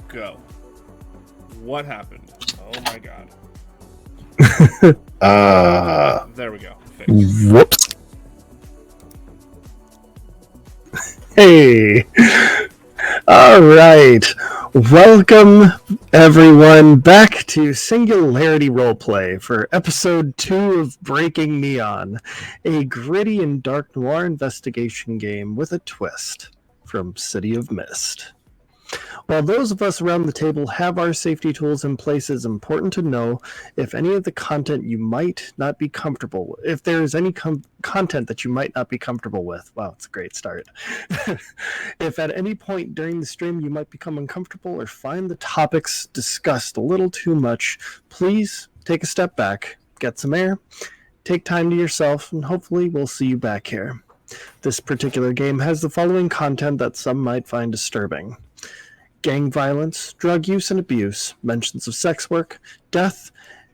Go. What happened? Oh my god. There we go. Fixed. Whoops. Hey. All right. Welcome, everyone, back to Singularity Roleplay for episode 2 of Breaking Neon, a gritty and dark noir investigation game with a twist from City of Mist. While those of us around the table have our safety tools in place, it's important to know if any of the content you might not be comfortable with, if there is any content that you might not be comfortable with. Wow, it's a great start. If at any point during the stream you might become uncomfortable or find the topics discussed a little too much, please take a step back, get some air, take time to yourself, and hopefully we'll see you back here. This particular game has the following content that some might find disturbing: gang violence, drug use and abuse, mentions of sex work, death,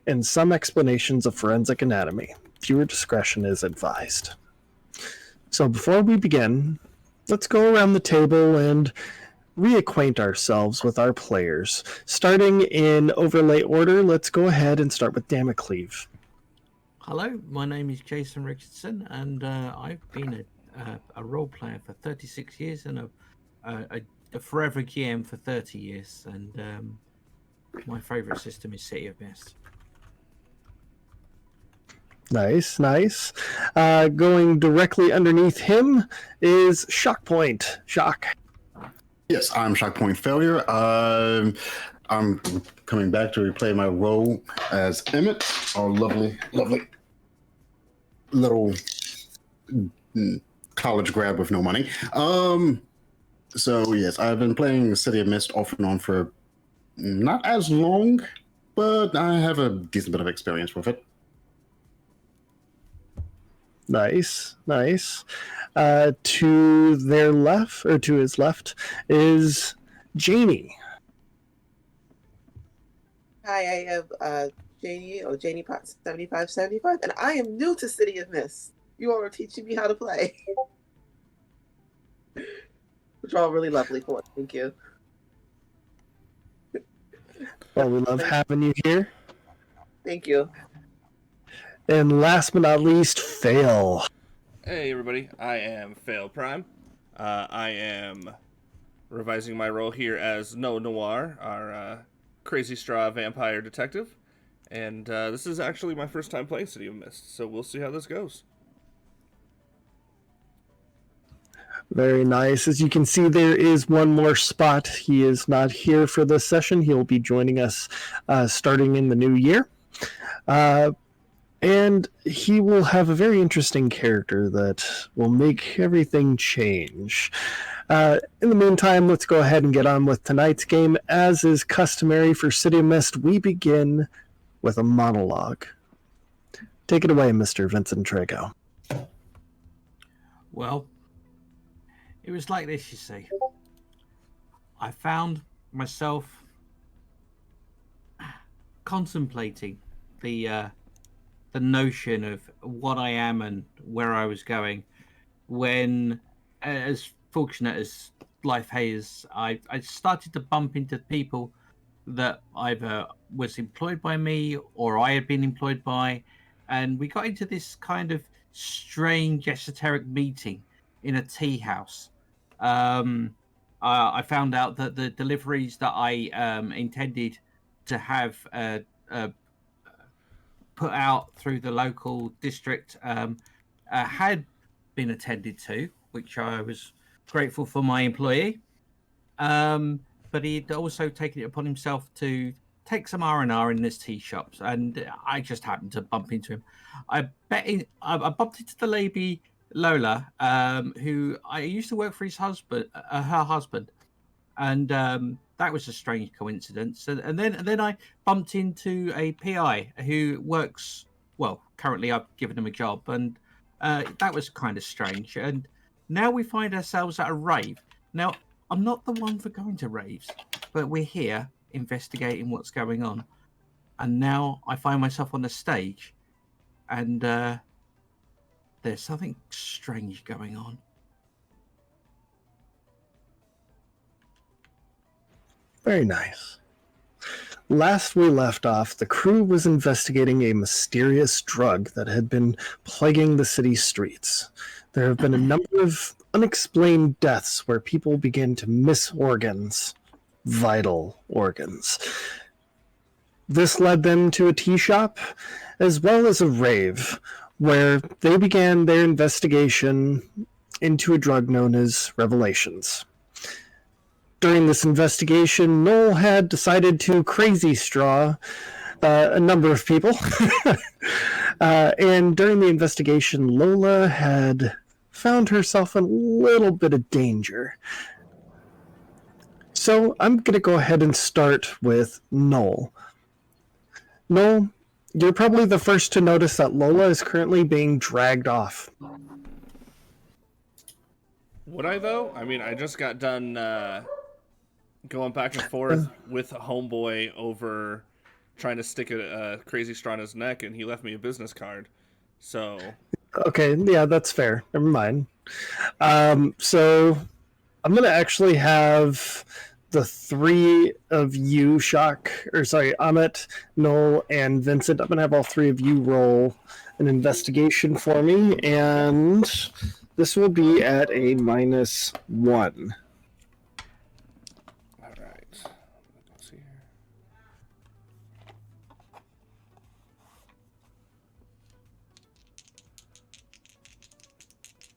and some explanations of forensic anatomy. Viewer discretion is advised. So before we begin, let's go around the table and reacquaint ourselves with our players. Starting in overlay order, let's go ahead and start with Damocleve. Hello, my name is Jason Richardson, and I've been a role player for 36 years and a forever GM for 30 years, and my favourite system is City of Mist. Nice. Going directly underneath him is Shockpoint. Shock. Yes, I'm Shockpoint Failure. I'm coming back to replay my role as Emmett, our lovely little college grad with no money. So yes, I've been playing City of Mist off and on for not as long, but I have a decent bit of experience with it. Nice. To their left, or to his left, is Janie. Hi, I am Janie, or Janie Pot 7575, and I am new to City of Mist. You all are teaching me how to play. Which are all really lovely for it. Thank you. Well, we love having you here. Thank you. And last but not least, Fail. Hey everybody, I am Fail Prime. I am revising my role here as No Noir, our crazy straw vampire detective. And this is actually my first time playing City of Mist, so we'll see how this goes. Very nice. As you can see, there is one more spot. He is not here for this session. He'll be joining us starting in the new year. And he will have a very interesting character that will make everything change. In the meantime, let's go ahead and get on with tonight's game. As is customary for City of Mist, we begin with a monologue. Take it away, Mr. Vincent Trago. Well, It was like this, you see. I found myself contemplating the notion of what I am and where I was going when, as fortunate as life has, I started to bump into people that either was employed by me or I had been employed by, and we got into this kind of strange esoteric meeting in a tea house. I found out that the deliveries that I intended to have put out through the local district had been attended to, which I was grateful for my employee. But he'd also taken it upon himself to take some R&R in this tea shops, and I just happened to bump into him. I bumped into the lady Lola, who I used to work for his husband, her husband, and that was a strange coincidence. And then I bumped into a PI who works. Well, currently I've given him a job, and that was kind of strange. And now we find ourselves at a rave. Now, I'm not the one for going to raves, but we're here investigating what's going on. And now I find myself on the stage, and there's something strange going on. Very nice. Last we left off, the crew was investigating a mysterious drug that had been plaguing the city streets. There have been a number of unexplained deaths where people began to miss organs, vital organs. This led them to a tea shop, as well as a rave, where they began their investigation into a drug known as Revelations. During this investigation, Noel had decided to crazy straw a number of people. And during the investigation, Lola had found herself in a little bit of danger. So I'm going to go ahead and start with Noel. Noel, you're probably the first to notice that Lola is currently being dragged off. Would I, though? I mean, I just got done going back and forth with a homeboy over trying to stick a crazy straw in his neck, and he left me a business card. So... Okay, yeah, that's fair. Never mind. So I'm going to actually have the three of you, Amit, Noel, and Vincent. I'm going to have all three of you roll an investigation for me, and this will be at a -1. All right. Let's see here.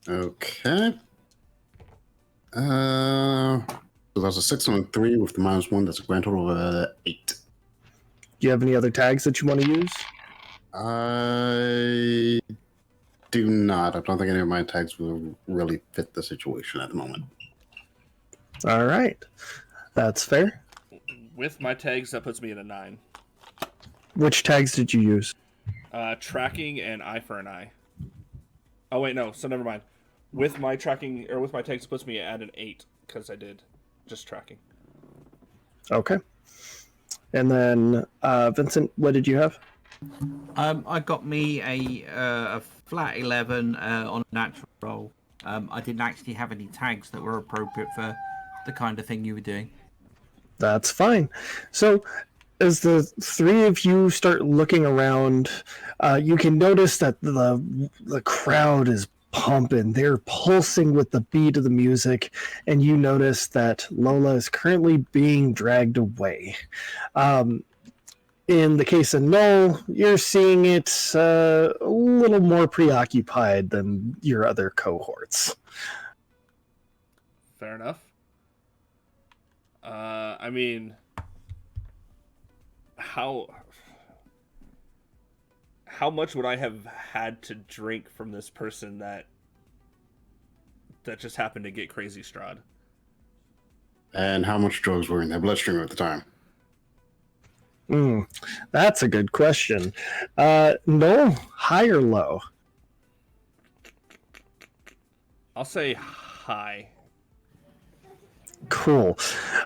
Okay. So that's a 6 and a 3 with the -1. That's a grand total of 8. Do you have any other tags that you want to use? I do not. I don't think any of my tags will really fit the situation at the moment. All right. That's fair. With my tags, that puts me at a 9. Which tags did you use? Tracking and eye for an eye. Oh, wait, no. So never mind. With my tracking, or with my tags, it puts me at an 8, because I did just tracking. Okay. And then, Vincent, what did you have? I got me a flat 11 on a natural roll. I didn't actually have any tags that were appropriate for the kind of thing you were doing. That's fine. So, as the three of you start looking around, you can notice that the crowd is pumping. They're pulsing with the beat of the music, and you notice that Lola is currently being dragged away. In the case of Noel, you're seeing it a little more preoccupied than your other cohorts. Fair enough. I mean, how much would I have had to drink from this person that just happened to get crazy strawed? And how much drugs were in their bloodstream at the time? That's a good question. Noel, high or low? I'll say high. Cool.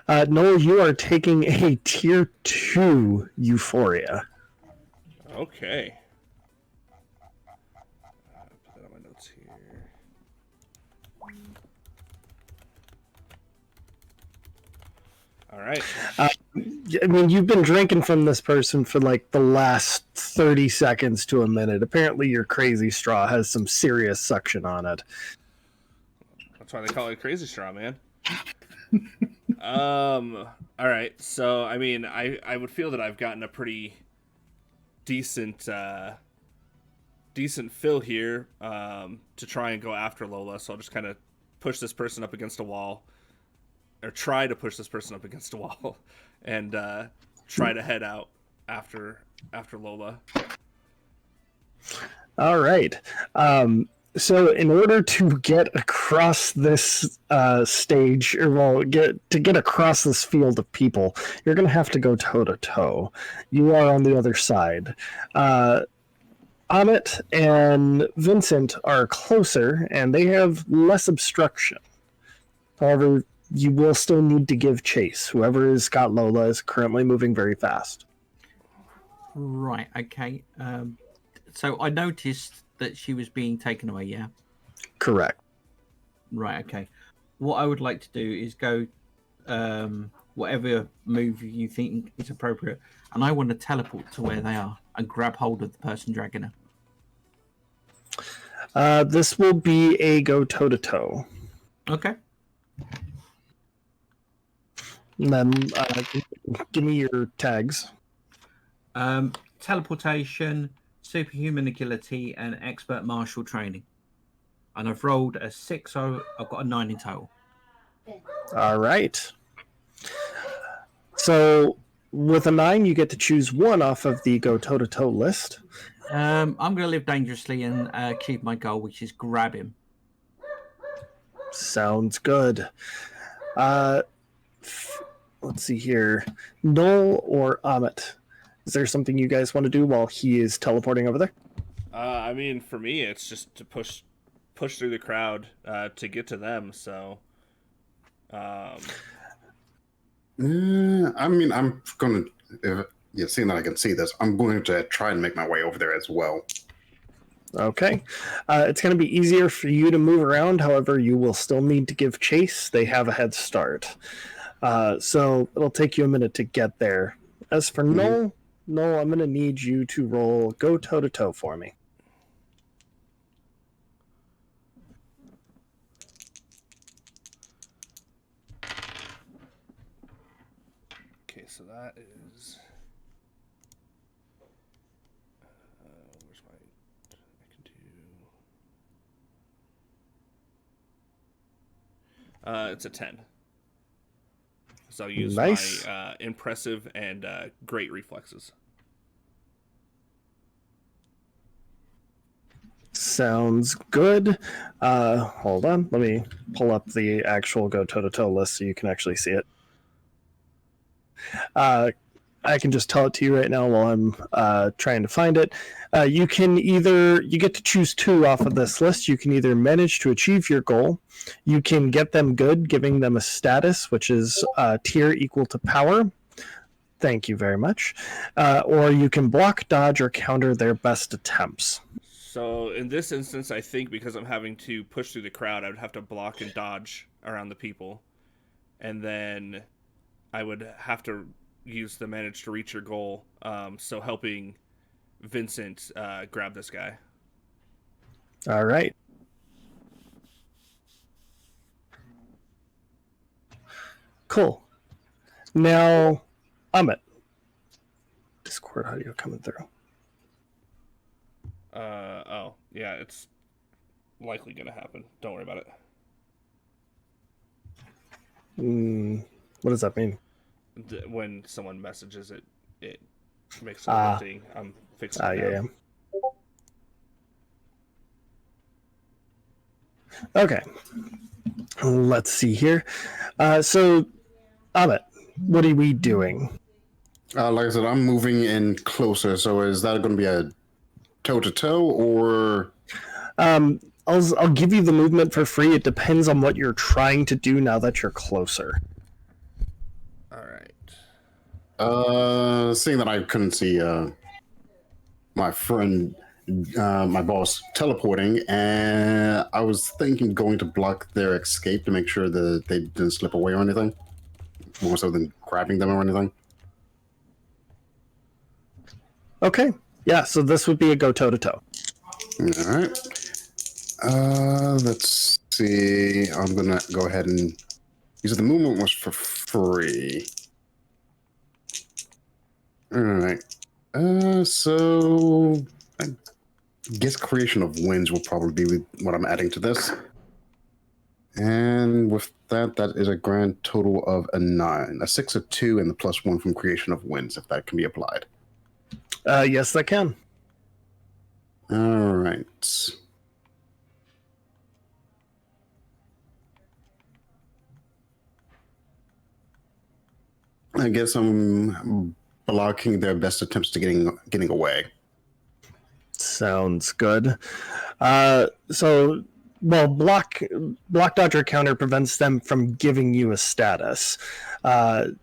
Noel, you are taking a tier 2 euphoria. Okay. Put that on my notes here. All right. I mean, you've been drinking from this person for like the last 30 seconds to a minute. Apparently, your crazy straw has some serious suction on it. That's why they call it crazy straw, man. All right. So, I mean, I would feel that I've gotten a pretty decent fill here to try and go after Lola. So I'll just kind of push this person up against a wall, or try to push this person up against a wall, and try to head out after Lola. All right. So in order to get across this stage, or well, get across this field of people, you're going to have to go toe to toe. You are on the other side. Amit and Vincent are closer, and they have less obstruction. However, you will still need to give chase. Whoever has got Lola is currently moving very fast. Right. Okay. So I noticed that she was being taken away. Yeah. Correct. Right. Okay. What I would like to do is go, whatever move you think is appropriate, and I want to teleport to where they are and grab hold of the person dragging her. This will be a go toe to toe. Okay. And then give me your tags. Teleportation, superhuman agility, and expert martial training. And I've rolled a 6, so I've got a 9 in total. All right. So with a 9, you get to choose one off of the go toe to toe list. I'm going to live dangerously and achieve my goal, which is grab him. Sounds good. Let's see here. Noel or Amit? Is there something you guys want to do while he is teleporting over there? I mean, for me, it's just to push through the crowd to get to them. So, I mean, I'm going to, seeing that I can see this, I'm going to try and make my way over there as well. Okay. It's going to be easier for you to move around. However, you will still need to give chase. They have a head start. So it'll take you a minute to get there. As for Noel, I'm going to need you to roll go toe to toe for me. okay, so that is. Where's my? I can do. It's a 10. So I'll use Nice. my impressive and great reflexes. Sounds good. Hold on. Let me pull up the actual go toe to toe list so you can actually see it. I can just tell it to you right now while I'm trying to find it. You get to choose 2 off of this list. You can either manage to achieve your goal, you can get them good, giving them a status, which is tier equal to power. Thank you very much. Or you can block, dodge, or counter their best attempts. So in this instance, I think because I'm having to push through the crowd, I would have to block and dodge around the people. And then I would have to use the manage to reach your goal. So helping Vincent grab this guy. All right. Cool. Now, Amit. Discord audio coming through. Oh, yeah, it's likely going to happen. Don't worry about it. What does that mean? When someone messages it, it makes a little thing. I'm fixing it. Yeah. Okay. Let's see here. So, Amit, what are we doing? Like I said, I'm moving in closer. So is that going to be a toe to toe or? I'll give you the movement for free. It depends on what you're trying to do now that you're closer. All right. Seeing that I couldn't see my friend, my boss teleporting, and I was thinking going to block their escape to make sure that they didn't slip away or anything, more so than grabbing them or anything. Okay. Yeah, so this would be a go toe-to-toe. All right. Let's see. I'm gonna go ahead and. You said the movement was for free. All right. So I guess creation of winds will probably be what I'm adding to this. And with that, that is a grand total of a 9, a 6, a 2, and the +1 from creation of winds, if that can be applied. Yes, that can. All right. I guess I'm blocking their best attempts to getting away. Sounds good. So, well, block dodger counter prevents them from giving you a status.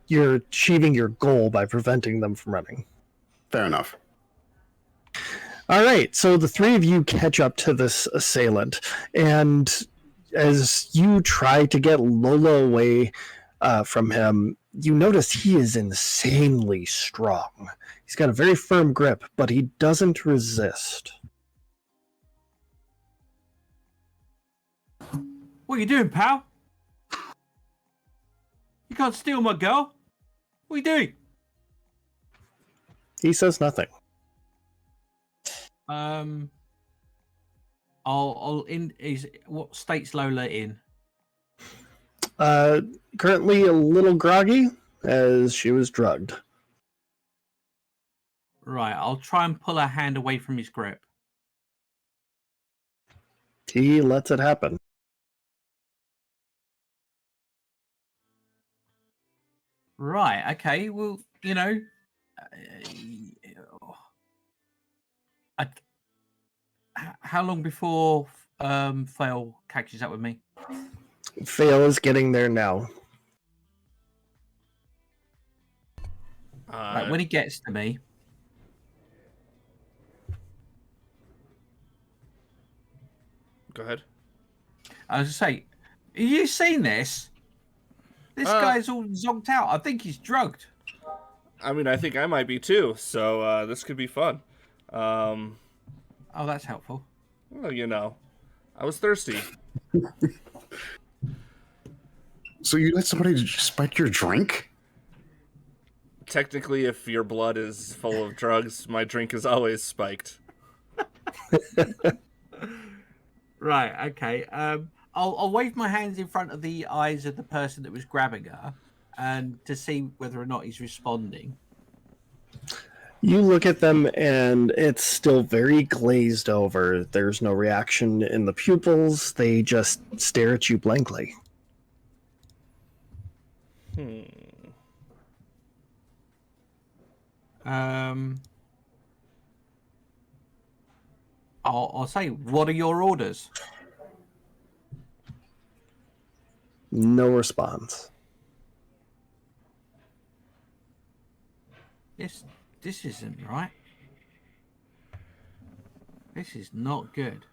You're achieving your goal by preventing them from running. Fair enough. All right, so the three of you catch up to this assailant, and as you try to get Lola away from him, you notice he is insanely strong. He's got a very firm grip, but he doesn't resist. What are you doing, pal? You can't steal my girl. What are you doing? He says nothing. I'll in. Is what state's Lola in? Currently a little groggy, as she was drugged. Right. I'll try and pull her hand away from his grip. He lets it happen. Right. Okay. Well, you know, how long before Fail catches up with me? Fail is getting there now. Right, when he gets to me, Go ahead. I was to say, have you seen this? This guy's all zonked out. I think he's drugged. I mean, I think I might be too. So this could be fun. Oh, that's helpful. Well, you know, I was thirsty. So you let somebody spike your drink? Technically, if your blood is full of drugs, my drink is always spiked. Right. Okay. I'll wave my hands in front of the eyes of the person that was grabbing her, and to see whether or not he's responding. You look at them and it's still very glazed over. There's no reaction in the pupils. They just stare at you blankly. I'll say, what are your orders? No response. This isn't right. This is not good.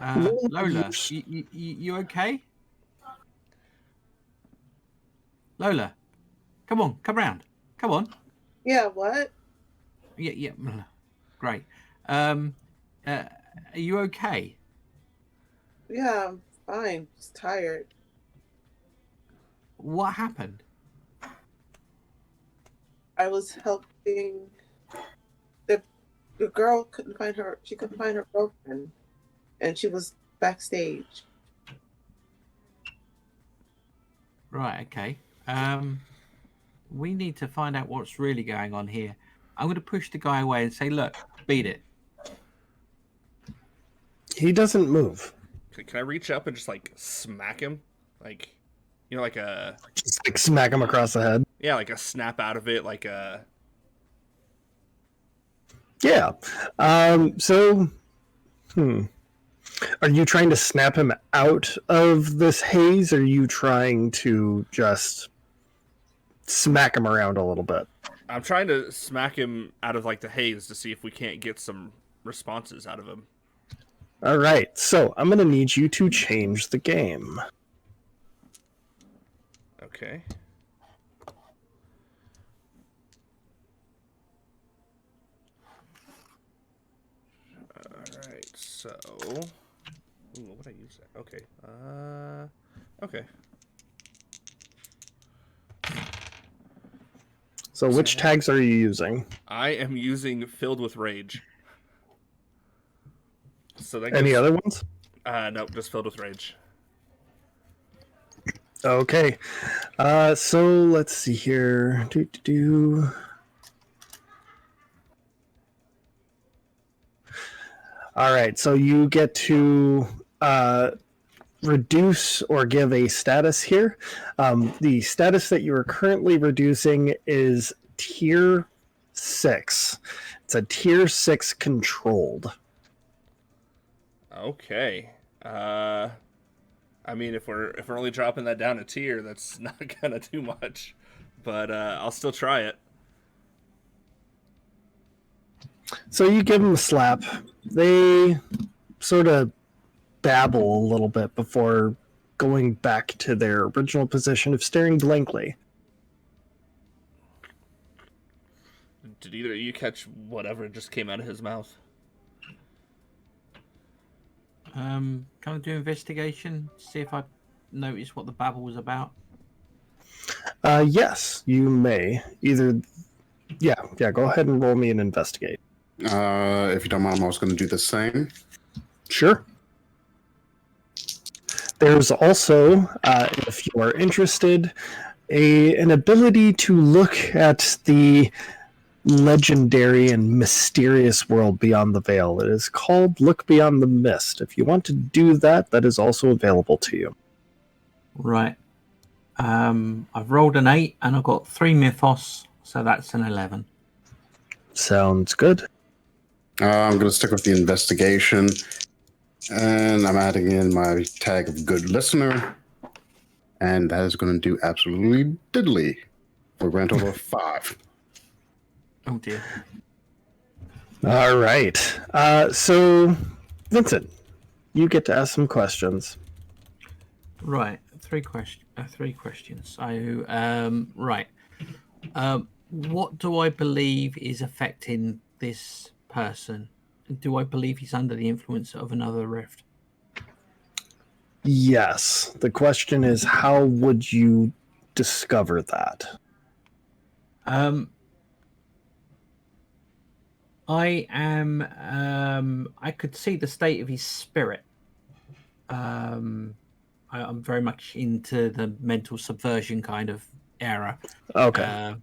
Lola, you okay? Lola, come on, come round. Come on. Yeah, what? Yeah, great. Are you okay? Yeah, I'm fine. Just tired. What happened? I was helping the girl couldn't find her girlfriend, and she was backstage. Right, okay. We need to find out what's really going on here. I'm going to push the guy away and say, look, beat it. He doesn't move. Can I reach up and just like smack him, like, you know, like a Just like smack him across the head. yeah, like a snap out of it, like a Yeah. So, Are you trying to snap him out of this haze, or are you trying to just smack him around a little bit? I'm trying to smack him out of like the haze to see if we can't get some responses out of him. All right, so I'm going to need you to change the game. Okay. All right. So, what would I use that? Okay. Okay. So which tags are you using? I am using filled with rage. So that Any other ones? Nope, just filled with rage. Okay. So let's see here. All right, so you get to reduce or give a status here. The status that you are currently reducing is tier 6. It's a tier 6 controlled. Okay. I mean, if we're only dropping that down a tier, that's not gonna do much. But I'll still try it. So you give them a slap. They sort of babble a little bit before going back to their original position of staring blankly. Did either of you catch whatever just came out of his mouth? Can I do investigation? See if I notice what the babble was about. Yes, you may. Either... Yeah, go ahead and roll me an investigate. If you don't mind, I'm also going to do the same. Sure. There's also, if you are interested, an ability to look at the legendary and mysterious world beyond the veil. It is called Look Beyond the Mist. If you want to do that, that is also available to you. Right. I've rolled an 8 and I've got 3 mythos, so that's an 11. Sounds good. I'm going to stick with the investigation, and I'm adding in my tag of good listener, and that is going to do absolutely diddly for a grand total of 5. Oh dear. All right. So, Vincent, you get to ask some questions. Right. 3 questions. So, right. What do I believe is affecting this person? Do I believe he's under the influence of another rift? Yes. The question is, how would you discover that? I could see the state of his spirit. I'm very much into the mental subversion kind of era. Okay.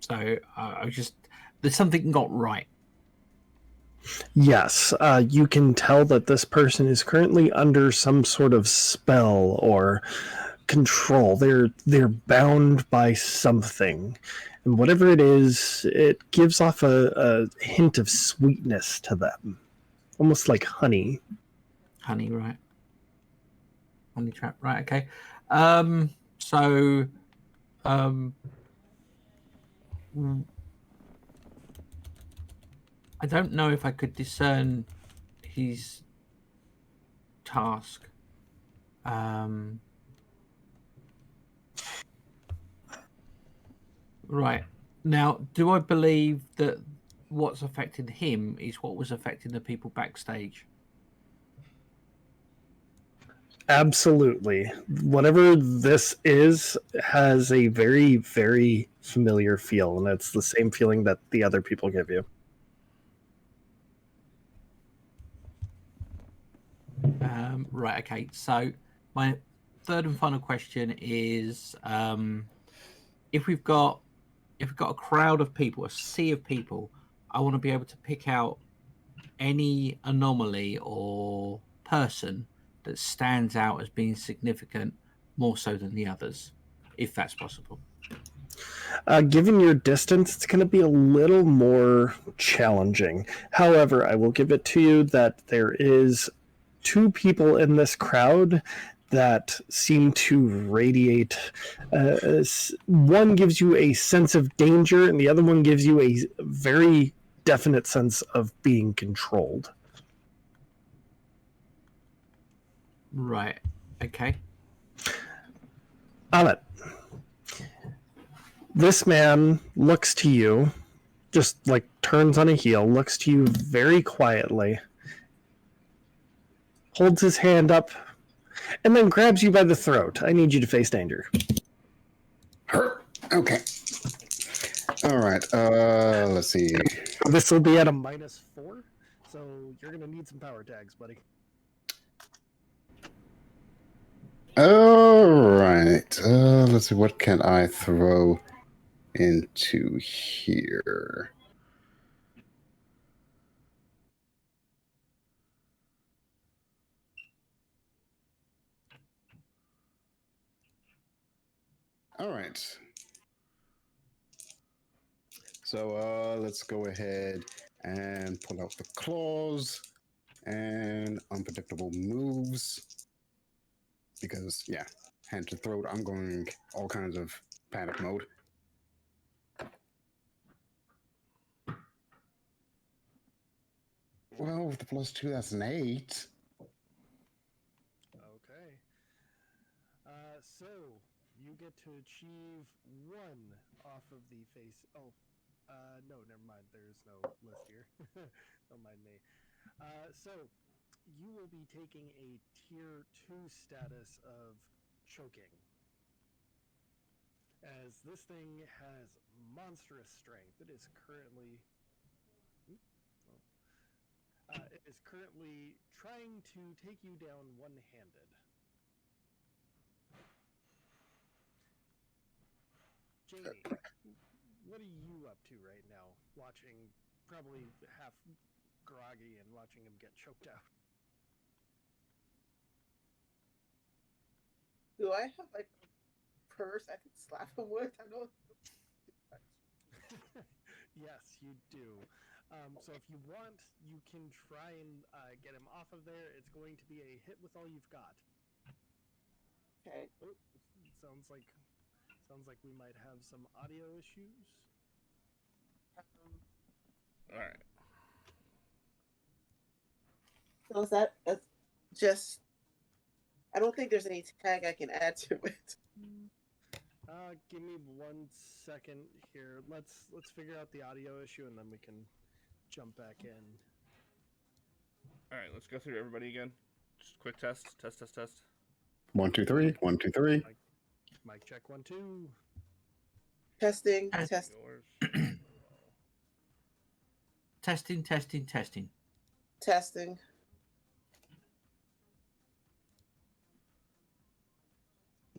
So I just, there's something not right. Yes, you can tell that this person is currently under some sort of spell or control. They're bound by something, and whatever it is, it gives off a hint of sweetness to them, almost like honey. Honey, right? Honey trap, right? Okay. So, I don't know if I could discern his task. Right. Now, do I believe that what's affecting him is what was affecting the people backstage? Absolutely. Whatever this is has a very, very familiar feel, and it's the same feeling that the other people give you. Right. Okay. So my third and final question is: if we've got a crowd of people, a sea of people, I want to be able to pick out any anomaly or person that stands out as being significant more so than the others, if that's possible. Given your distance, it's going to be a little more challenging. However, I will give it to you that there is two people in this crowd that seem to radiate. One gives you a sense of danger, and the other one gives you a very definite sense of being controlled. Right. Okay. Amit, this man looks to you, just like turns on a heel, looks to you very quietly, holds his hand up, and then grabs you by the throat. I need you to face danger. Hurt. Okay. All right. Let's see. This will be at a -4, so you're gonna need some power tags, buddy. All right. Let's see. What can I throw into here? All right. So let's go ahead and pull out the claws and unpredictable moves. Because, yeah, hand to throat, I'm going all kinds of panic mode. Well, with the +2, that's an 8. Okay. So you get to achieve 1 off of the face. Oh, no, never mind. There's no list here. Don't mind me. So you will be taking a tier 2 status of choking. As this thing has monstrous strength, it is currently trying to take you down one-handed. Jamie, what are you up to right now? Watching, probably half groggy and watching him get choked out. Do I have like a purse I can slap him with? I know. Yes, you do. So if you want, you can try and get him off of there. It's going to be a hit with all you've got. Okay. Oh, sounds like we might have some audio issues. All right. So is that just? I don't think there's any tag I can add to it. Give me 1 second here. Let's figure out the audio issue and then we can jump back in. All right, let's go through everybody again. Just quick test. 1, 2, 3. 1, 2, 3. Mic check 1, 2. Testing. Yours. Testing. Testing.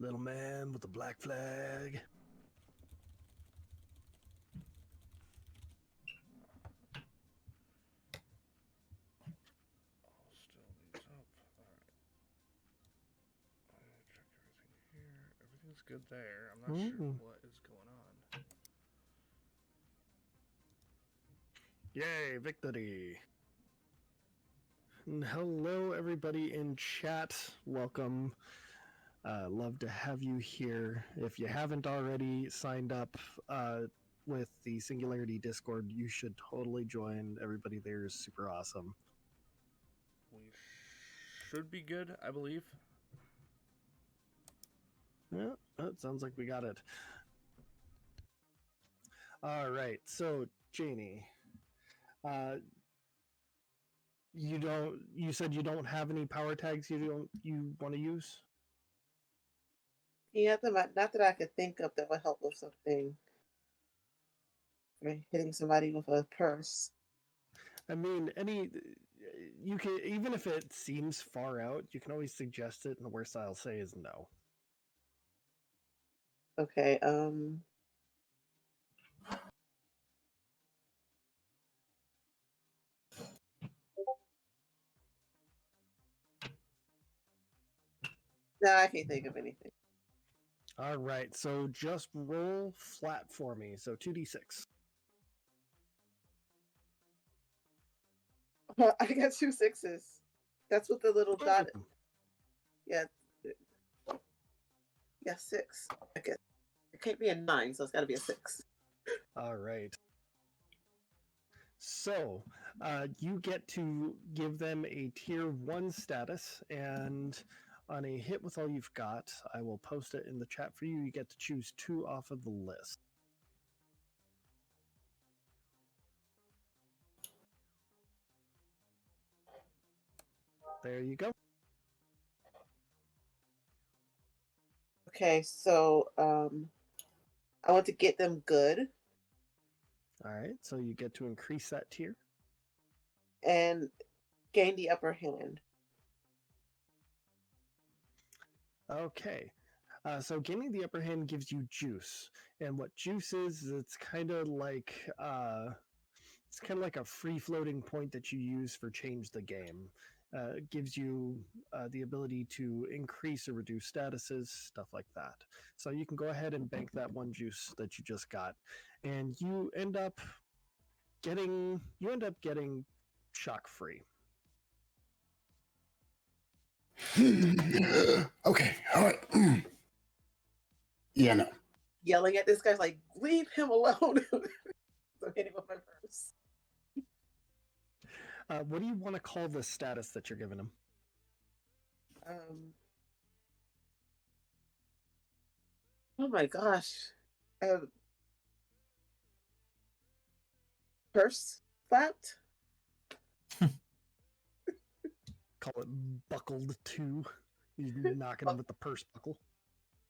Little man with the black flag. Still needs up. All right. Check everything here. Everything's good there. I'm not sure what is going on. Yay, victory! And hello, everybody in chat. Welcome. Love to have you here. If you haven't already signed up with the Singularity Discord, you should totally join. Everybody there is super awesome. We should be good, I believe. Yeah, it sounds like we got it. All right, so Janie, you said you don't have any power tags you want to use? Yeah, not that I could think of that would help with something. Hitting somebody with a purse. I mean, you can, even if it seems far out, you can always suggest it, and the worst I'll say is no. Okay. No, I can't think of anything. All right, so just roll flat for me. So 2d6. I got 2 6s. That's what the little dot. Yeah. Yeah, 6. I guess it can't be a 9, so it's got to be a 6. All right. So, you get to give them a tier 1 status, and on a hit with all you've got, I will post it in the chat for you. You get to choose 2 off of the list. There you go. Okay, so I want to get them good All right, so you get to increase that tier. and gain the upper hand. Okay. So gaining the upper hand gives you juice, and what juice is, it's kind of like a free-floating point that you use for change the game. It gives you the ability to increase or reduce statuses, stuff like that. So you can go ahead and bank that 1 juice that you just got, and you end up getting shock free. Okay, all right. Yeah, no. Yelling at this guy's like, leave him alone. So hitting with my purse. What do you want to call the status that you're giving him? Oh my gosh. Purse flapped? Call it buckled 2. You're knocking him with the purse buckle.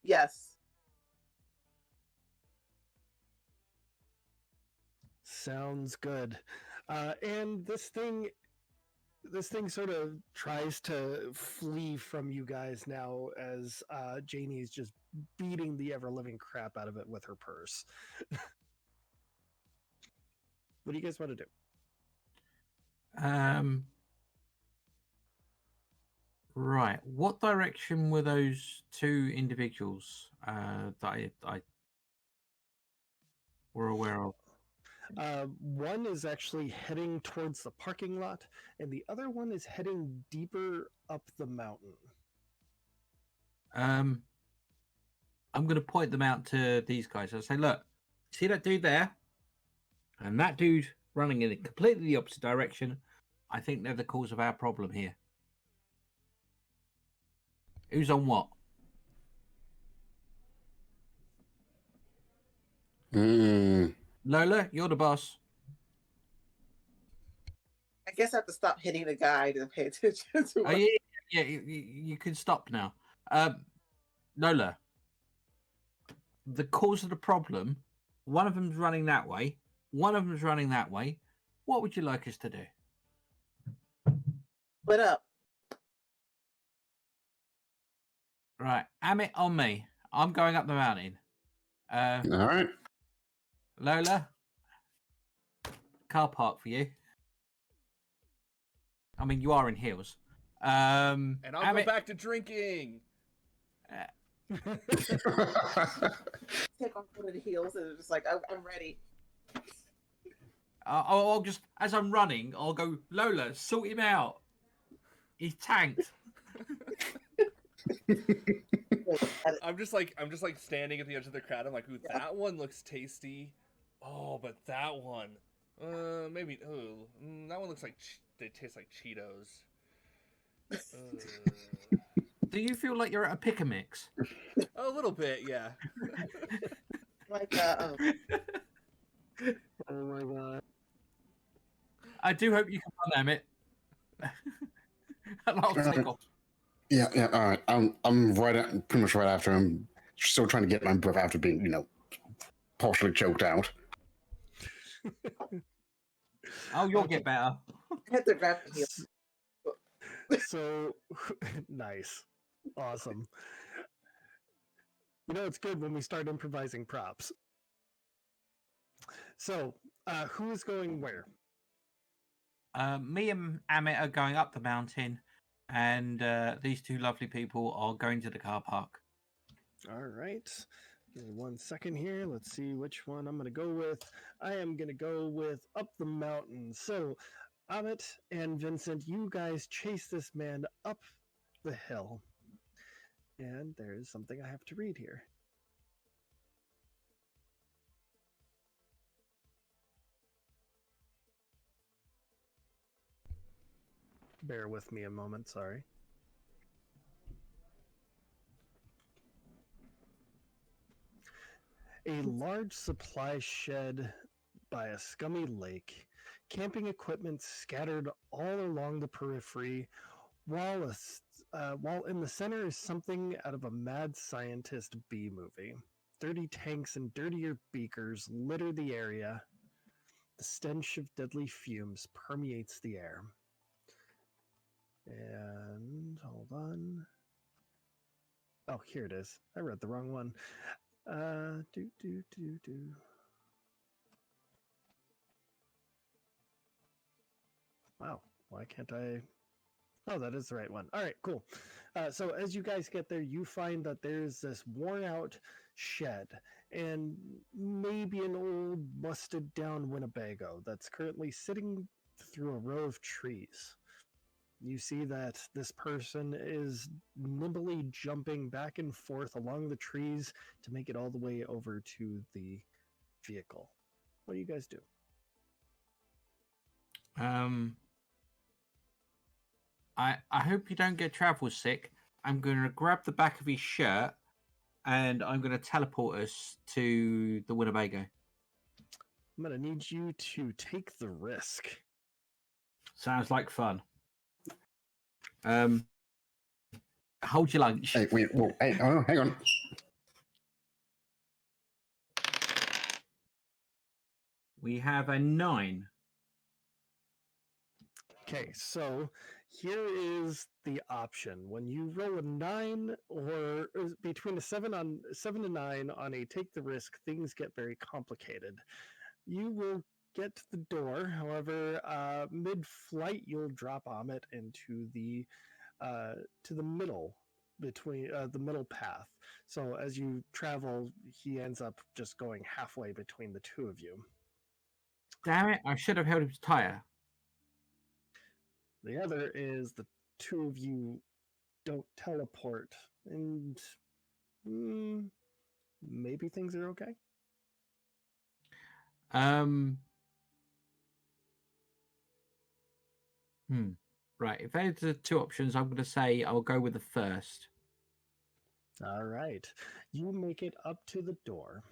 Yes. Sounds good. And this thing sort of tries to flee from you guys now as Janie is just beating the ever-living crap out of it with her purse. What do you guys want to do? Right. What direction were those 2 individuals that I were aware of? One is actually heading towards the parking lot, and the other one is heading deeper up the mountain. I'm going to point them out to these guys. I'll say, look, see that dude there? And that dude running in completely the opposite direction. I think they're the cause of our problem here. Who's on what? Lola, you're the boss. I guess I have to stop hitting the guy to pay attention to Oh, yeah, you can stop now. Lola, the cause of the problem, one of them's running that way, one of them's running that way. What would you like us to do? Split up. Right, Amit on me. I'm going up the mountain. All right. Lola, car park for you. I mean, you are in heels. And I'll Amit, go back to drinking. Take off one of the heels and just like, I'm ready. I'll just, as I'm running, I'll go, Lola, sort him out. He's tanked. I'm just like standing at the edge of the crowd. I'm like, ooh, that one looks tasty. Oh, but that one, maybe. Oh, that one looks like they taste like Cheetos. Do you feel like you're at a pick a mix? A little bit, yeah. Like Oh my god. I do hope you can run, Amit. And I'll take off. Yeah, all right. I'm pretty much right after him. Still trying to get my breath after being, partially choked out. Oh, you'll get better. I had to grab the heel. So nice. Awesome. It's good when we start improvising props. So, who is going where? Me and Amit are going up the mountain, and these 2 lovely people are going to the car park. All right. Give me 1 second here. Let's see which one I'm going to go with. I am going to go with up the mountain. So, Amit and Vincent, you guys chase this man up the hill. And there's something I have to read here. Bear with me a moment, sorry. A large supply shed by a scummy lake, camping equipment scattered all along the periphery, while in the center is something out of a mad scientist B movie. Dirty tanks and dirtier beakers litter the area. The stench of deadly fumes permeates the air. And hold on. Oh, here it is. I read the wrong one. Do. Wow, why can't I? Oh, that is the right one. All right, cool. So as you guys get there, you find that there's this worn out shed and maybe an old busted down Winnebago that's currently sitting through a row of trees. You see that this person is nimbly jumping back and forth along the trees to make it all the way over to the vehicle. What do you guys do? I hope you don't get travel sick. I'm going to grab the back of his shirt and I'm going to teleport us to the Winnebago. I'm going to need you to take the risk. Sounds like fun. Hold your lunch. Hey, wait, whoa, hey, oh, hang on. We have a 9. Okay, so here is the option. When you roll a 9 or between a 7 to 9 on a take the risk, things get very complicated. You will get to the door. However, mid-flight, you'll drop Amit into the to the middle between the middle path. So as you travel, he ends up just going halfway between the two of you. Damn it! I should have held his tire. The other is the two of you don't teleport, and maybe things are okay. Right. If those are the two options, I'm going to say I'll go with the first. All right. You make it up to the door.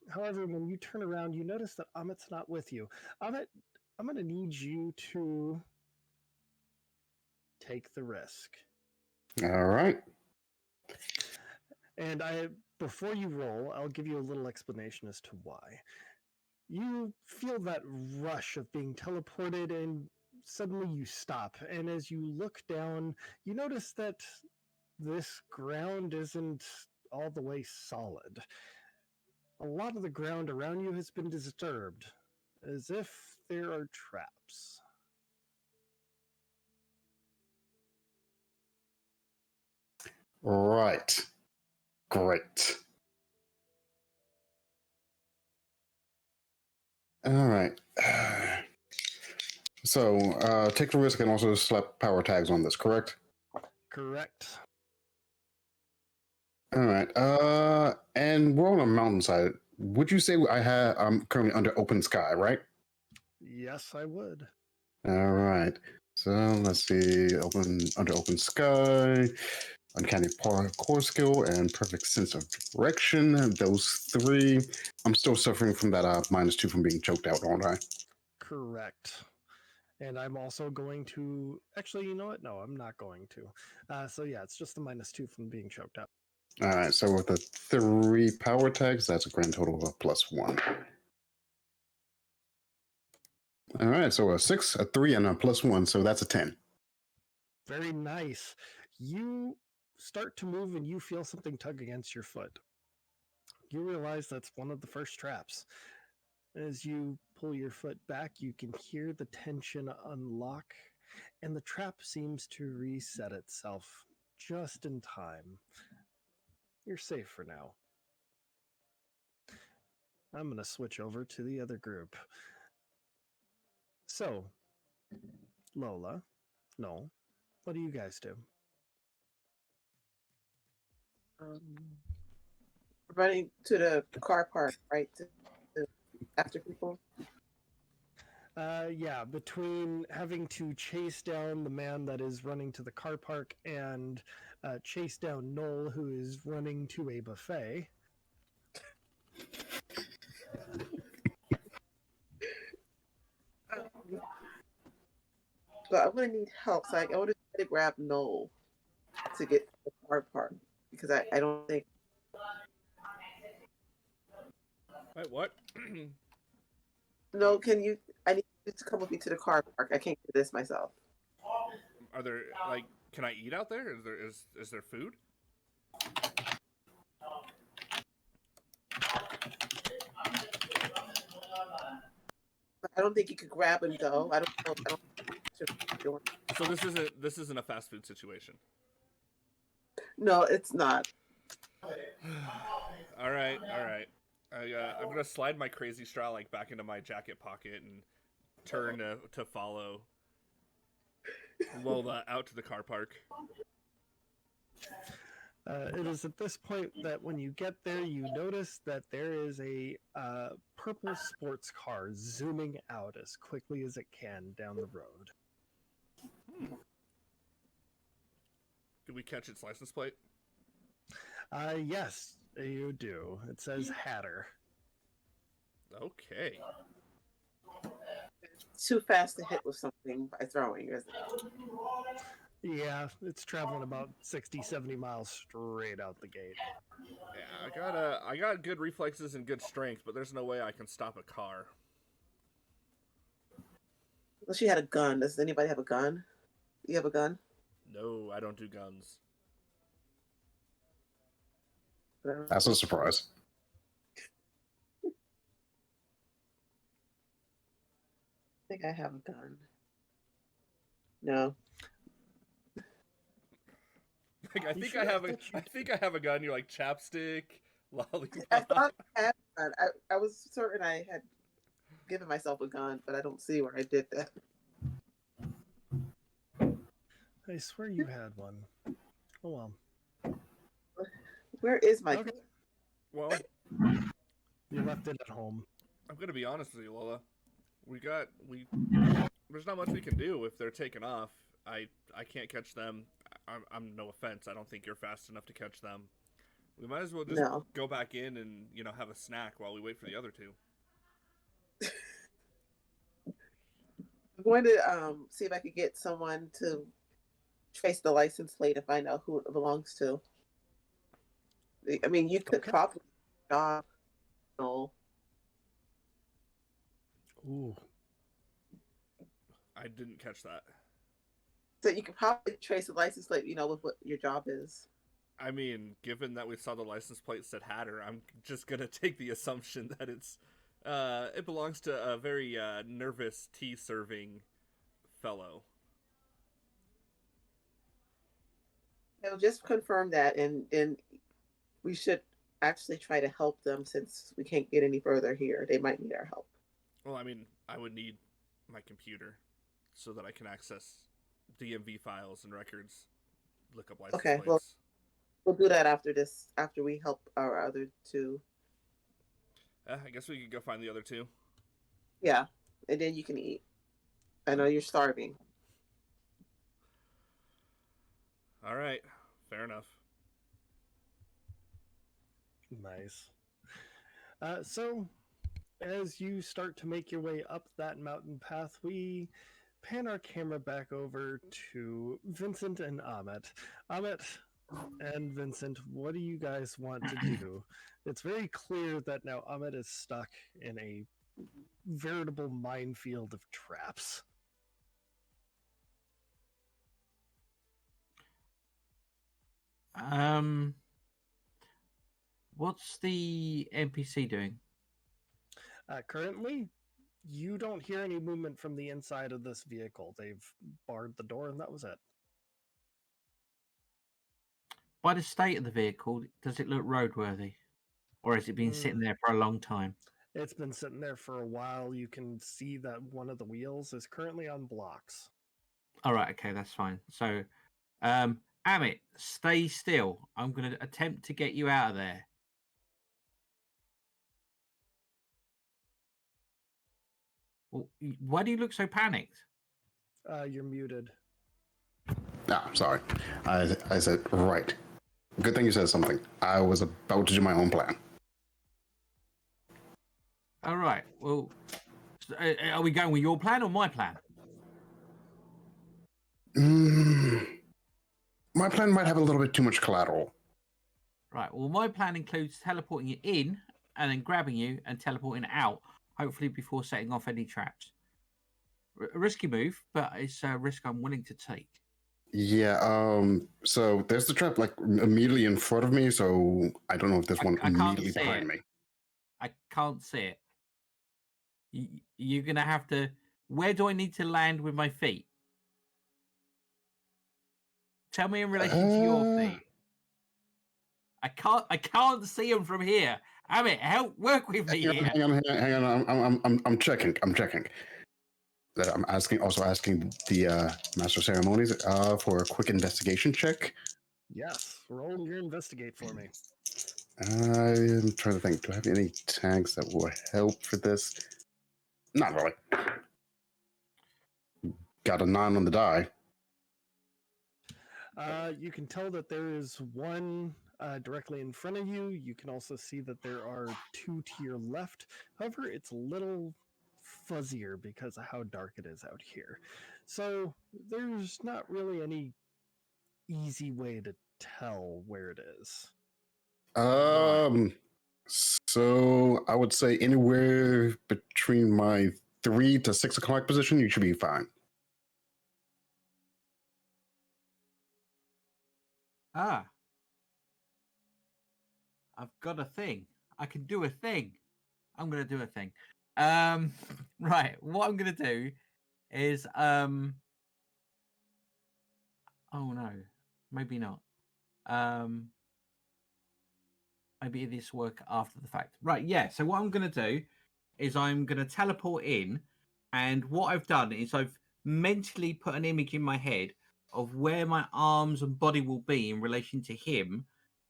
However, when you turn around, you notice that Amit's not with you. Amit, I'm going to need you to take the risk. All right. And before you roll, I'll give you a little explanation as to why. You feel that rush of being teleported, and suddenly you stop. And as you look down, you notice that this ground isn't all the way solid. A lot of the ground around you has been disturbed, as if there are traps. Right. Great. All right. So, take the risk and also slap power tags on this, correct? Correct. All right. And we're on a mountainside. Would you say I'm currently under open sky, right? Yes, I would. All right. So let's see. Under open sky, uncanny core skill, and perfect sense of direction. Those 3. I'm still suffering from that -2 from being choked out, aren't I? Correct. And I'm also going to... Actually, you know what? No, I'm not going to. So yeah, it's just the -2 from being choked up. All right. So with the 3 power tags, that's a grand total of +1. All right. So a 6, a 3, and a +1. So that's a 10. Very nice. You start to move and you feel something tug against your foot. You realize that's one of the first traps. As you pull your foot back, you can hear the tension unlock, and the trap seems to reset itself just in time. You're safe for now. I'm going to switch over to the other group. So, Lola, no. What do you guys do? Running to the car park, right? To after people. Yeah, between having to chase down the man that is running to the car park and chase down Noel, who is running to a buffet. So I'm gonna need help. So I want to try to grab Noel to get to the car park because I don't think. Wait, what? No, can you? I need you to come with me to the car park. I can't do this myself. Are there like? Can I eat out there? Is there food? I don't think you could grab and go. I don't know. I don't. So this isn't a fast food situation. No, it's not. All right, all right. I'm gonna slide my crazy straw like back into my jacket pocket and turn to follow Lola out to the car park. It is at this point that when you get there, you notice that there is a purple sports car zooming out as quickly as it can down the road. Did we catch its license plate? Yes, you do. It says Hatter. Okay. Too fast to hit with something by throwing, isn't it? Yeah, it's traveling about 60, 70 miles straight out the gate. Yeah, I got good reflexes and good strength, but there's no way I can stop a car. Well, she had a gun. Does anybody have a gun? You have a gun? No, I don't do guns. I That's a surprise. think I have a gun. No. Like, I You think sure? I have I a thought you- I think I have a gun. You're like chapstick, I lollipop. thought I had a gun. I was certain I had given myself a gun, but I don't see where I did that. I swear you had one. Oh well. Where is my Okay. gun? Well, You left it at home. I'm gonna be honest with you, Lola. There's not much we can do if they're taken off. I can't catch them. I'm no offense. I don't think you're fast enough to catch them. We might as well just No. go back in and have a snack while we wait for the other two. I'm going to see if I could get someone to trace the license plate and find out who it belongs to. I mean, you could Okay. probably job. No. Ooh. I didn't catch that. So you could probably trace the license plate, with what your job is. I mean, given that we saw the license plate said Hatter, I'm just gonna take the assumption that it belongs to a very nervous tea serving fellow. They'll just confirm that, and we should actually try to help them since we can't get any further here. They might need our help. Well, I mean, I would need my computer so that I can access DMV files and records, look up license Okay, plates. well, we'll do that after this. After we help our other two. I guess we could go find the other two. Yeah, and then you can eat. I know you're starving. All right, fair enough. Nice. So, as you start to make your way up that mountain path, we pan our camera back over to Vincent and Amit. Amit and Vincent, what do you guys want to do? It's very clear that now Amit is stuck in a veritable minefield of traps. What's the NPC doing? Currently, you don't hear any movement from the inside of this vehicle. They've barred the door, and that was it. By the state of the vehicle, does it look roadworthy, or has it been sitting there for a long time? It's been sitting there for a while. You can see that one of the wheels is currently on blocks. All right, okay, that's fine. So, Amit, stay still. I'm going to attempt to get you out of there. Well, why do you look so panicked? You're muted. Ah, sorry. I said, right. Good thing you said something. I was about to do my own plan. All right. Well, are we going with your plan or my plan? My plan might have a little bit too much collateral. Right. Well, my plan includes teleporting you in and then grabbing you and teleporting out, hopefully before setting off any traps. A risky move, but it's a risk I'm willing to take. Yeah, so there's the trap like immediately in front of me, so I don't know if there's one I can't immediately see behind it. me. I can't see it. You're going to have to... Where do I need to land with my feet? Tell me in relation to your feet. I can't see them from here. Amit, help work with me here. Hang on. I'm checking. I'm also asking the master of ceremonies for a quick investigation check. Yes, roll your investigate for me. I'm trying to think. Do I have any tags that will help for this? Not really. Got a 9 on the die. You can tell that there is one directly in front of you. You can also see that there are 2 to your left. However, it's a little fuzzier because of how dark it is out here. So there's not really any easy way to tell where it is. So I would say anywhere between my 3 to 6 o'clock position, you should be fine. Ah. I've got a thing. I can do a thing. I'm going to do a thing. Right. What I'm going to do is, oh no, maybe not. Maybe this work after the fact. Right. Yeah. So what I'm going to do is I'm going to teleport in, and what I've done is I've mentally put an image in my head of where my arms and body will be in relation to him,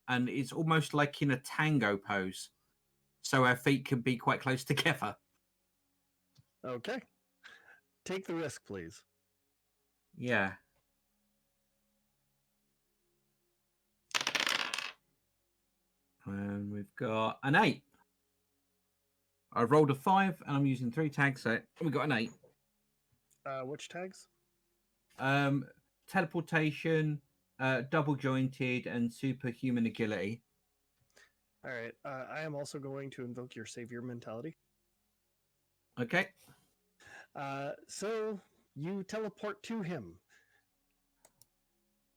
and it's almost like in a tango pose, so our feet can be quite close together. Okay. Take the risk, please. Yeah. And we've got an 8. I rolled a 5, and I'm using 3 tags, so we've got an 8. Which tags? Teleportation, double jointed, and superhuman agility. All right. I am also going to invoke your savior mentality. Okay. So you teleport to him.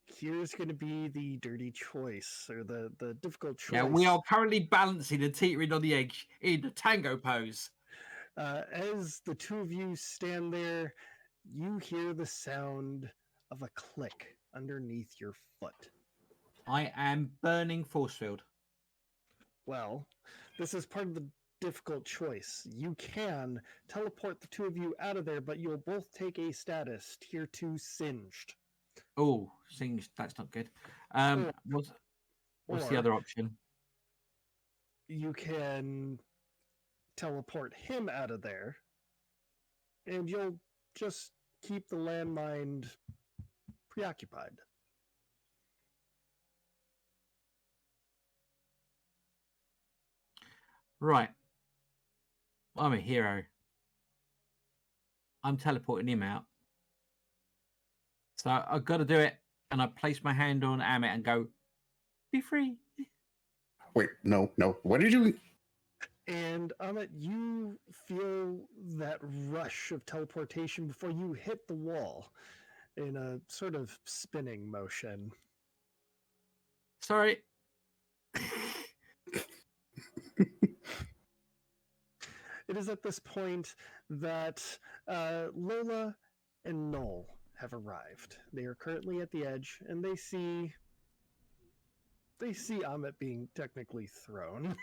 Here's going to be the dirty choice, or the difficult choice. Yeah, we are currently balancing and teetering on the edge in the tango pose. As the 2 of you stand there, you hear the sound of a click underneath your foot. I am burning force field. Well, this is part of the difficult choice. You can teleport the 2 of you out of there, but you'll both take a status, tier 2 singed. Oh, singed. That's not good. What's the or other option? You can teleport him out of there, and you'll just keep the landmine preoccupied. Right. I'm a hero. I'm teleporting him out. So I've got to do it, and I place my hand on Amit and go, be free. Wait, no. What did you... And Amit, you feel that rush of teleportation before you hit the wall in a sort of spinning motion. Sorry. It is at this point that Lola and Noel have arrived. They are currently at the edge, and they see Amit being technically thrown.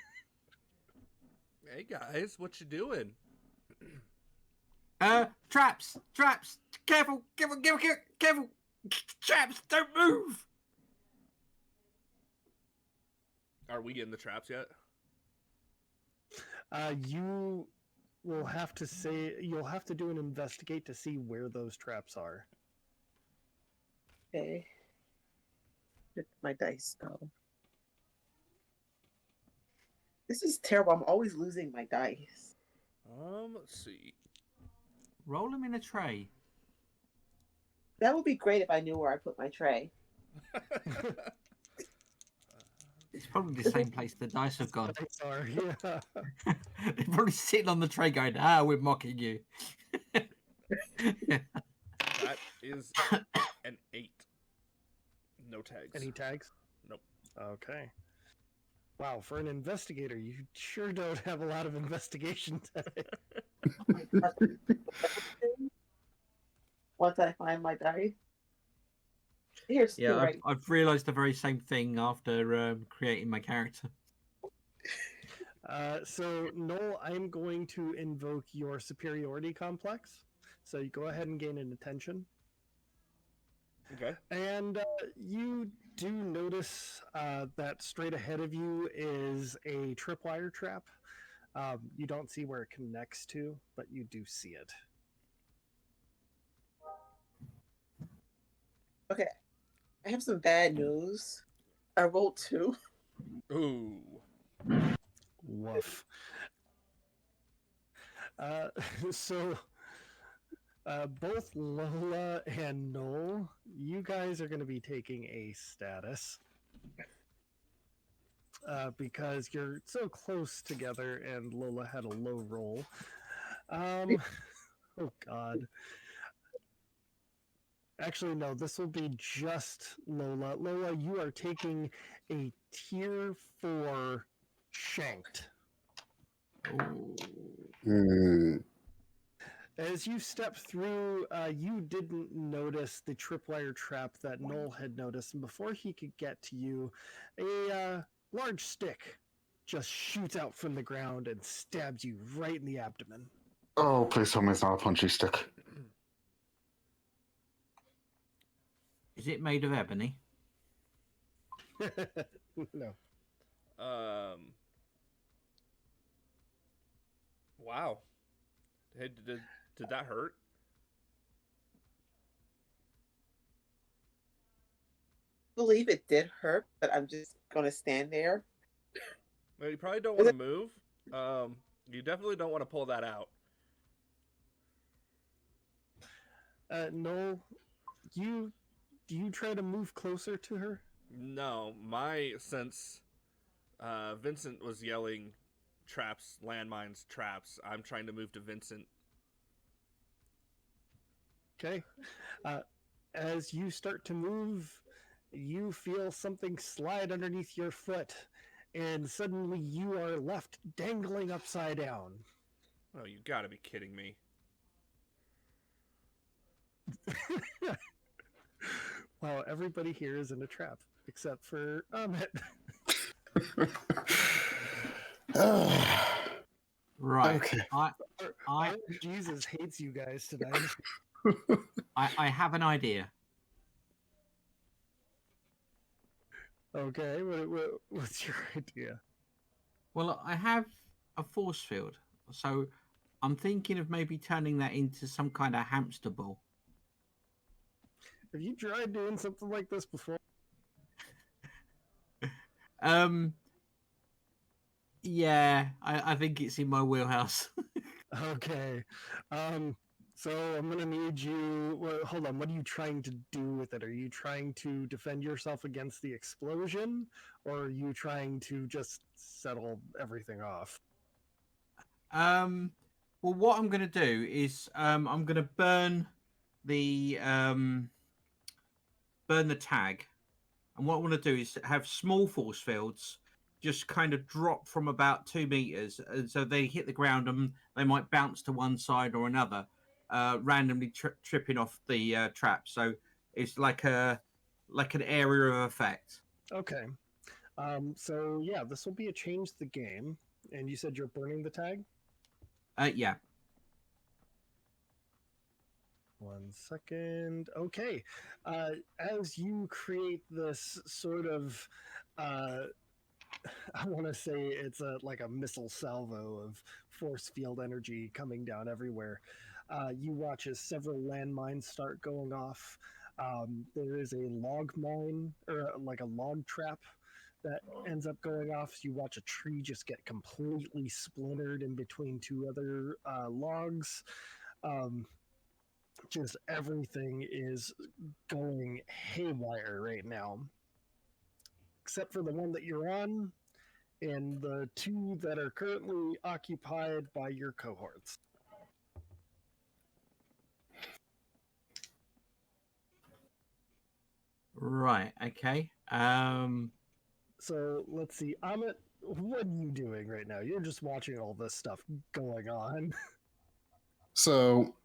Hey guys, what you doing? Traps! Careful! Traps! Don't move! Are we in the traps yet? You will have to you'll have to do an investigate to see where those traps are. Okay. Where'd my dice go? This is terrible. I'm always losing my dice. Let's see. Roll them in a tray. That would be great if I knew where I put my tray. It's probably the same place the dice have gone. Sorry, yeah. They're probably sitting on the tray going, we're mocking you. That is an 8. No tags. Any tags? Nope. Okay. Wow, for an investigator, you sure don't have a lot of investigation today. Once I find my dice. Here's Yeah, right. I've realised the very same thing after creating my character. So, Noel, I'm going to invoke your superiority complex. So you go ahead and gain an attention. Okay. And you do notice that straight ahead of you is a tripwire trap. You don't see where it connects to, but you do see it. Okay. I have some bad news. I rolled 2. Ooh. Woof. So, both Lola and Noel, you guys are going to be taking a status. Because you're so close together and Lola had a low roll. Oh, God. Actually, no, this will be just Lola. Lola, you are taking a tier 4 shanked. As you step through, you didn't notice the tripwire trap that Noel had noticed, and before he could get to you, a large stick just shoots out from the ground and stabs you right in the abdomen. Oh, please tell me it's not a punchy stick. Is it made of ebony? No. Wow. Hey, did that hurt? I believe it did hurt, but I'm just going to stand there. Well, you probably don't want to move. You definitely don't want to pull that out. Noel, do you try to move closer to her? No, since Vincent was yelling traps, landmines, traps, I'm trying to move to Vincent. Okay. As you start to move, you feel something slide underneath your foot, and suddenly you are left dangling upside down. Oh, you gotta be kidding me. Wow, everybody here is in a trap, except for Amit. Right. Okay. Jesus hates you guys tonight. I have an idea. Okay, what's your idea? Well, I have a force field, so I'm thinking of maybe turning that into some kind of hamster ball. Have you tried doing something like this before? Yeah, I think it's in my wheelhouse. Okay. So I'm gonna need you. Well, hold on. What are you trying to do with it? Are you trying to defend yourself against the explosion, or are you trying to just settle everything off? Well, what I'm going to do is I'm going to burn the tag, and what I want to do is have small force fields just kind of drop from about 2 meters, and so they hit the ground and they might bounce to one side or another, randomly tripping off the trap. So it's like an area of effect. Okay. So yeah, this will be a change the game. And you said you're burning the tag? Yeah. 1 second. Okay. As you create this sort of, I want to say it's like a missile salvo of force field energy coming down everywhere. You watch as several landmines start going off. There is a log mine, or like a log trap, that ends up going off. So you watch a tree just get completely splintered in between two other logs. Just everything is going haywire right now, except for the one that you're on and the two that are currently occupied by your cohorts. Right. Okay. So let's see, Amit, what are you doing right now? You're just watching all this stuff going on. So,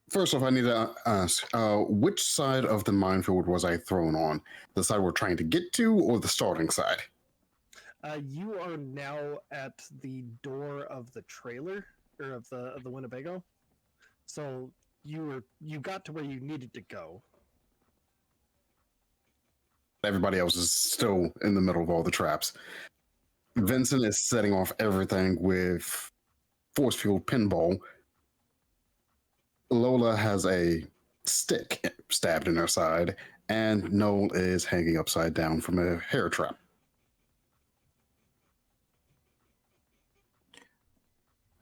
first off, I need to ask, which side of the minefield was I thrown on? The side we're trying to get to, or the starting side? You are now at the door of the trailer, or of the Winnebago. So you got to where you needed to go. Everybody else is still in the middle of all the traps. Vincent is setting off everything with force field pinball. Lola has a stick stabbed in her side, and Noel is hanging upside down from a hair trap.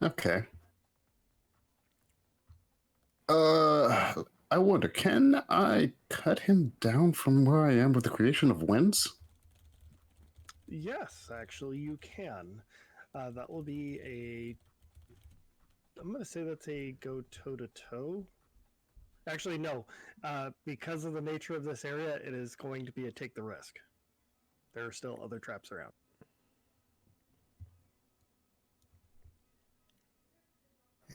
Okay. I wonder, can I cut him down from where I am with the creation of winds? Yes, actually, you can. That will be a. I'm going to say that's a go toe to toe. Actually, no. Because of the nature of this area, it is going to be a take the risk. There are still other traps around.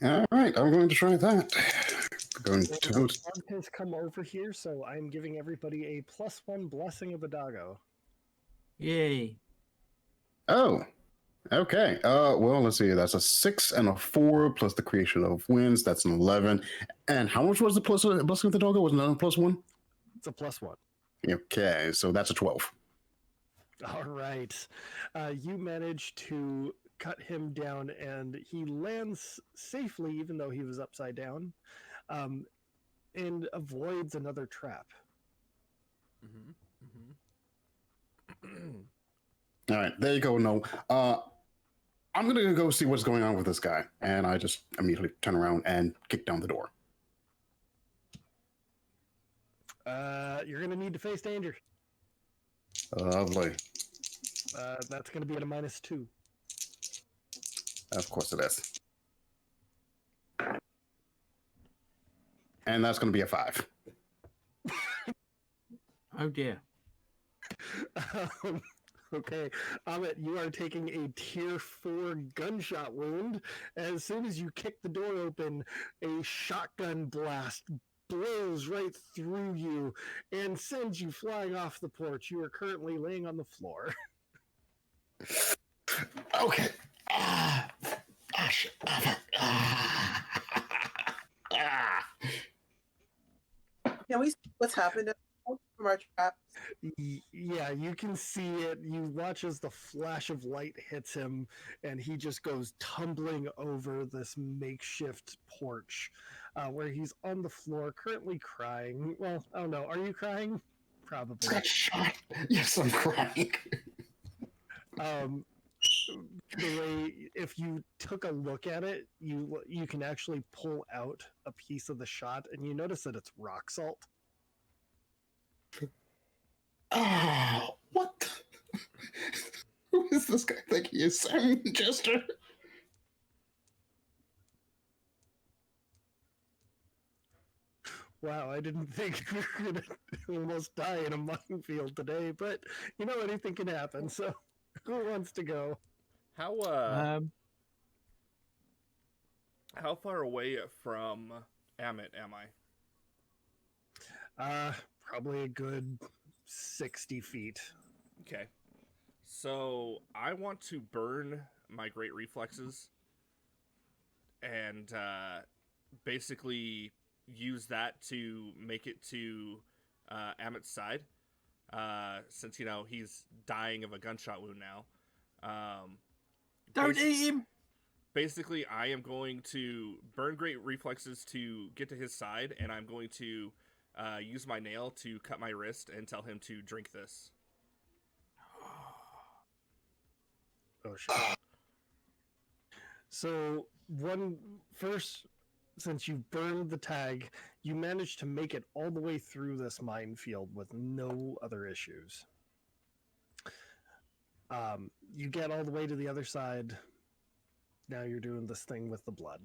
All right, I'm going to try that. Going to. Dog has come over here, so I'm giving everybody a +1 blessing of the doggo. Yay. Oh, okay. Well, let's see. That's a 6 and a 4 plus the creation of winds. That's an 11. And how much was the blessing of the doggo? Was another +1? It's a +1. Okay, so that's a 12. All right. You manage to cut him down, and he lands safely, even though he was upside down, and avoids another trap. Mm-hmm. Mm-hmm. All right, there you go. No, I'm gonna go see what's going on with this guy, and I just immediately turn around and kick down the door. You're gonna need to face danger. Lovely. That's gonna be at a -2. Of course it is. And that's gonna be a 5. Oh dear. Okay, Amit, you are taking a tier 4 gunshot wound. As soon as you kick the door open, a shotgun blast blows right through you and sends you flying off the porch. You are currently laying on the floor. Okay. Can we see what's happened from our traps? Yeah, you can see it. You watch as the flash of light hits him, and he just goes tumbling over this makeshift porch, where he's on the floor, currently crying. Well, I don't know. Are you crying? Probably. Got shot. Yes, I'm crying. The way, if you took a look at it, you can actually pull out a piece of the shot, and you notice that it's rock salt. Oh, what? Who is this guy? Think he is Simon Jester? Wow, I didn't think we were gonna almost die in a minefield today, but you know, anything can happen. So, who wants to go? How far away from Amit am I? Probably a good 60 feet. Okay. So I want to burn my great reflexes and basically use that to make it to Amit's side, since he's dying of a gunshot wound now. Don't eat him. Basically, I am going to burn great reflexes to get to his side, and I'm going to use my nail to cut my wrist and tell him to drink this. Oh shit. So first, since you burned the tag, you managed to make it all the way through this minefield with no other issues. You get all the way to the other side. Now you're doing this thing with the blood.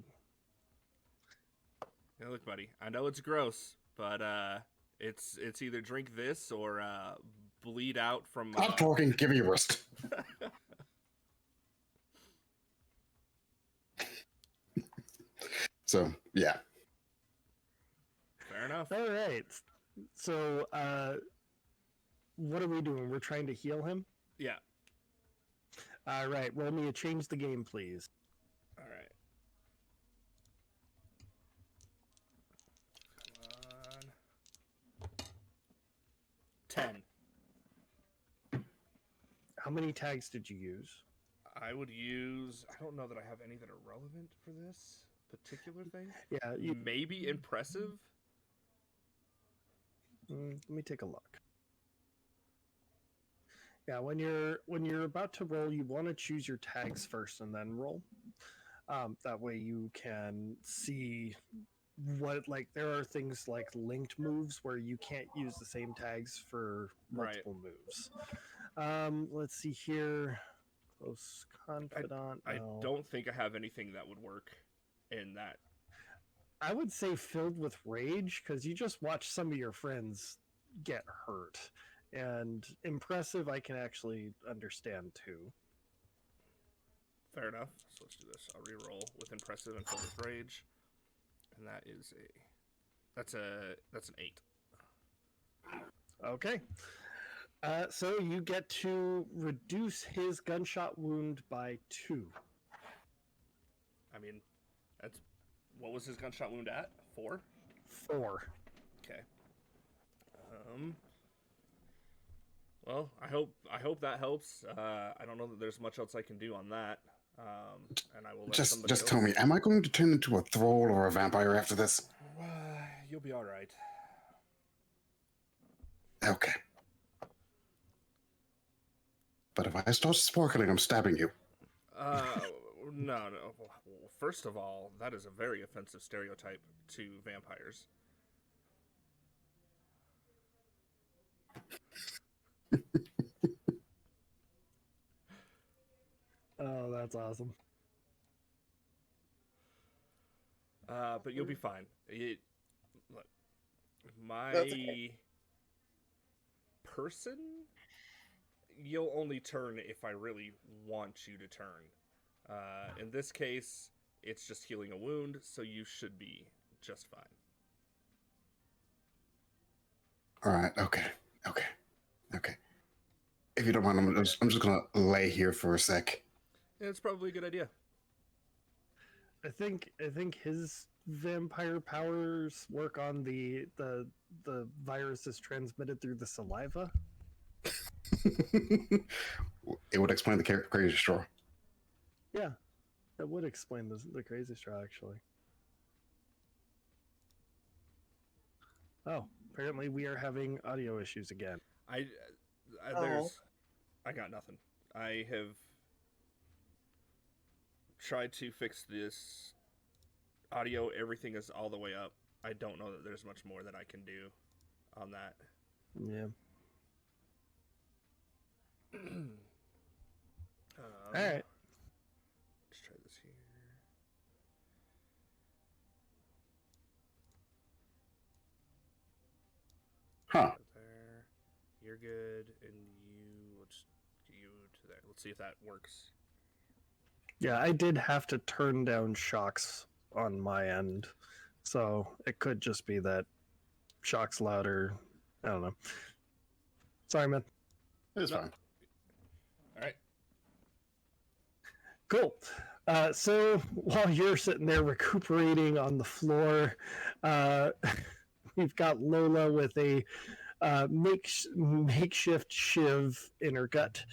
Hey, look, buddy, I know it's gross, but it's either drink this or bleed out from. Stop talking. Give me your wrist. So yeah. Fair enough. All right. So, what are we doing? We're trying to heal him? Yeah. All right. Roll me a change the game, please. All right. Come on. 10. How many tags did you use? I would use. I don't know that I have any that are relevant for this particular thing. Yeah, Maybe impressive. let me take a look. Yeah, when you're about to roll, you want to choose your tags first and then roll. That way you can see what, like, there are things like linked moves where you can't use the same tags for multiple moves. Let's see here. Close confidant. I no. don't think I have anything that would work in that. I would say filled with rage, because you just watch some of your friends get hurt. And impressive, I can actually understand too. Fair enough. So let's do this. I'll re-roll with impressive and filled with rage, and that is that's an 8. Okay. So you get to reduce his gunshot wound by 2. I mean, that's what was his gunshot wound at? 4? 4. Okay. Well, I hope that helps. I don't know that there's much else I can do on that. And I will let Just tell me, am I going to turn into a thrall or a vampire after this? You'll be all right. Okay. But if I start sparkling, I'm stabbing you. No. Well, first of all, that is a very offensive stereotype to vampires. Oh, that's awesome. But you'll be fine. Look, my okay. person, you'll only turn if I really want you to turn. In this case, it's just healing a wound, so you should be just fine. All right. Okay. If you don't mind, I'm just gonna lay here for a sec. Yeah, it's probably a good idea. I think his vampire powers work on the virus is transmitted through the saliva. It would explain the crazy straw. Yeah, that would explain the crazy straw, actually. Oh, apparently we are having audio issues again. I got nothing. I have tried to fix this audio. Everything is all the way up. I don't know that there's much more that I can do on that. Yeah. All right. Let's try this here. Huh. There. You're good, and let's get you to there. Let's see if that works. Yeah, I did have to turn down shocks on my end, so it could just be that shocks louder. I don't know. Sorry, man. It's fine. All right. Cool. So while you're sitting there recuperating on the floor, uh, we've got Lola with a makeshift shiv in her gut,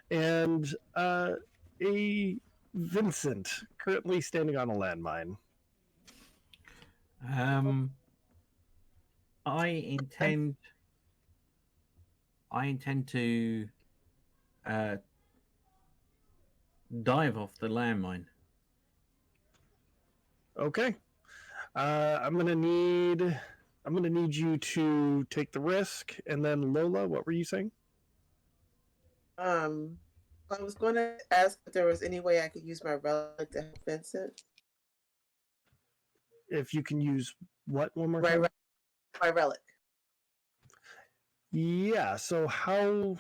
and a Vincent currently standing on a landmine. I intend to dive off the landmine. Okay. I'm gonna need you to take the risk, and then Lola, what were you saying? I was going to ask if there was any way I could use my relic to help Vincent. If you can use what one more My time? my relic. Yeah. So how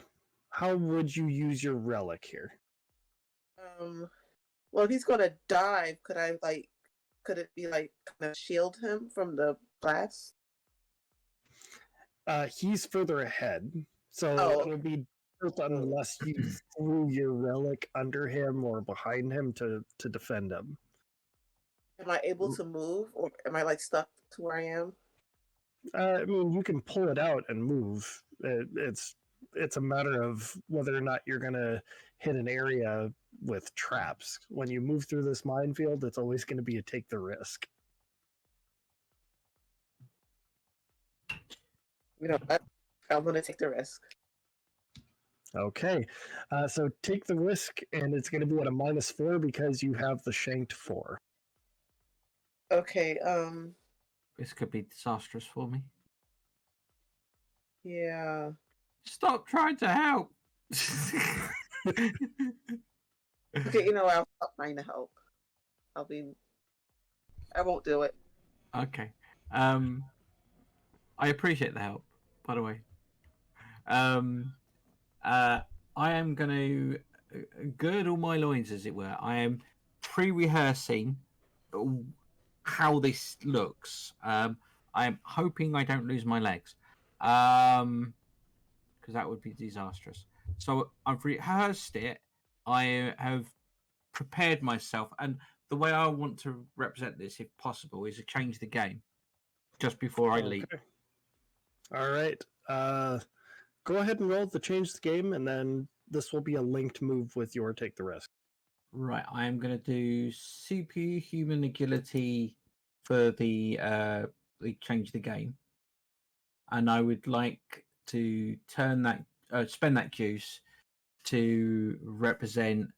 would you use your relic here? Well, if he's going to dive, could it be like kind of shield him from the blast? He's further ahead, so Oh, it'll be unless you threw your relic under him or behind him to defend him. am I able to move, or am I like stuck to where I am? I mean, you can pull it out and move. It's a matter of whether or not you're gonna hit an area with traps. When you move through this minefield, it's always going to be a take the risk. I'm going to take the risk. Okay, so take the risk, and it's going to be at a -4 because you have the shanked 4. Okay. This could be disastrous for me. Yeah. Stop trying to help. Okay. I'll stop trying to help. I won't do it. Okay. I appreciate the help, by the way. I am going to girdle my loins, as it were. I am pre-rehearsing how this looks. I am hoping I don't lose my legs, because that would be disastrous. So I've rehearsed it. I have prepared myself, and the way I want to represent this, if possible, is to change the game just before I leap. All right. Go ahead and roll the change the game, and then this will be a linked move with your take the risk. Right, I am going to do superhuman agility for the change the game, and I would like to turn that spend that juice to represent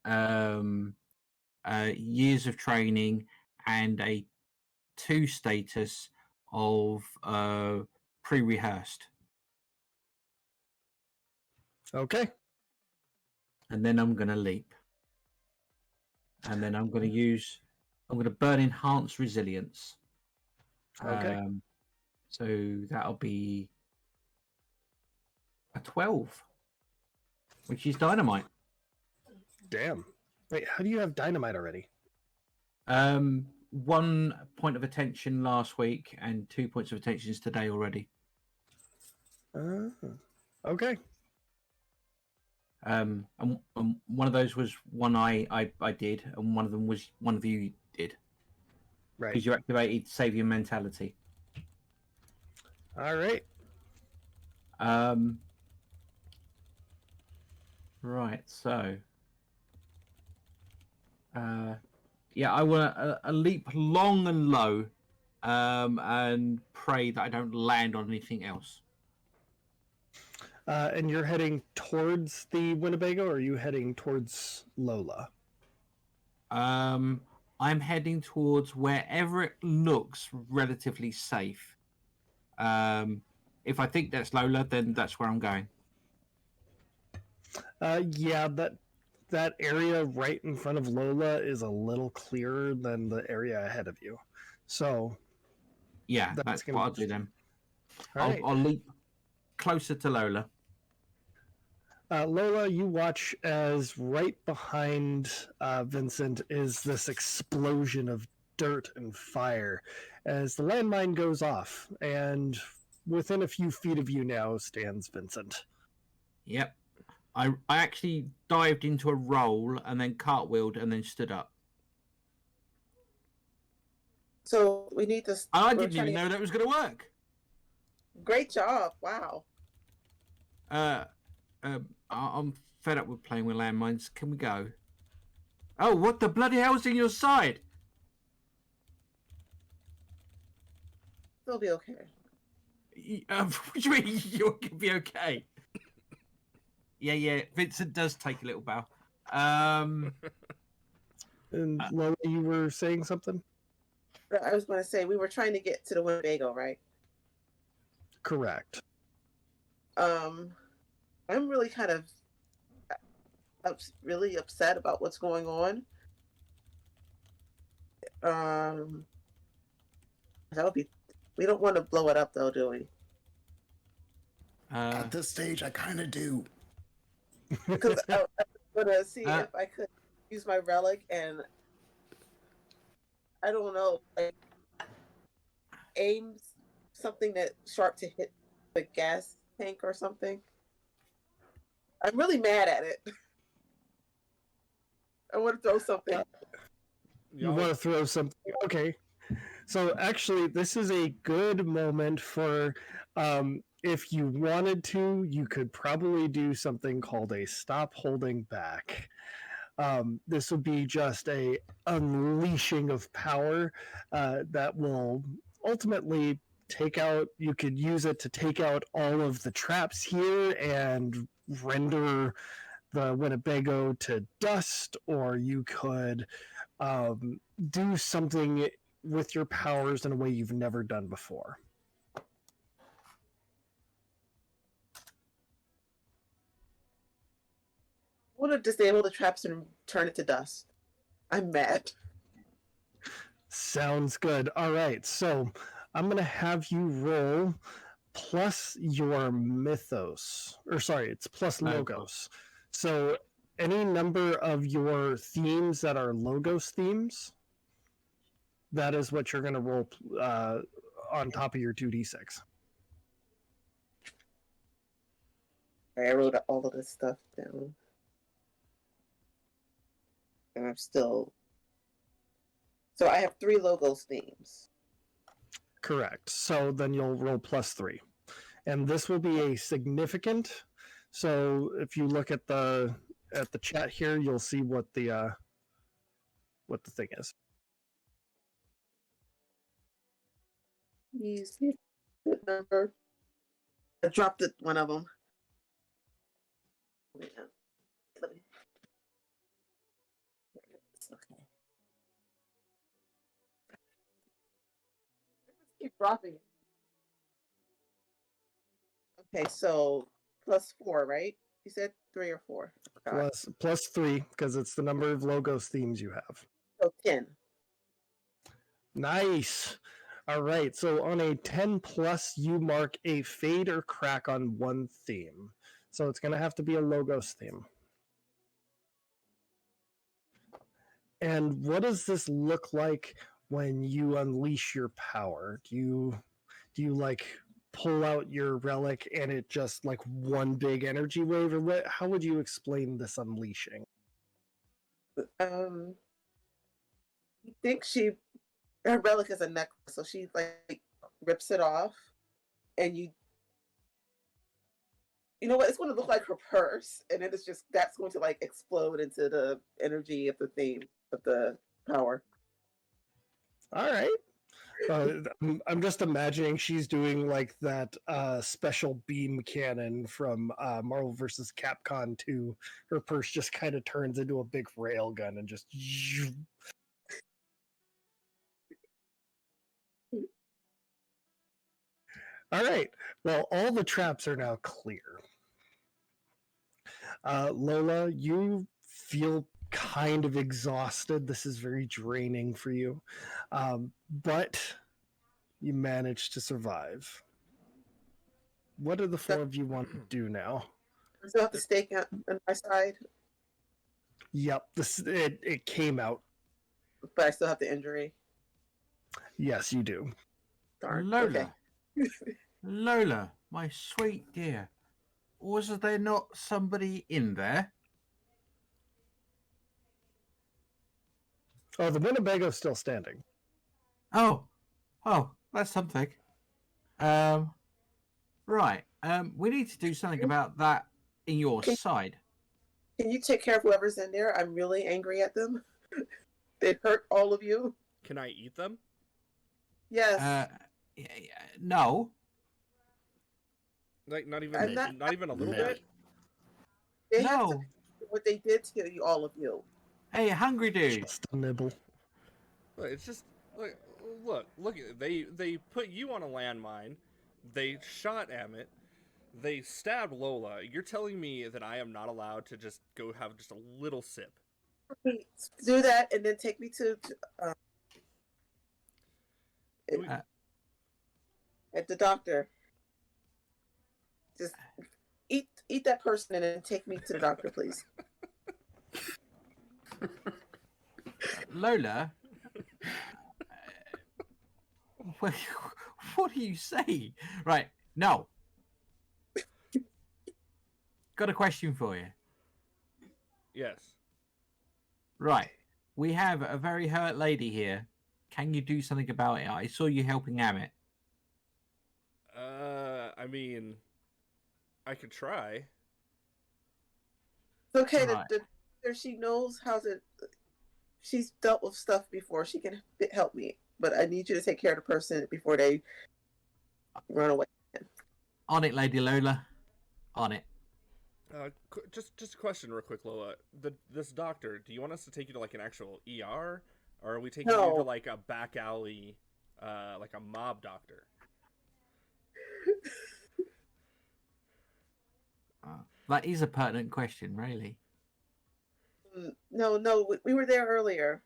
years of training and a 2 status of pre-rehearsed. Okay. And then I'm going to leap. And then I'm going to burn enhanced resilience. Okay. So that'll be a 12, which is dynamite. Damn. Wait, how do you have dynamite already? 1 point of attention last week and 2 points of attention today already. Okay. And one of those was one I did, and one of them was one of you did. Right. Because you activated Savior Mentality. All right. Right, so yeah, I want a leap long and low, and pray that I don't land on anything else. And you're heading towards the Winnebago, or are you heading towards Lola? I'm heading towards wherever it looks relatively safe. If I think that's Lola, then that's where I'm going. Yeah, that area right in front of Lola is a little clearer than the area ahead of you. So yeah, that's what I'll do then. Right. I'll leap closer to Lola. Lola, you watch as right behind Vincent is this explosion of dirt and fire as the landmine goes off, and within a few feet of you now stands Vincent. Yep. I actually dived into a roll and then cartwheeled and then stood up. So we need to. And I we're didn't trying even to know that was going to work. Great job! Wow. I'm fed up with playing with landmines. Can we go? Oh, what the bloody hell's in your side? It'll be okay. What do you mean you'll be okay? Yeah. Vincent does take a little bow. And Lola, you were saying something? I was going to say we were trying to get to the Winnebago, right? Correct. I'm really kind of really upset about what's going on. That would be. We don't want to blow it up, though, do we? At this stage, I kind of do. Because I was going to see if I could use my relic and I don't know, like aim something that sharp to hit the gas tank or something. I'm really mad at it. I want to throw something. You want to throw something? Okay. So actually, this is a good moment for, if you wanted to, you could probably do something called a stop holding back. This would be just a unleashing of power that will ultimately take out. You could use it to take out all of the traps here and render the Winnebago to dust, or you could do something with your powers in a way you've never done before. I want to disable the traps and turn it to dust. I'm mad. Sounds good. All right, so I'm going to have you roll plus your mythos. Or sorry, it's plus logos. So any number of your themes that are logos themes, that is what you're going to roll on top of your 2d6. I wrote all of this stuff down. And I'm still. So I have 3 logos themes. Correct. So then you'll roll plus 3. And this will be a significant. So if you look at the chat here, you'll see what the thing is. Easy. Good number. I dropped it, one of them. Let me. Okay. Just keep dropping it. Okay, so plus 4, right? You said 3 or 4. Plus 3, because it's the number of logos themes you have. So 10. Nice. All right. So on a 10 plus, you mark a fade or crack on one theme. So it's going to have to be a logos theme. And what does this look like when you unleash your power? Do you like pull out your relic and it just like one big energy wave, or how would you explain this unleashing? I think her relic is a necklace, so she like rips it off, and you know what? It's going to look like her purse, and then that's going to like explode into the energy of the theme of the power. All right. I'm just imagining she's doing like that special beam cannon from Marvel vs. Capcom 2. Her purse just kind of turns into a big rail gun and just. All right. Well, all the traps are now clear. Lola, you feel kind of exhausted. This is very draining for you. But you managed to survive. What do the 4 of you want to do now? I still have the stake on my side. Yep, it came out. But I still have the injury. Yes, you do. Darn. Lola. Okay. Lola, my sweet dear. Was there not somebody in there? Oh, the Winnebago's still standing. Oh, that's something. Right. We need to do something about that in your side. Can you take care of whoever's in there? I'm really angry at them. They hurt all of you. Can I eat them? Yes. No. Like not even I'm not- not even a little Maybe. bit. They have to No. do what they did to you, all of you. Hey, hungry dude. Just a nibble. Look, it's just look. They put you on a landmine. They shot Emmett. They stabbed Lola. You're telling me that I am not allowed to just go have just a little sip? Do that and then take me to We- at the doctor. Just eat that person and then take me to the doctor, please. Lola. What do you say? Right. No. Got a question for you. Yes. Right. We have a very hurt lady here. Can you do something about it? I saw you helping Amit. I mean, I could try. It's okay. Right. She knows how to. She's dealt with stuff before. She can help me, but I need you to take care of the person before they run away. On it, Lady Lola. On it. Just a question, real quick, Lola. This doctor. Do you want us to take you to like an actual ER, or are we taking you to No. like a back alley, like a mob doctor? That is a pertinent question, really. No, we were there earlier.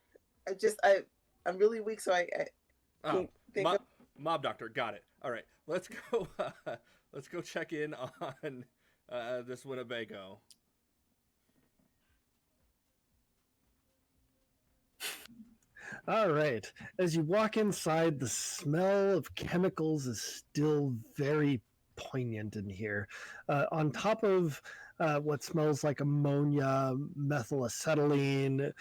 I'm really weak, so I Oh, can't think of. mob doctor. Got it. All right, let's go. Let's go check in on this Winnebago. All right. As you walk inside, the smell of chemicals is still very poignant in here. On top of what smells like ammonia, methylacetylene,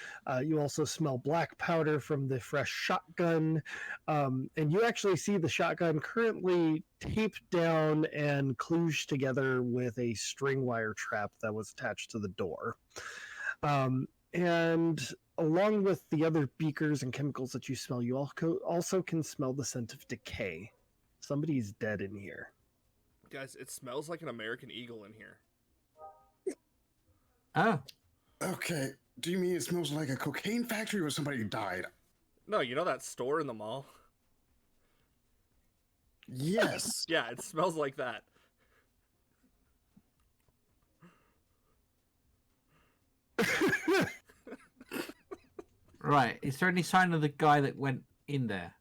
you also smell black powder from the fresh shotgun. And you actually see the shotgun currently taped down and kludged together with a string wire trap that was attached to the door. And along with the other beakers and chemicals that you smell, you also can smell the scent of decay. Somebody's dead in here. Guys, it smells like an American Eagle in here. Oh. Okay. Do you mean it smells like a cocaine factory or somebody died? No, you know that store in the mall? Yes. Yeah, it smells like that. Right. Is there any sign of the guy that went in there?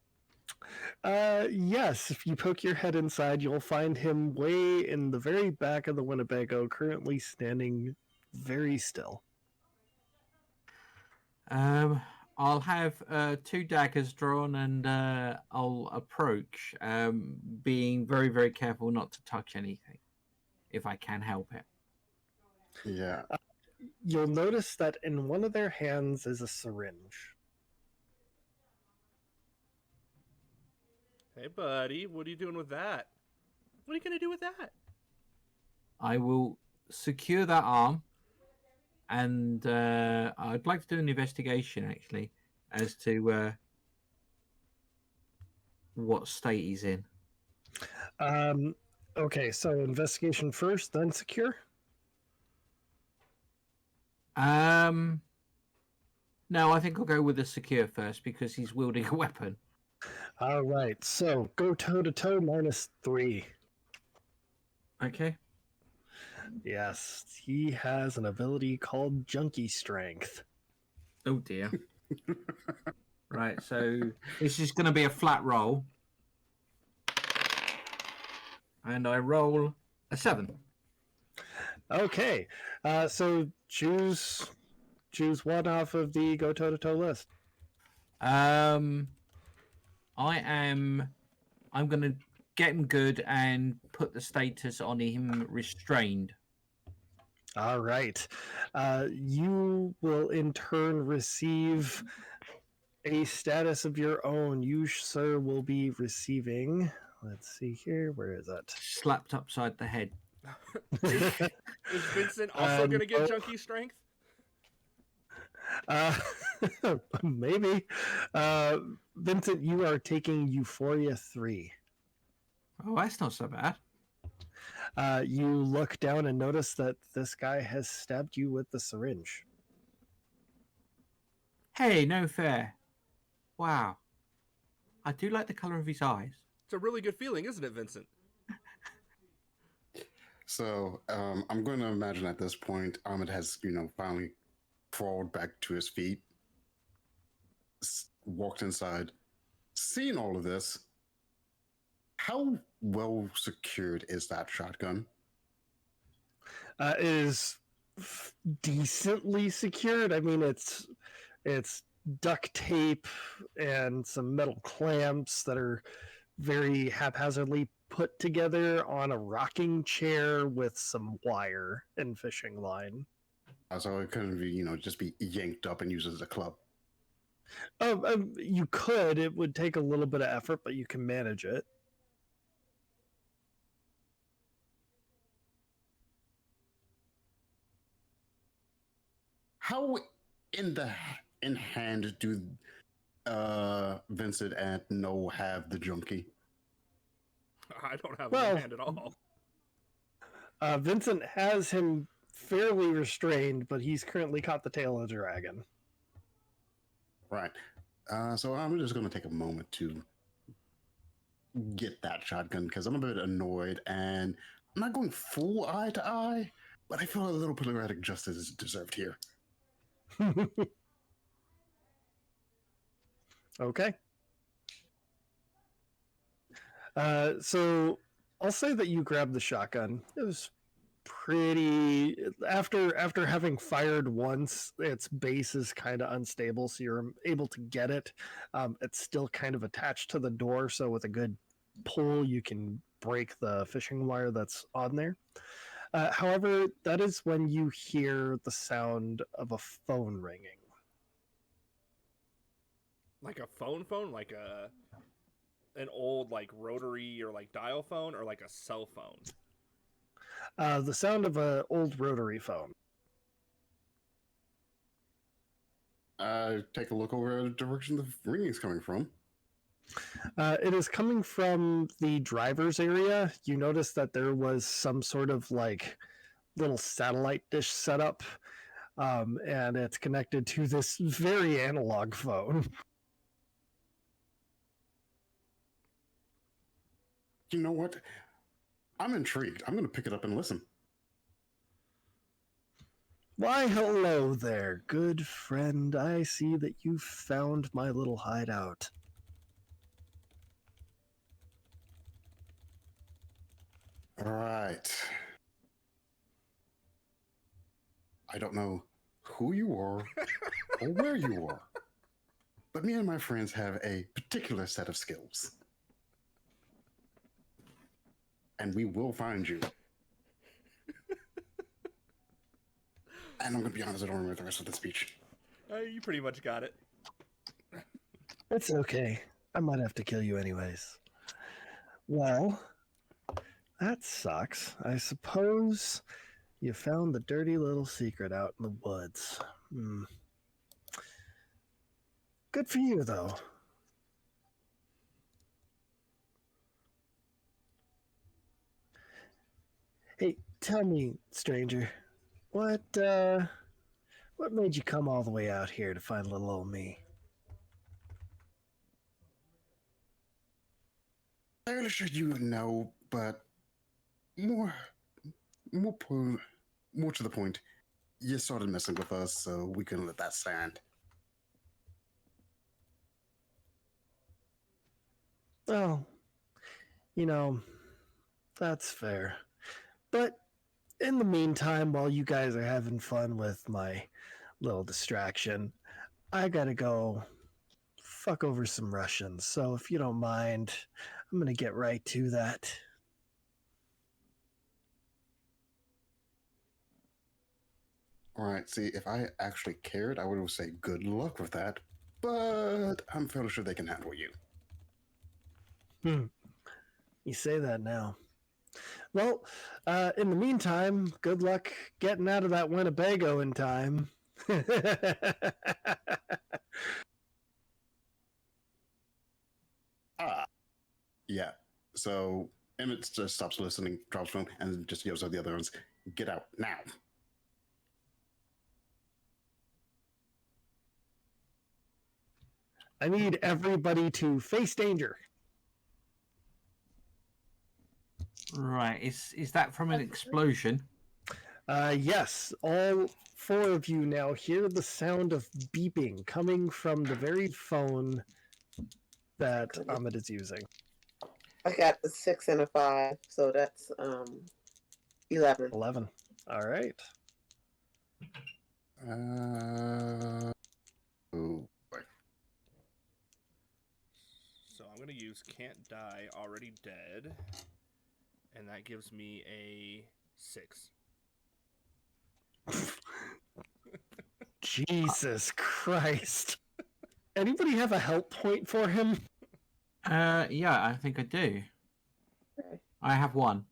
Yes, if you poke your head inside, you'll find him way in the very back of the Winnebago, currently standing very still. I'll have 2 daggers drawn and I'll approach, being very, very careful not to touch anything, if I can help it. Yeah. You'll notice that in one of their hands is a syringe. Hey, buddy, what are you doing with that? What are you gonna do with that? I will secure that arm, and I'd like to do an investigation, actually, as to what state he's in. Okay, so investigation first, then secure? No, I think I'll go with the secure first because he's wielding a weapon. All right, so go toe-to-toe -3. Okay. Yes, he has an ability called Junkie Strength. Oh dear. Right, so this is going to be a flat roll. And I roll a 7. Okay, so choose one off of the go toe-to-toe list. I'm going to get him good and put the status on him restrained. All right. You will in turn receive a status of your own. You, sir, will be receiving. Let's see here. Where is it? Slapped upside the head. Is Vincent also going to get no. junkie strength? Uh, maybe. Vincent, you are taking Euphoria 3. Oh, that's not so bad. You look down and notice that this guy has stabbed you with the syringe. Hey, no fair. Wow. I do like the color of his eyes. It's a really good feeling, isn't it, Vincent? So I'm going to imagine at this point, Ahmed has, finally crawled back to his feet, walked inside, seen all of this. How well secured is that shotgun? It is decently secured. I mean, it's duct tape and some metal clamps that are very haphazardly put together on a rocking chair with some wire and fishing line. So it couldn't be, just be yanked up and used as a club. You could. It would take a little bit of effort, but you can manage it. How in hand do Vincent and No have the junkie? I don't have Well, one hand at all. Vincent has him fairly restrained, but he's currently caught the tail of the dragon. Right. So I'm just going to take a moment to get that shotgun because I'm a bit annoyed and I'm not going full eye to eye, but I feel a little poetic justice is deserved here. Okay. So I'll say that you grabbed the shotgun. It was pretty after having fired once, its base is kind of unstable, so you're able to get it. It's still kind of attached to the door, so with a good pull you can break the fishing wire that's on there. However, that is when you hear the sound of a phone ringing. Like a phone, like an old like rotary or like dial phone, or like a cell phone. The sound of an old rotary phone. Take a look over the direction the ringing is coming from. It is coming from the driver's area. You notice that there was some sort of like little satellite dish set up, and it's connected to this very analog phone. You know what? I'm intrigued. I'm going to pick it up and listen. Why, hello there, good friend. I see that you found my little hideout. All right. I don't know who you are or where you are, but me and my friends have a particular set of skills. And we will find you. And I'm going to be honest, I don't remember the rest of the speech. You pretty much got it. It's okay. I might have to kill you anyways. Well, that sucks. I suppose you found the dirty little secret out in the woods. Good for you, though. Hey, tell me, stranger, what made you come all the way out here to find little old me? I'm really sure you know, but more to the point, you started messing with us, so we couldn't let that stand. Well, that's fair. But in the meantime, while you guys are having fun with my little distraction, I gotta go fuck over some Russians. So if you don't mind, I'm gonna get right to that. All right. See, if I actually cared, I would have said good luck with that. But I'm fairly sure they can handle you. You say that now. Well, in the meantime, good luck getting out of that Winnebago in time. Yeah. So Emmett just stops listening, drops phone, and just yells at the other ones, "Get out now!" I need everybody to face danger. Right. Is that from an explosion? Yes, all four of you now hear the sound of beeping coming from the very phone that Ahmed is using. I got a 6 and a 5, so that's 11. 11. All right. Oh boy. So I'm going to use Can't Die, Already Dead. And that gives me a 6. Jesus Christ. Anybody have a help point for him? Yeah, I think I do. Okay. I have 1.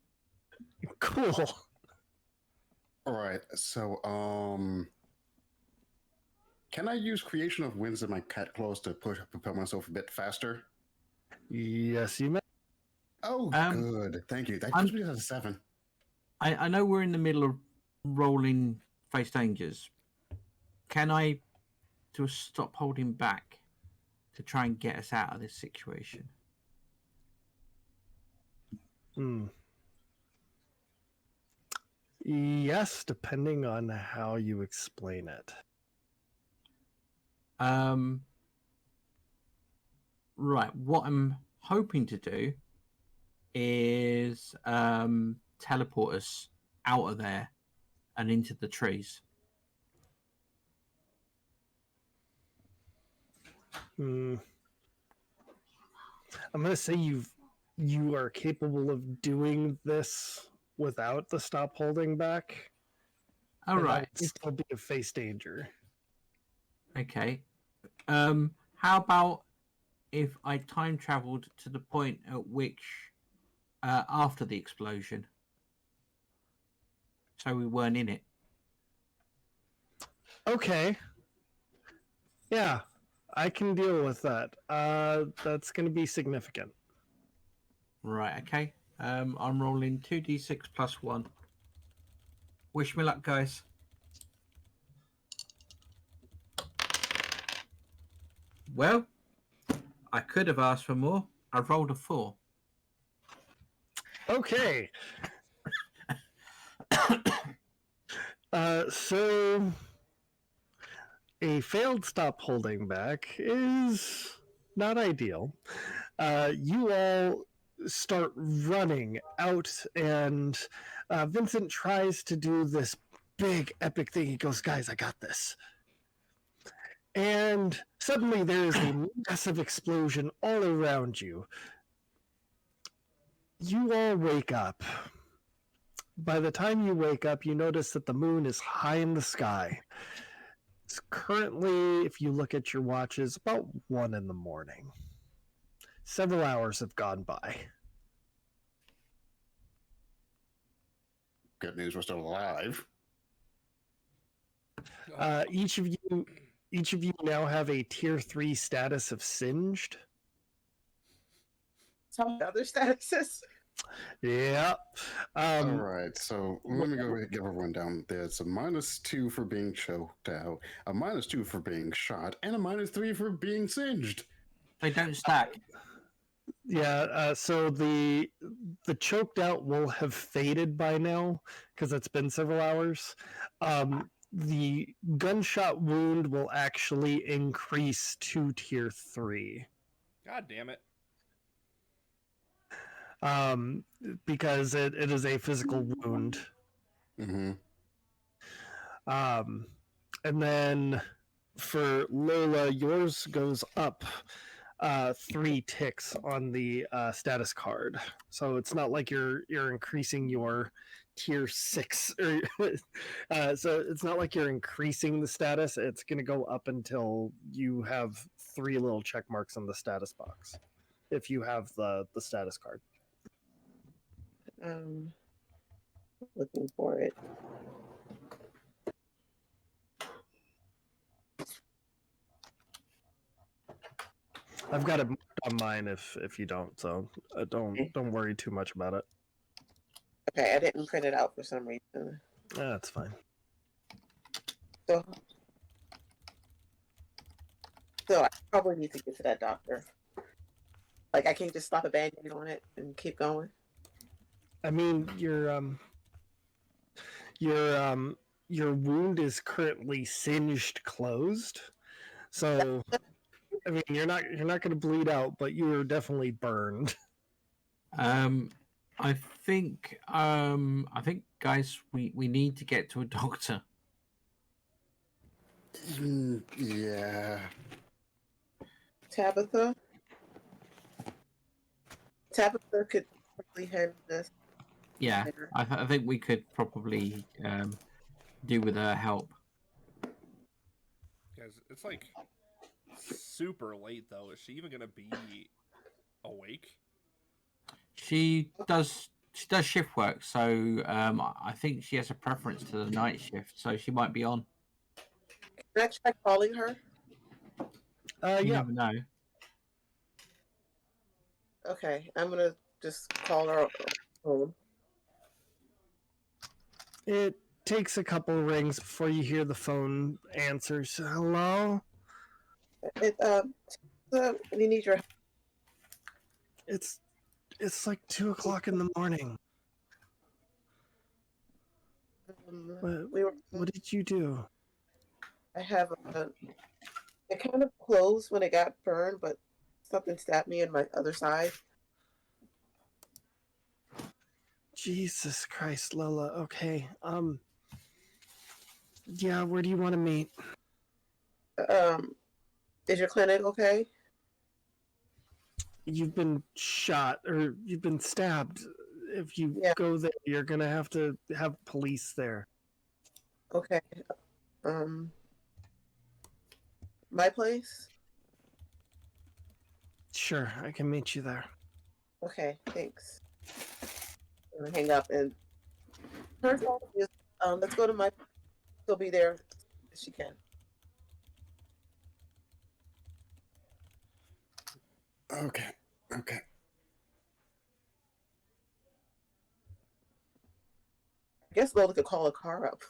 Cool. All right. So, can I use creation of winds in my cat claws to propel myself a bit faster? Yes, you may. Oh, good. Thank you. That puts me at a 7. I know we're in the middle of rolling face dangers. Can I just stop holding back to try and get us out of this situation? Yes, depending on how you explain it. Right. What I'm hoping to do is teleport us out of there and into the trees. I'm gonna say you are capable of doing this without the stop holding back. All right. That would still be a face danger. Okay. How about if I time traveled to the point at which after the explosion, so we weren't in it? Okay. Yeah, I can deal with that. That's going to be significant. Right. Okay. I'm rolling 2d6 plus 1. Wish me luck, guys. Well, I could have asked for more. I rolled a 4. Okay. So a failed stop holding back is not ideal. You all start running out, and Vincent tries to do this big epic thing. He goes, "Guys, I got this." And suddenly there is a massive explosion all around you. You all wake up. By the time you wake up, you notice that the moon is high in the sky. It's currently, if you look at your watches, about 1 in the morning. Several hours have gone by. Good news, we're still alive. Each of you now have a tier 3 status of singed. Some other statuses. Yeah. All right, so let me go ahead and give everyone down there. It's a -2 for being choked out, a -2 for being shot, and a -3 for being singed. They don't stack. Yeah, so the choked out will have faded by now because it's been several hours. The gunshot wound will actually increase to tier 3. God damn it. Because it is a physical wound. Mm-hmm. And then for Lola, yours goes up 3 ticks on the status card. So it's not like you're increasing your tier 6 or so it's not like you're increasing the status. It's going to go up until you have 3 little check marks on the status box if you have the status card. Looking for it. I've got it on mine if you don't, so don't worry too much about it. Okay, I didn't print it out for some reason. That's fine. So I probably need to get to that doctor. Like, I can't just slap a band-aid on it and keep going. I mean, your wound is currently singed closed, so I mean you're not going to bleed out, but you are definitely burned. I think guys, we need to get to a doctor. Yeah. Tabitha could probably handle this. Yeah, I think we could probably do with her help. Guys, it's like super late though. Is she even gonna be awake? She does shift work, so I think she has a preference to the night shift, so she might be on. Can I try calling her? You Yeah. never know. Okay, I'm gonna just call her home. It takes a couple rings before you hear the phone answers. Hello? We need your help. It's like 2:00 in the morning. What did you do? I have it kind of closed when it got burned, but something stabbed me in my other side. Jesus Christ, Lola. Okay. Yeah, where do you want to meet? Is your clinic okay? You've been shot or you've been stabbed. If you go there, you're gonna have to have police there. Okay. My place? Sure, I can meet you there. Okay, thanks. I'm gonna hang up and her phone is let's go to my she'll be there if she can. Okay. I guess Lola could call a car up.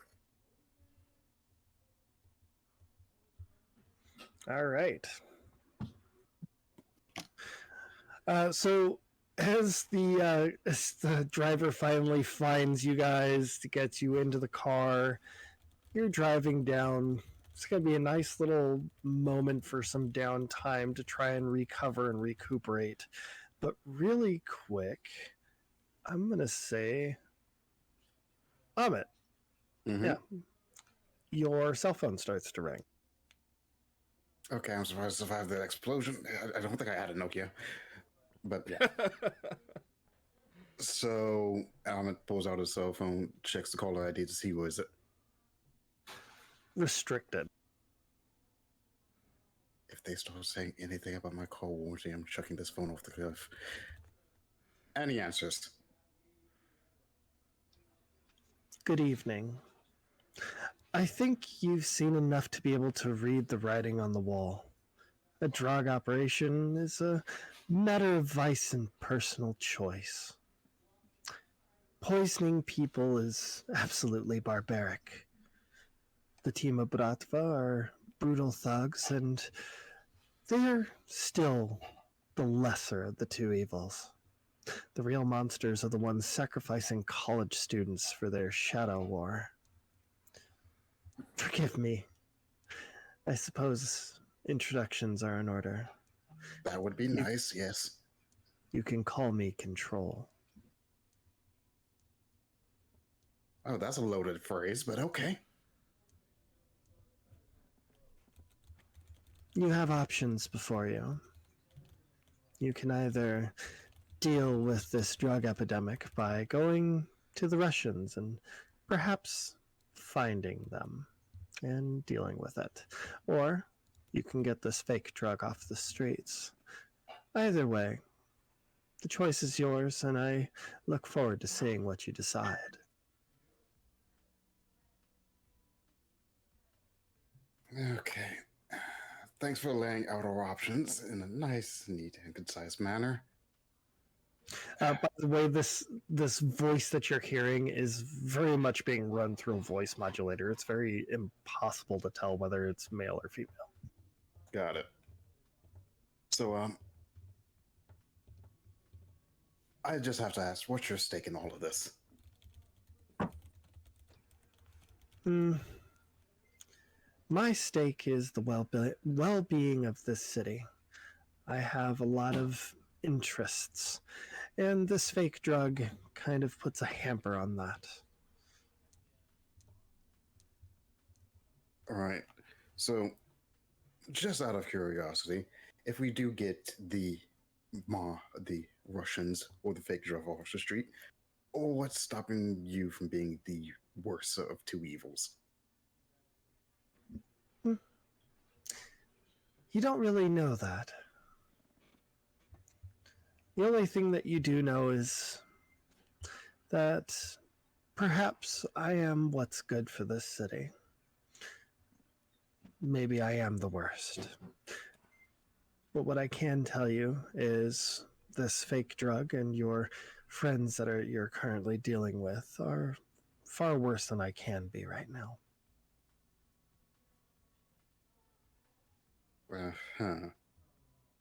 All right. So as the driver finally finds you guys to get you into the car, you're driving down. It's going to be a nice little moment for some downtime to try and recover and recuperate. But really quick, I'm going to say, Amit. Mm-hmm. Yeah. Your cell phone starts to ring. Okay, I'm surprised I survived that explosion. I don't think I had a Nokia. But yeah. So Amit pulls out his cell phone, checks the caller ID to see who is it. Restricted. If they start saying anything about my call warranty, I'm chucking this phone off the cliff. And he answers. Good evening. I think you've seen enough to be able to read the writing on the wall. A drug operation is a matter of vice and personal choice. Poisoning people is absolutely barbaric. The team of Bratva are brutal thugs, and they're still the lesser of the two evils. The real monsters are the ones sacrificing college students for their shadow war. Forgive me. I suppose introductions are in order. That would be nice, yes. You can call me Control. Oh, that's a loaded phrase, but okay. You have options before you. You can either deal with this drug epidemic by going to the Russians and perhaps finding them and dealing with it. Or you can get this fake drug off the streets. Either way, the choice is yours, and I look forward to seeing what you decide. Okay. Thanks for laying out our options in a nice, neat, and concise manner. By the way, this voice that you're hearing is very much being run through a voice modulator. It's very impossible to tell whether it's male or female. Got it. So, I just have to ask, what's your stake in all of this? My stake is the well-being of this city. I have a lot of interests, and this fake drug kind of puts a hamper on that. All right. So, just out of curiosity, if we do get the Russians or the fake drug off the street, or what's stopping you from being the worst of two evils? You don't really know that. The only thing that you do know is that perhaps I am what's good for this city. Maybe I am the worst. But what I can tell you is this fake drug and your friends that you're currently dealing with are far worse than I can be right now. Uh-huh.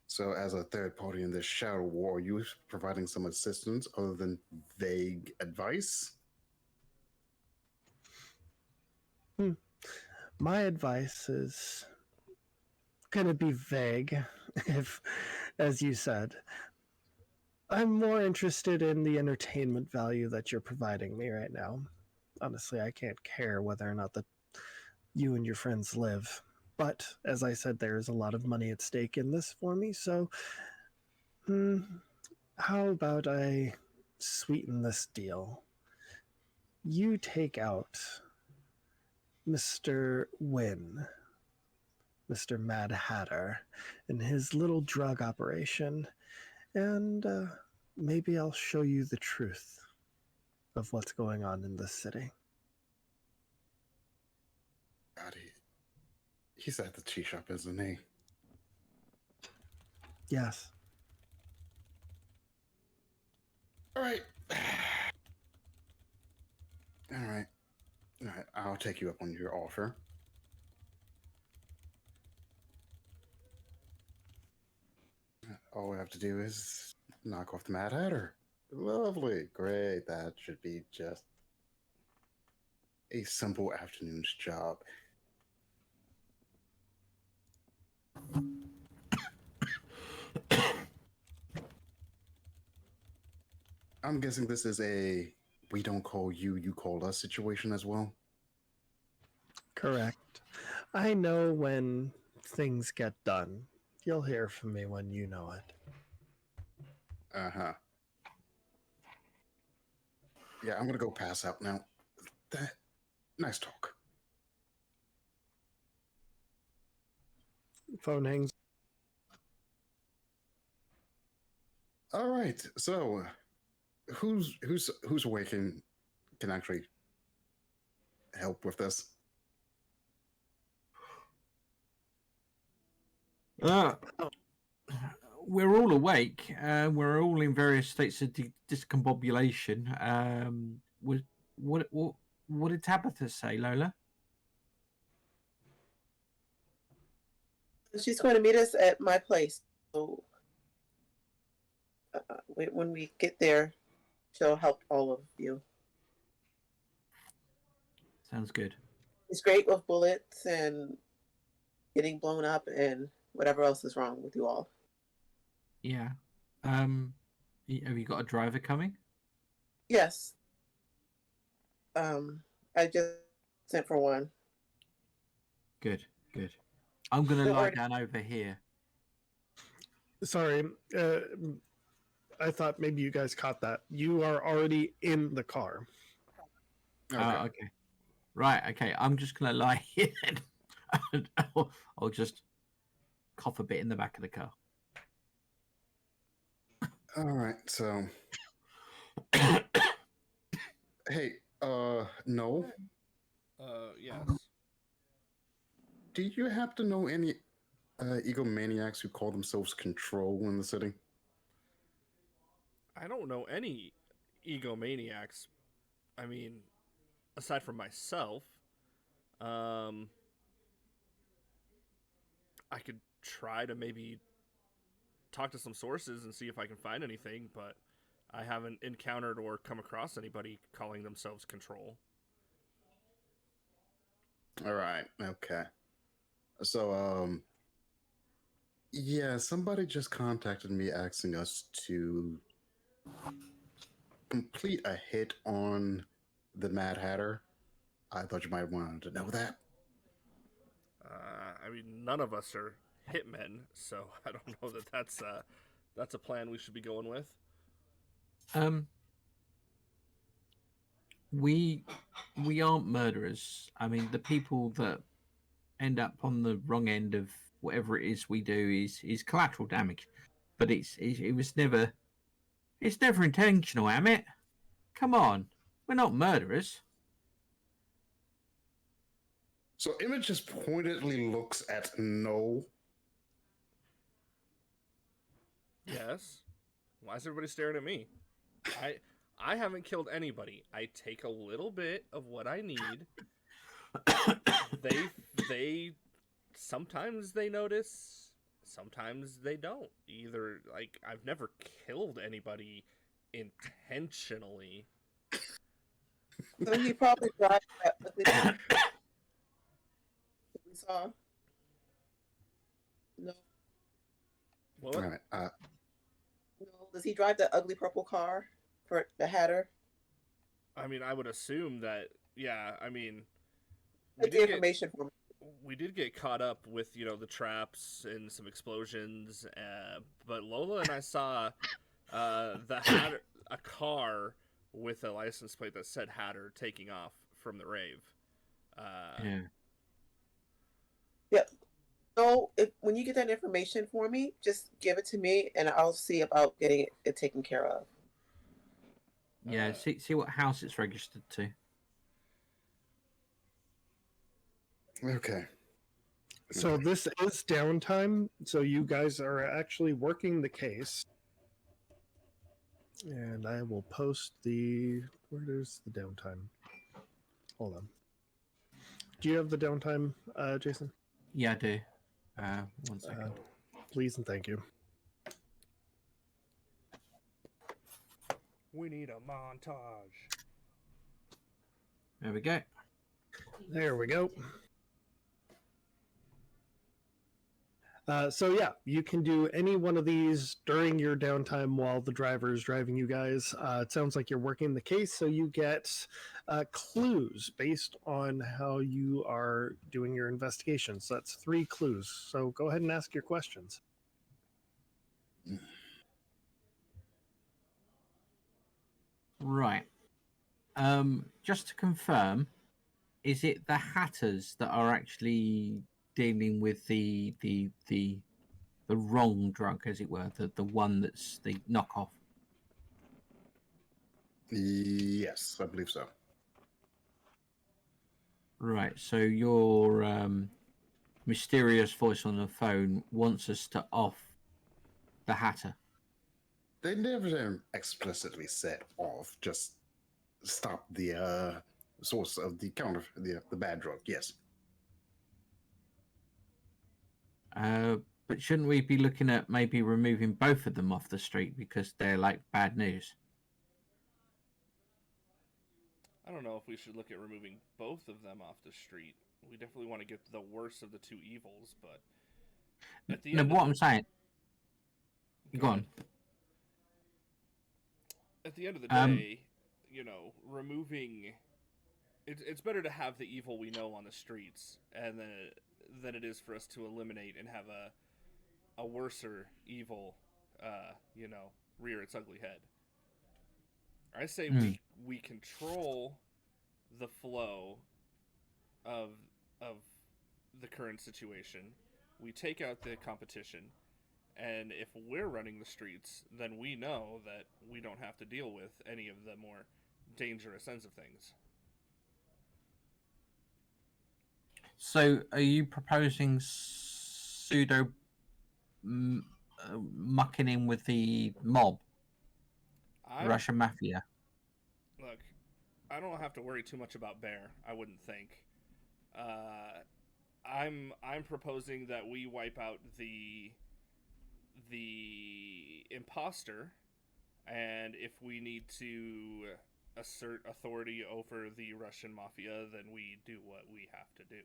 So, as a third party in this shadow war, are you providing some assistance other than vague advice? My advice is going to be vague, if, as you said. I'm more interested in the entertainment value that you're providing me right now. Honestly, I can't care whether or not you and your friends live. But, as I said, there is a lot of money at stake in this for me, so how about I sweeten this deal? You take out Mr. Wynn, Mr. Mad Hatter, and his little drug operation, and maybe I'll show you the truth of what's going on in this city. God, he's at the tea shop, isn't he? Yes. All right. All right. All right. I'll take you up on your offer. All we have to do is knock off the Mad Hatter. Lovely. Great. That should be just a simple afternoon's job. I'm guessing this is a we don't call you, you call us situation as well. Correct. I know when things get done. You'll hear from me when you know it. Uh-huh. Yeah, I'm gonna go pass out now. Nice talk. Phone hangs. All right. So, who's awake and can actually help with this? We're all awake. We're all in various states of discombobulation. What did Tabitha say, Lola? She's going to meet us at my place. So when we get there, she'll help all of you. Sounds good. It's great with bullets and getting blown up and whatever else is wrong with you all. Yeah. Have you got a driver coming? Yes. I just sent for one. Good. I'm gonna lie down over here. Sorry, I thought maybe you guys caught that. You are already in the car. Okay. Right. Okay. I'm just gonna lie here, and I'll just cough a bit in the back of the car. All right. So, hey, no. Yes. Do you happen to know any egomaniacs who call themselves Control in the city? I don't know any egomaniacs. I mean, aside from myself, um, I could try to maybe talk to some sources and see if I can find anything, but I haven't encountered or come across anybody calling themselves Control. All right. Okay. So, yeah, somebody just contacted me asking us to complete a hit on the Mad Hatter. I thought you might want to know that. I mean, none of us are hitmen, so I don't know that that's a plan we should be going with. Um, we aren't murderers. I mean, the people that end up on the wrong end of whatever it is we do is collateral damage, but it was never intentional, am it? Come on, we're not murderers. So Emmett just pointedly looks at No. Yes. Why is everybody staring at me? I haven't killed anybody. I take a little bit of what I need. they sometimes they notice, sometimes they don't. Either like I've never killed anybody intentionally. So he probably drives that ugly car we saw. No, What? All right. no. Does he drive the ugly purple car for the Hatter? I mean, I would assume that. Yeah, I mean, we Take the did get information for me. we did get caught up with the traps and some explosions, but Lola and I saw the Hatter, a car with a license plate that said Hatter taking off from the rave. Yeah. Yep. So when you get that information for me, just give it to me, and I'll see about getting it taken care of. Yeah. See what house it's registered to. Okay. So this is downtime. So you guys are actually working the case. And I will post where's the downtime? Hold on. Do you have the downtime, Jason? Yeah, I do. 1 second. Please and thank you. We need a montage. There we go. There we go. So yeah, you can do any one of these during your downtime while the driver is driving you guys. It sounds like you're working the case, so you get clues based on how you are doing your investigation. So that's 3 clues. So go ahead and ask your questions. Right. Just to confirm, is it the Hatters that are actually dealing with the wrong drug, as it were, the one that's the knockoff? Yes, I believe so. Right. So your mysterious voice on the phone wants us to off the Hatter. They never explicitly said off, just stop the source of the the bad drug. Yes. But shouldn't we be looking at maybe removing both of them off the street because they're like bad news? I don't know if we should look at removing both of them off the street. We definitely want to get the worst of the two evils, but at the No, end what of I'm saying. Go on. At the end of the day, removing it's better to have the evil we know on the streets and than it is for us to eliminate and have a worser evil rear its ugly head. I say we control the flow of the current situation. We take out the competition, and if we're running the streets, then we know that we don't have to deal with any of the more dangerous ends of things. So, are you proposing pseudo mucking in with the mob, Russian mafia? Look, I don't have to worry too much about Bear. I wouldn't think. I'm proposing that we wipe out the imposter, and if we need to assert authority over the Russian mafia, then we do what we have to do.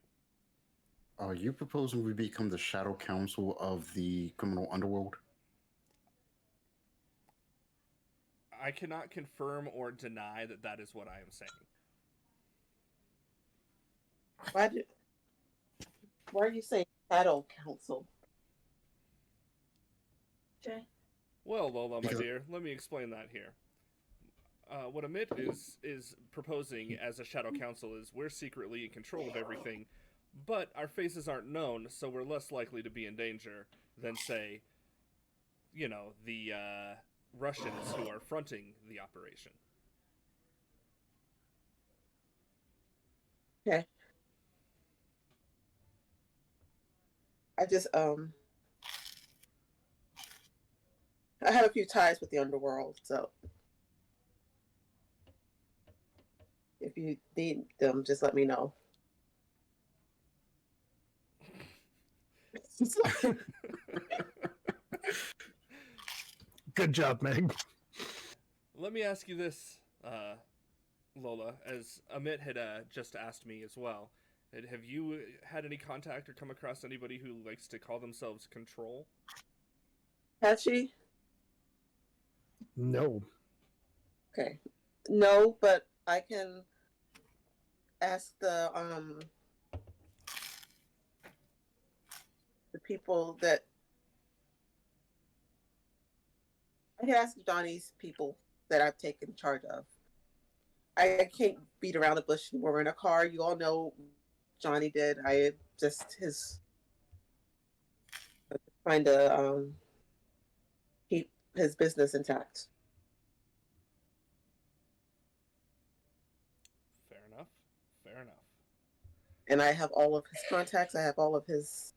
Are you proposing we become the shadow council of the criminal underworld? I cannot confirm or deny that that is what I am saying. Why are you saying shadow council? Okay. Well, Lola, my Because- dear, let me explain that here. What Amit is proposing as a shadow council is we're secretly in control of everything, but our faces aren't known, so we're less likely to be in danger than, say, the Russians who are fronting the operation. Okay. I just I have a few ties with the underworld, so if you need them, just let me know. Good job, Meg. Let me ask you this, Lola, as Amit had just asked me as well. Have you had any contact or come across anybody who likes to call themselves Control? Has she? No. Okay. No, but I can ask the people that I can ask Johnny's people that I've taken charge of. I can't beat around the bush when we're in a car. You all know Johnny did. I just trying to keep his business intact. Fair enough. Fair enough. And I have all of his contacts. I have all of his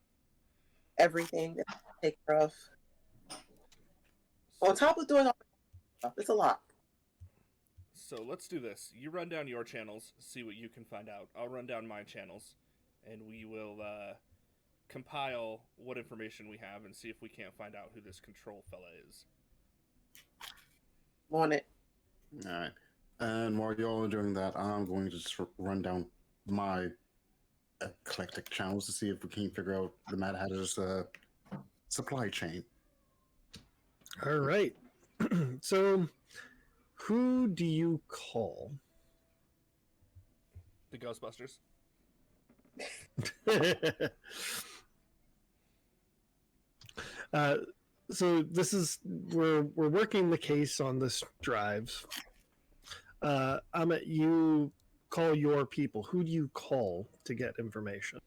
everything that I take care of. On top of doing all that stuff, it's a lot. So let's do this. You run down your channels, see what you can find out. I'll run down my channels, and we will compile what information we have and see if we can't find out who this Control fella is. On it. All right. And while y'all are doing that, I'm going to just run down my eclectic channels to see if we can figure out the Mad Hatter's supply chain. All right. So, who do you call? The Ghostbusters? So this is we're working the case on this drive. Amit, you call your people. Who do you call to get information?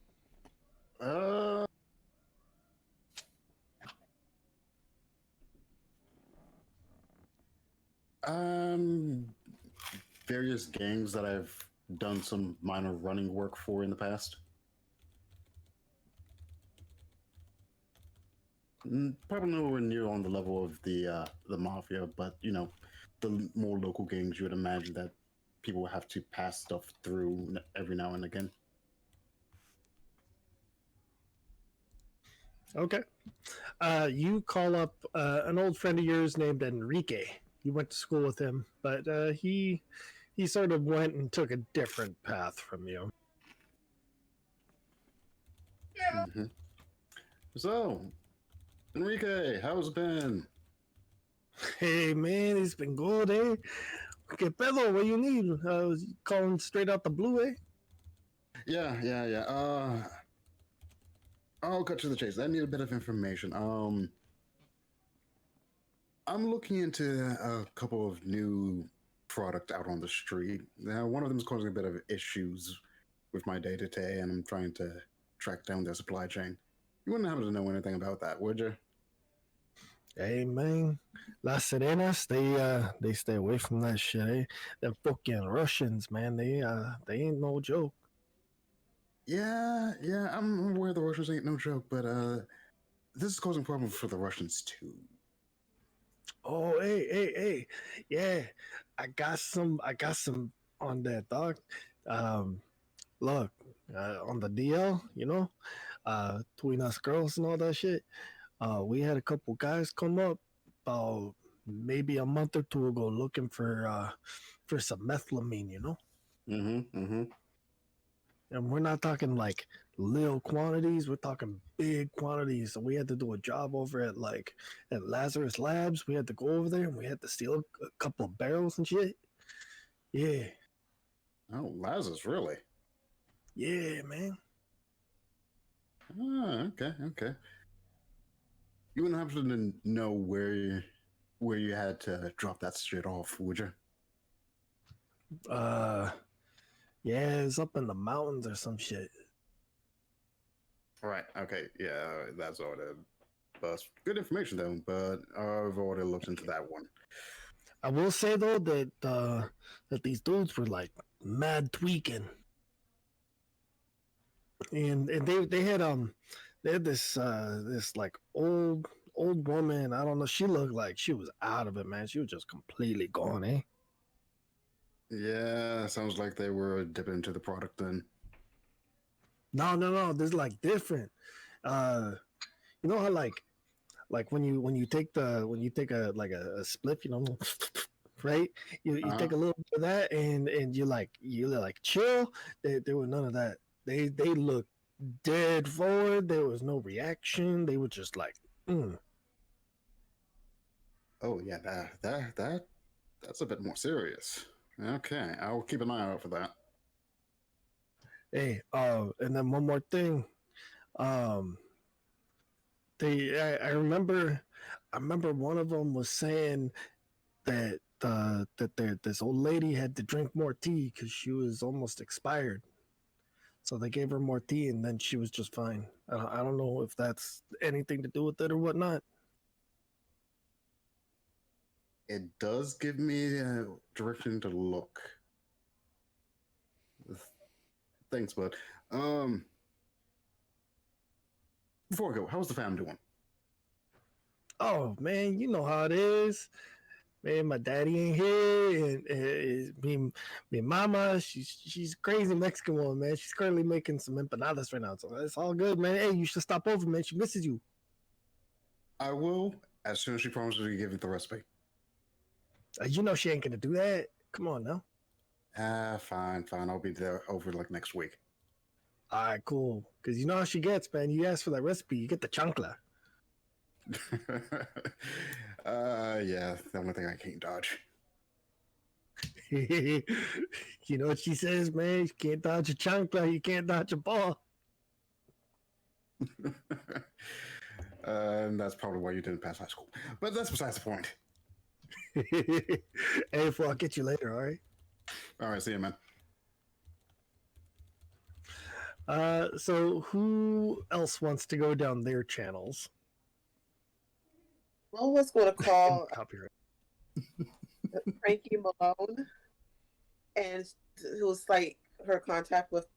Various gangs that I've done some minor running work for in the past. Probably nowhere near on the level of the mafia, but the more local gangs, you would imagine that people have to pass stuff through every now and again. Okay. You call up an old friend of yours named Enrique. You went to school with him, but he sort of went and took a different path from you. Mm-hmm. So, Enrique, how's it been? Hey man, it's been good, eh? Que pedo? What you need? I was calling straight out the blue, eh? Yeah. I'll cut to the chase. I need a bit of information. I'm looking into a couple of new product out on the street. Now, one of them is causing a bit of issues with my day to day, and I'm trying to track down their supply chain. You wouldn't happen to know anything about that, would you? Hey man, Las Serenas, they stay away from that shit. Eh? Them fucking Russians, man, they ain't no joke. Yeah, I'm aware the Russians ain't no joke, but this is causing problems for the Russians too. Oh, hey, yeah, I got some on that dog. Um, look, on the DL, between us girls and all that shit. We had a couple guys come up about maybe a month or two ago looking for some methylamine, Mm-hmm. and we're not talking like little quantities, we're talking big quantities. So we had to do a job over at Lazarus Labs. We had to go over there and we had to steal a couple of barrels and shit. Yeah, Oh, Lazarus, really? yeah, man. Ah, okay. You wouldn't happen to know where you had to drop that shit off, would you? uh yeah, it's up in the mountains or some shit. Right. Okay. Yeah, that's all. But good information though. But I've already looked into that one. I will say though that these dudes were like mad tweaking, and they had this like old woman. I don't know. She looked like she was out of it, man. She was just completely gone, eh? Yeah, sounds like they were dipping into the product then. No. This is like different. Uh, you know how like when you take a spliff, right? You Uh-huh. take a little bit of that and you chill. There was none of that. They looked dead forward. There was no reaction. They were just like, Oh yeah, that's a bit more serious. Okay, I'll keep an eye out for that. hey. And then one more thing. Um, I remember one of them was saying that this old lady had to drink more tea because she was almost expired. So they gave her more tea, and then she was just fine. I don't know if that's anything to do with it or whatnot. It does give me a direction to look. Thanks, bud. Um, before I go, how's the fam doing? Oh man, you know how it is. Man, my daddy ain't here, and me mama, she's a crazy Mexican woman, man. She's currently making some empanadas right now, so it's all good, man. Hey, you should stop over, man. She misses you. I will, as soon as she promises to give me the recipe. You know she ain't gonna do that. Come on now. Fine. I'll be there over like next week. All right, cool. Because you know how she gets, man. You ask for that recipe, you get the chancla. Yeah, the only thing I can't dodge. You know what she says, man? You can't dodge a chancla, you can't dodge a ball. And that's probably why you didn't pass high school. But that's besides the point. Hey, fool, I'll get you later, all right? All right, see you, man. So who else wants to go down their channels? Well, was going to call Copyright. Frankie Malone, and who was like her contact with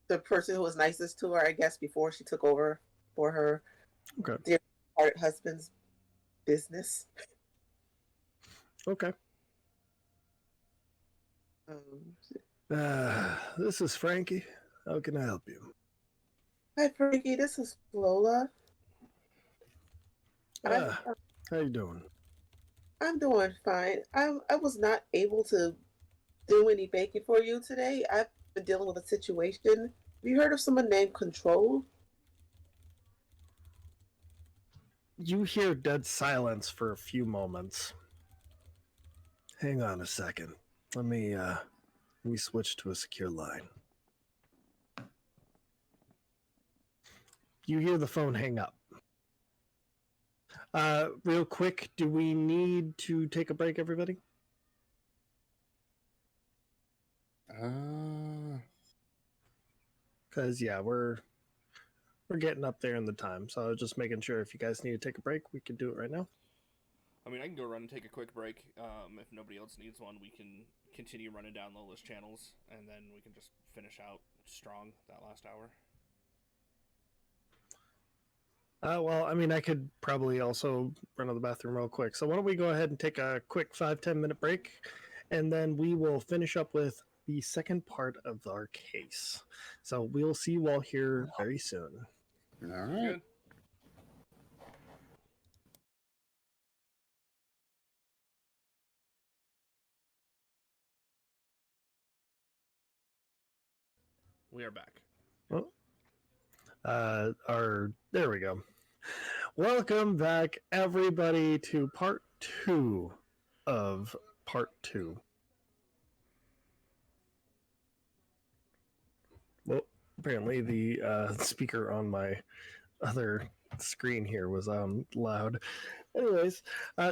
the person who was nicest to her, I guess, before she took over for her Okay. dear husband's business. Okay. Um, This is Frankie. How can I help you? Hi, Frankie. This is Lola. How you doing? I'm doing fine. I was not able to do any baking for you today. I've been dealing with a situation. Have you heard of someone named Control? You hear dead silence for a few moments. Hang on a second. Let me switch to a secure line. You hear the phone hang up. Real quick, do we need to take a break, everybody? Because yeah, we're getting up there in the time, so I was just making sure if you guys need to take a break, we can do it right now. I mean, I can go run and take a quick break. If nobody else needs one, we can continue running down the list channels, and then we can just finish out strong that last hour. Well, I mean, I could probably also run to the bathroom real quick. So why don't we go ahead and take a quick 5-10 minute break, and then we will finish up with the second part of our case. So we'll see you all here very soon. All right. Good. We are back. There we go. Welcome back, everybody, to part 2 of part 2. Well, apparently the speaker on my other screen here was loud. Anyways,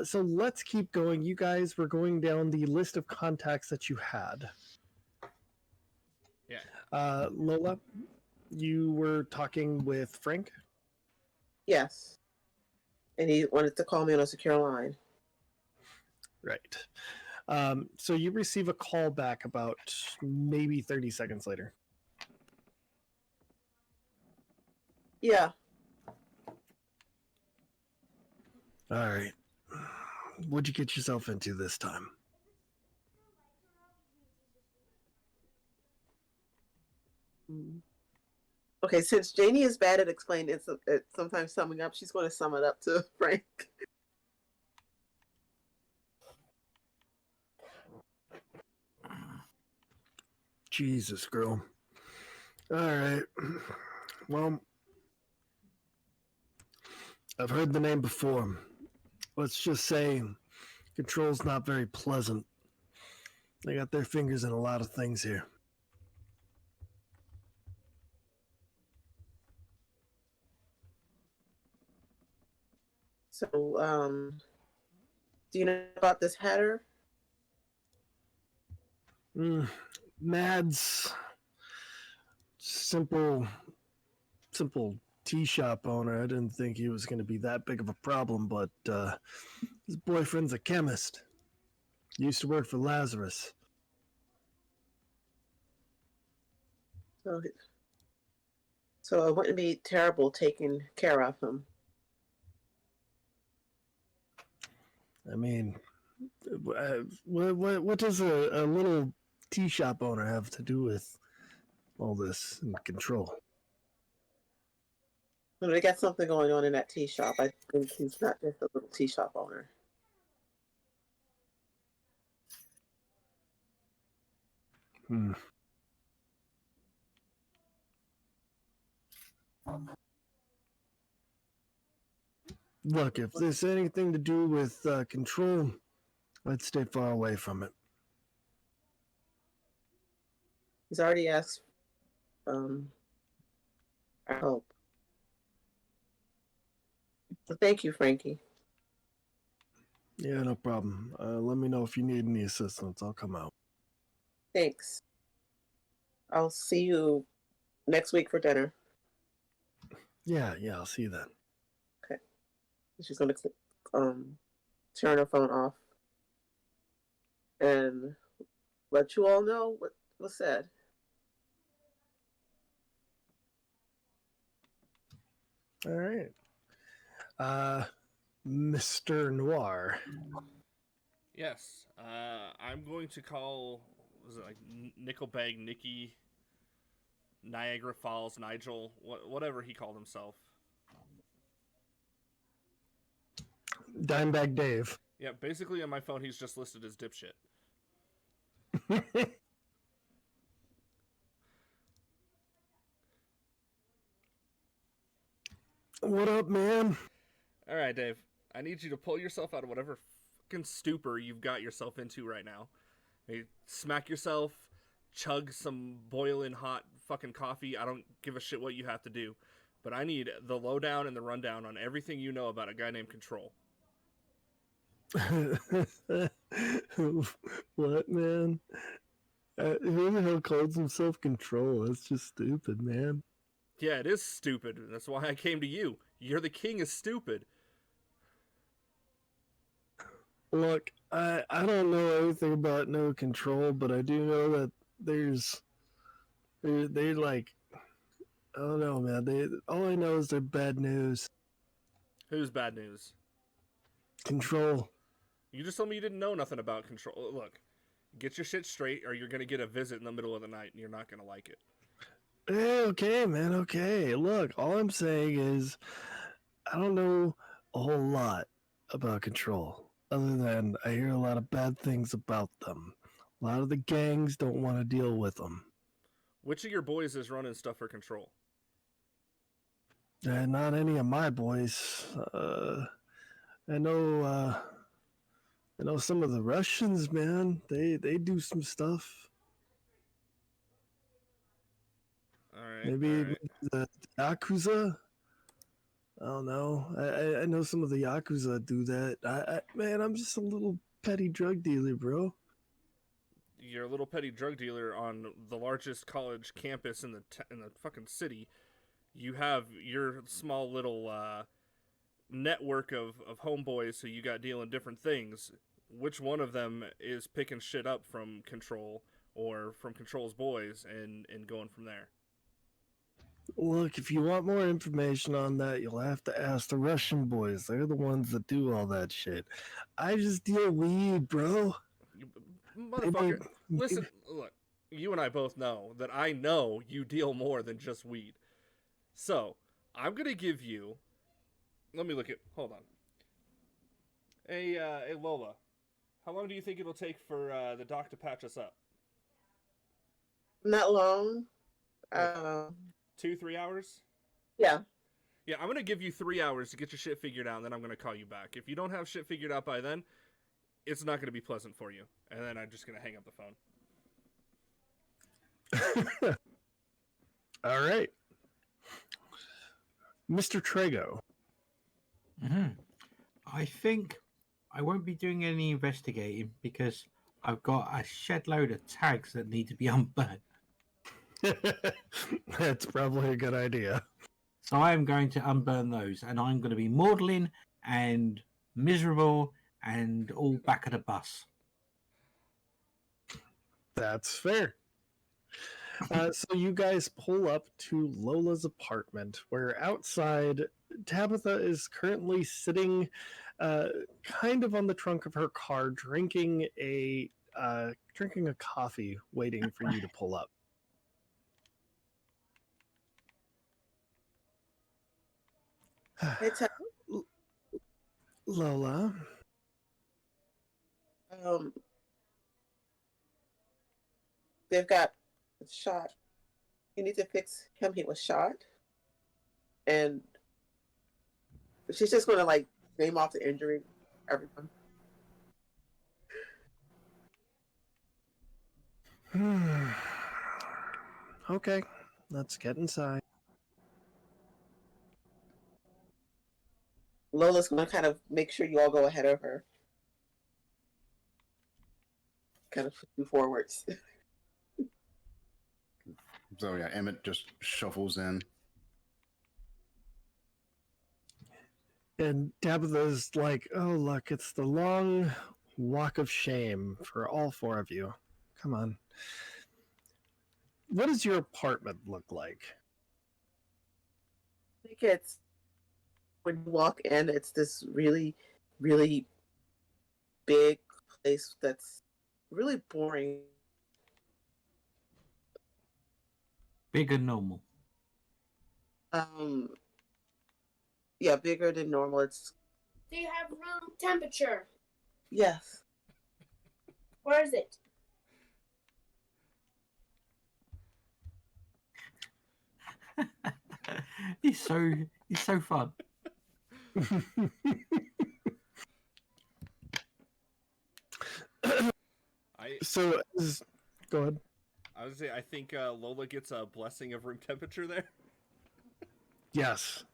so let's keep going. You guys were going down the list of contacts that you had. Yeah. Lola, you were talking with Frank? Yes. And he wanted to call me on a secure line. Right. So you receive a call back about maybe 30 seconds later. Yeah. All right. What'd you get yourself into this time? Okay, since Janie is bad at explaining it, sometimes summing up, she's going to sum it up to Frank. Jesus, girl. All right. Well, I've heard the name before. Let's just say Control's not very pleasant. They got their fingers in a lot of things here. So, do you know about this Hatter? Mad's simple tea shop owner. I didn't think he was going to be that big of a problem, but his boyfriend's a chemist. He used to work for Lazarus. So it wouldn't be terrible taking care of him. I mean, what does a little tea shop owner have to do with all this and Control? Well, they got something going on in that tea shop. I think he's not just a little tea shop owner. Look, if there's anything to do with Control, I'd stay far away from it. He's already asked our help. So thank you, Frankie. Yeah, no problem. Let me know if you need any assistance. I'll come out. Thanks. I'll see you next week for dinner. Yeah, I'll see you then. Okay. She's going to turn her phone off and let you all know what was said. All right. Mr. Noir. Yes. I'm going to call, was it like Nickelbag Nicky, Niagara Falls Nigel, whatever he called himself. Dimebag Dave. Yeah, basically on my phone he's just listed as dipshit. What up, man? All right, Dave. I need you to pull yourself out of whatever fucking stupor you've got yourself into right now. Maybe smack yourself, chug some boiling hot fucking coffee. I don't give a shit what you have to do. But I need the lowdown and the rundown on everything you know about a guy named Control. What, man? Who the hell calls himself control? That's just stupid, man. Yeah, it is stupid. That's why I came to you. You're the king of stupid. Look, I don't know everything about no control, but I do know that they like, I don't know, man. All I know is they're bad news. Who's bad news? Control. You just told me you didn't know nothing about control. Look, get your shit straight, or you're gonna get a visit in the middle of the night, and you're not gonna like it. Okay, man. Okay. Look, all I'm saying is I don't know a whole lot about control, other than I hear a lot of bad things about them. A lot of the gangs don't want to deal with them. Which of your boys is running stuff for control? Not any of my boys. I know. I know some of the Russians, man. They do some stuff. All right. Maybe the Yakuza. I don't know. I know some of the Yakuza do that. Man, I'm just a little petty drug dealer, bro. You're a little petty drug dealer on the largest college campus in the fucking city. You have your small little network of homeboys who you got dealing different things. Which one of them is picking shit up from Control or from Control's boys and going from there? Look, if you want more information on that, you'll have to ask the Russian boys. They're the ones that do all that shit. I just deal weed, bro. Motherfucker, listen, look, you and I both know that I know you deal more than just weed. So, I'm going to give you, let me look at, hold on. Hey, Lola, how long do you think it'll take for the doc to patch us up? Not long. 2-3 hours? Yeah. Yeah, I'm going to give you 3 hours to get your shit figured out, and then I'm going to call you back. If you don't have shit figured out by then, it's not going to be pleasant for you. And then I'm just going to hang up the phone. All right. Mr. Trago. I think I won't be doing any investigating because I've got a shed load of tags that need to be unburnt. That's probably a good idea. So I am going to unburn those, and I'm going to be maudlin and miserable and all back at a bus. That's fair. So you guys pull up to Lola's apartment, where outside Tabitha is currently sitting kind of on the trunk of her car, drinking a coffee, waiting for you to pull up. It's Lola. they've got shot. You need to fix him. He was shot, and she's just going to like name off the injury. Everyone. Okay, let's get inside. Lola's going to kind of make sure you all go ahead of her. Kind of push you forwards. So yeah, Emmett just shuffles in. And Tabitha's like, oh, look, it's the long walk of shame for all four of you. Come on. What does your apartment look like? I think it's when you walk in, it's this really, really big place that's really boring. Bigger than normal. Yeah, bigger than normal. It's Do you have room temperature? yes. Where is it? He's so fun. Go ahead. I was say I think Lola gets a blessing of room temperature there. Yes.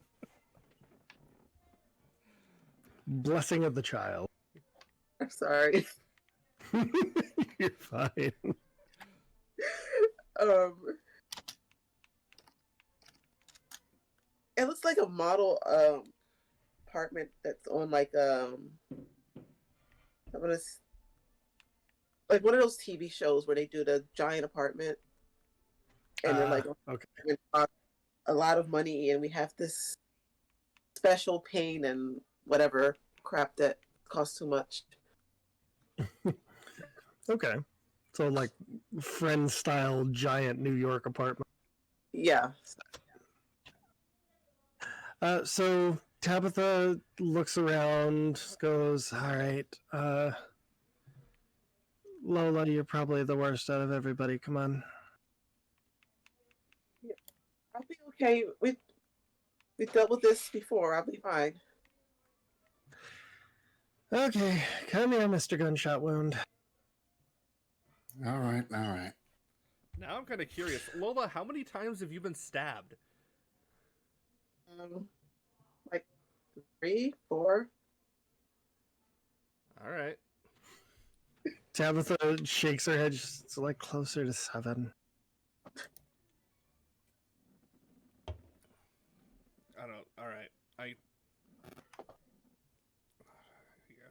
Blessing of the child. I'm sorry. You're fine. Um, it looks like a model apartment that's on like I'm gonna like one of those TV shows where they do the giant apartment and they're like Okay. a lot of money and we have this special paint and whatever crap that costs too much. Okay. So like friend style giant New York apartment. Yeah. So Tabitha looks around, goes, all right, Lola, you're probably the worst out of everybody. Come on. I'll be okay. We dealt with this before. I'll be fine. Okay, come here, Mr. Gunshot Wound. All right, all right. Now I'm kind of curious. Lola, how many times have you been stabbed? Like 3, 4. All right. Tabitha shakes her head, just like closer to 7. I don't. All right. Yeah.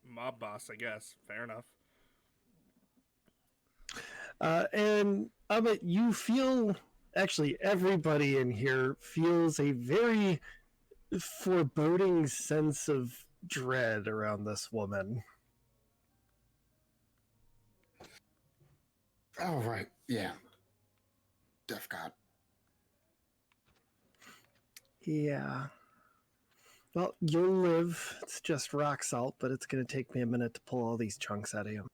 Mob boss, I guess. Fair enough. And Amit, you feel, actually, everybody in here feels a very foreboding sense of dread around this woman. All right, yeah. Death God. Yeah. Well, you'll live. It's just rock salt, but it's going to take me a minute to pull all these chunks out of you.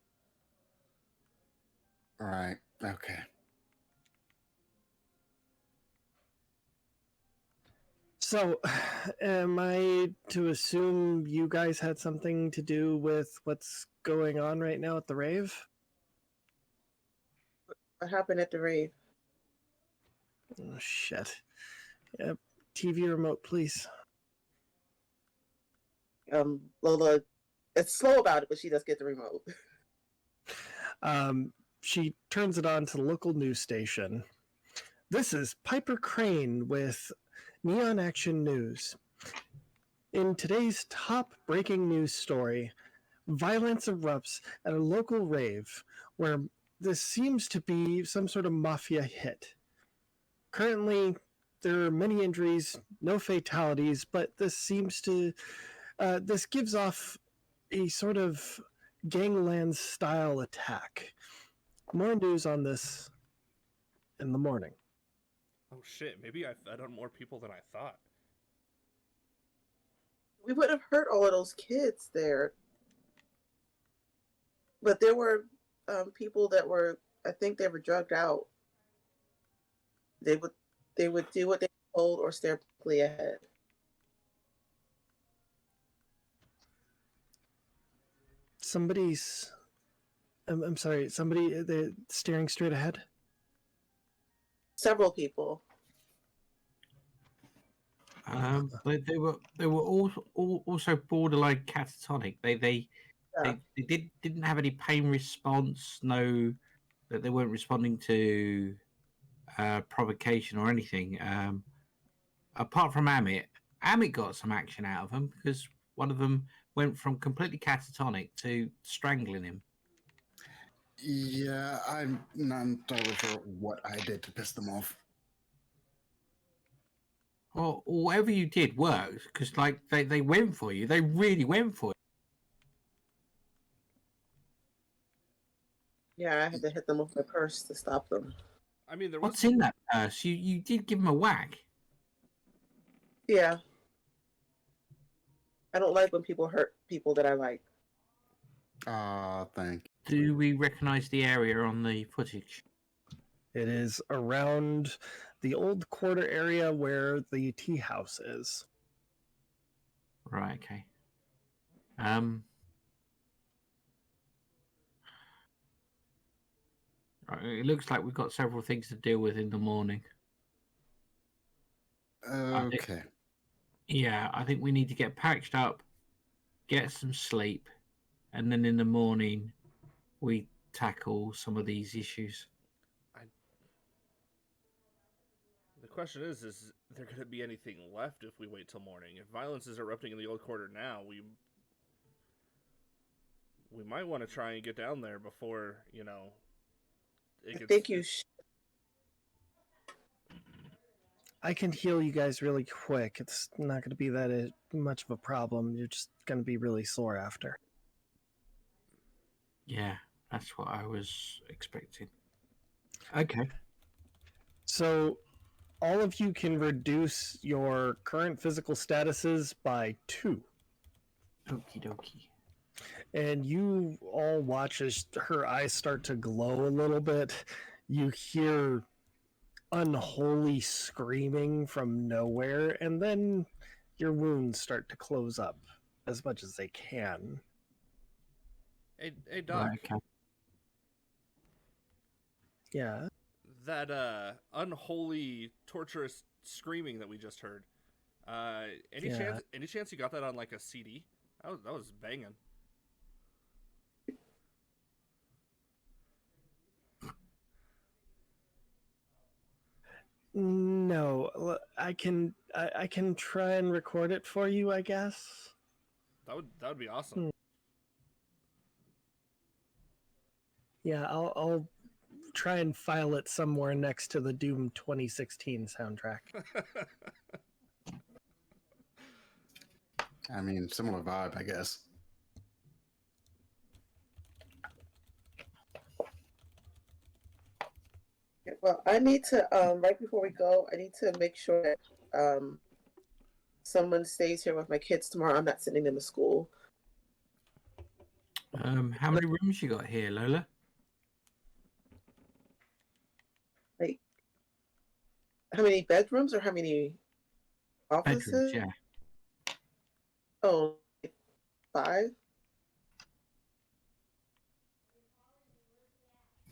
All right, okay. So, am I to assume you guys had something to do with what's going on right now at the rave? What happened at the rave? Oh, shit. Yep. TV remote, please. Lola, it's slow about it, but she does get the remote. She turns it on to the local news station. This is Piper Crane with Neon Action News. In today's top breaking news story, violence erupts at a local rave where this seems to be some sort of mafia hit. Currently, there are many injuries, no fatalities, but this seems to this gives off a sort of gangland style attack. More news on this in the morning. Oh shit! Maybe I fed on more people than I thought. We would have hurt all of those kids there. But there were people that were, I think they were drugged out. They would do what they were told or stare quickly ahead. Somebody's. I'm sorry. Somebody. They're staring straight ahead. Several people. They were also borderline catatonic. They didn't have any pain response. No, that they weren't responding to provocation or anything. Apart from Amit got some action out of them because one of them went from completely catatonic to strangling him. Yeah, I'm not entirely sure what I did to piss them off. Well, whatever you did worked because, like, they went for you. They really went for you. Yeah, I had to hit them with my purse to stop them. I mean, there was. What's in that purse? You did give him a whack. Yeah. I don't like when people hurt people that I like. Thank Do we recognize the area on the footage? It is around the old quarter area where the tea house is. Right. Okay. Right, it looks like we've got several things to deal with in the morning. Okay. I think we need to get patched up, get some sleep, and then in the morning we tackle some of these issues. question is there going to be anything left if we wait till morning? If violence is erupting in the old quarter now, we might want to try and get down there before, it I gets... think I can heal you guys really quick. It's not going to be that much of a problem. You're just going to be really sore after. Yeah, that's what I was expecting. Okay. So, all of you can reduce your current physical statuses by 2. Okie dokie. And you all watch as her eyes start to glow a little bit. You hear unholy screaming from nowhere, and then your wounds start to close up as much as they can. Hey, Doc. Right, okay. Yeah. That unholy, torturous screaming that we just heard. Any Yeah. chance you got that on like a CD? That was banging. No, I can try and record it for you, I guess. That would be awesome. Yeah, I'll try and file it somewhere next to the Doom 2016 soundtrack. I mean, similar vibe, I guess. well, I need to right before we go, I need to make sure that someone stays here with my kids tomorrow. I'm not sending them to school. How many rooms you got here, Lola? Like, how many bedrooms or how many offices? Bedrooms, yeah. Oh, 5.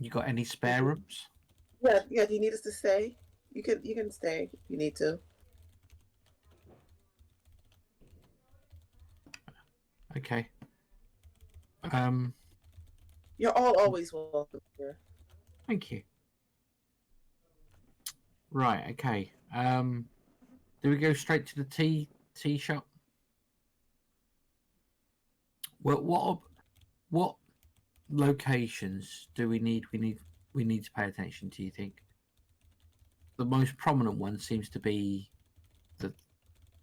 You got any spare rooms? Yeah. Do you need us to stay? You can stay if you need to. Okay. You're all always welcome here. Thank you. Right, okay. Do we go straight to the tea shop? Well, what locations do we need to pay attention to, you think? The most prominent one seems to be the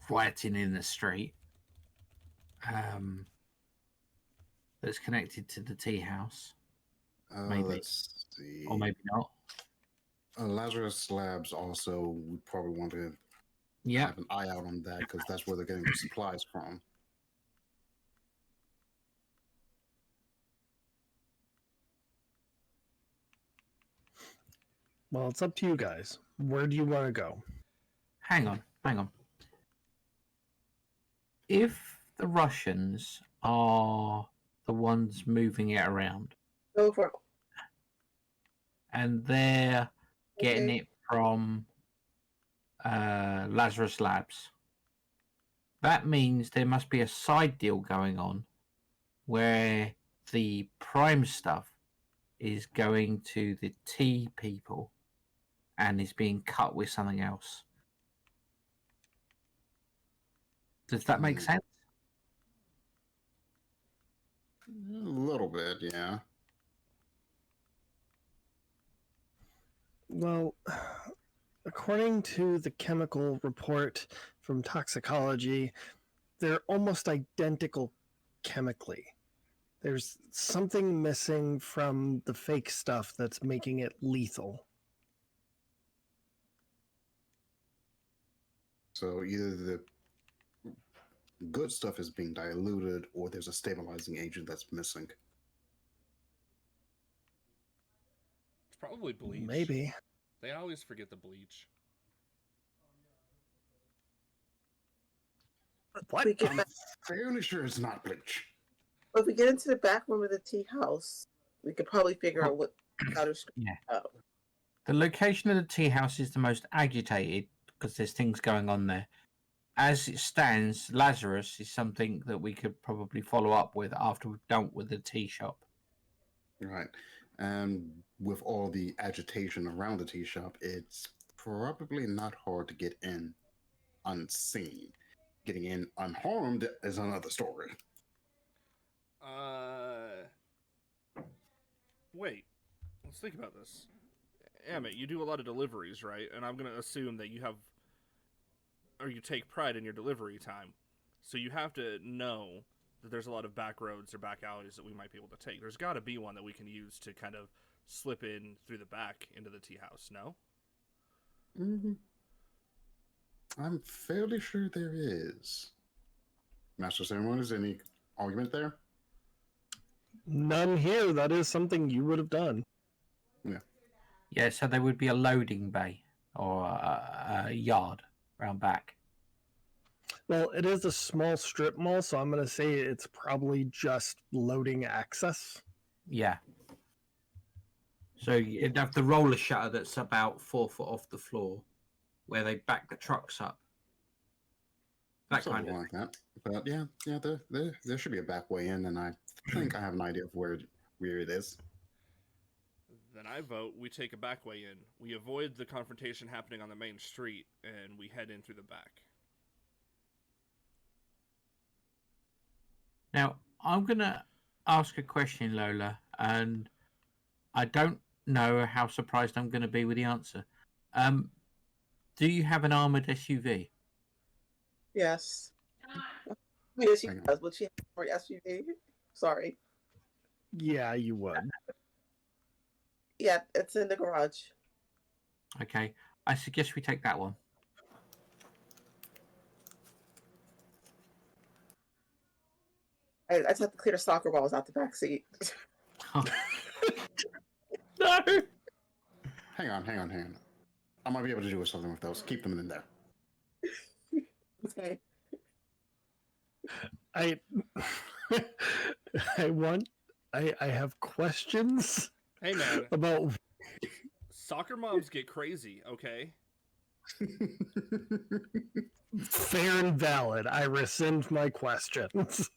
rioting in the street. That's connected to the tea house. Maybe. Let's see. Or maybe not. Lazarus Labs also, we probably want to Yeah. have an eye out on that because that's where they're getting their supplies from. Well, it's up to you guys. Where do you want to go? Hang on. If the Russians are the ones moving it around, Go for and they're getting Okay. it from Lazarus Labs, that means there must be a side deal going on where the prime stuff is going to the tea people and is being cut with something else. Does that make sense? A little bit, yeah. Well, according to the chemical report from toxicology, they're almost identical chemically. There's something missing from the fake stuff that's making it lethal. So either the good stuff is being diluted or there's a stabilizing agent that's missing. It's probably bleach. Maybe. They always forget the bleach. What? We get I'm back, fairly sure it's not bleach. if we get into the back room of the tea house, we could probably figure out what outer street. Yeah. Oh. The location of the tea house is the most agitated because there's things going on there. As it stands, Lazarus is something that we could probably follow up with after we've dealt with the tea shop. Right. And with all the agitation around the tea shop, it's probably not hard to get in unseen. Getting in unharmed is another story. Wait. Let's think about this. Amit, you do a lot of deliveries, right? And I'm going to assume that you have, or you take pride in your delivery time. So you have to know that there's a lot of back roads or back alleys that we might be able to take. There's got to be one that we can use to kind of slip in through the back into the tea house, no? Mm-hmm. I'm fairly sure there is. Master Ceremonies, any argument there? None here. That is something you would have done. Yeah, so there would be a loading bay or a yard round back. Well, it is a small strip mall, so I'm going to say it's probably just loading access. Yeah. So you'd have the roller shutter that's about 4 foot off the floor, where they back the trucks up. That Something kind of like that. But yeah, there should be a back way in, and I think I have an idea of where it is. Then I vote we take a back way in. We avoid the confrontation happening on the main street, and we head in through the back. Now, I'm going to ask a question, Lola, and I don't know how surprised I'm going to be with the answer. Do you have an armored SUV? Yes. Yes, she does, but she has for SUV. Sorry. Yeah, you would. Yeah, it's in the garage. Okay. I suggest we take that one. I just have to clear the soccer balls out the back seat. No! Hang on. I might be able to do something with those. Keep them in there. Okay. I I have questions Hey, man. about Soccer moms get crazy, okay? fair and valid. I rescind my questions.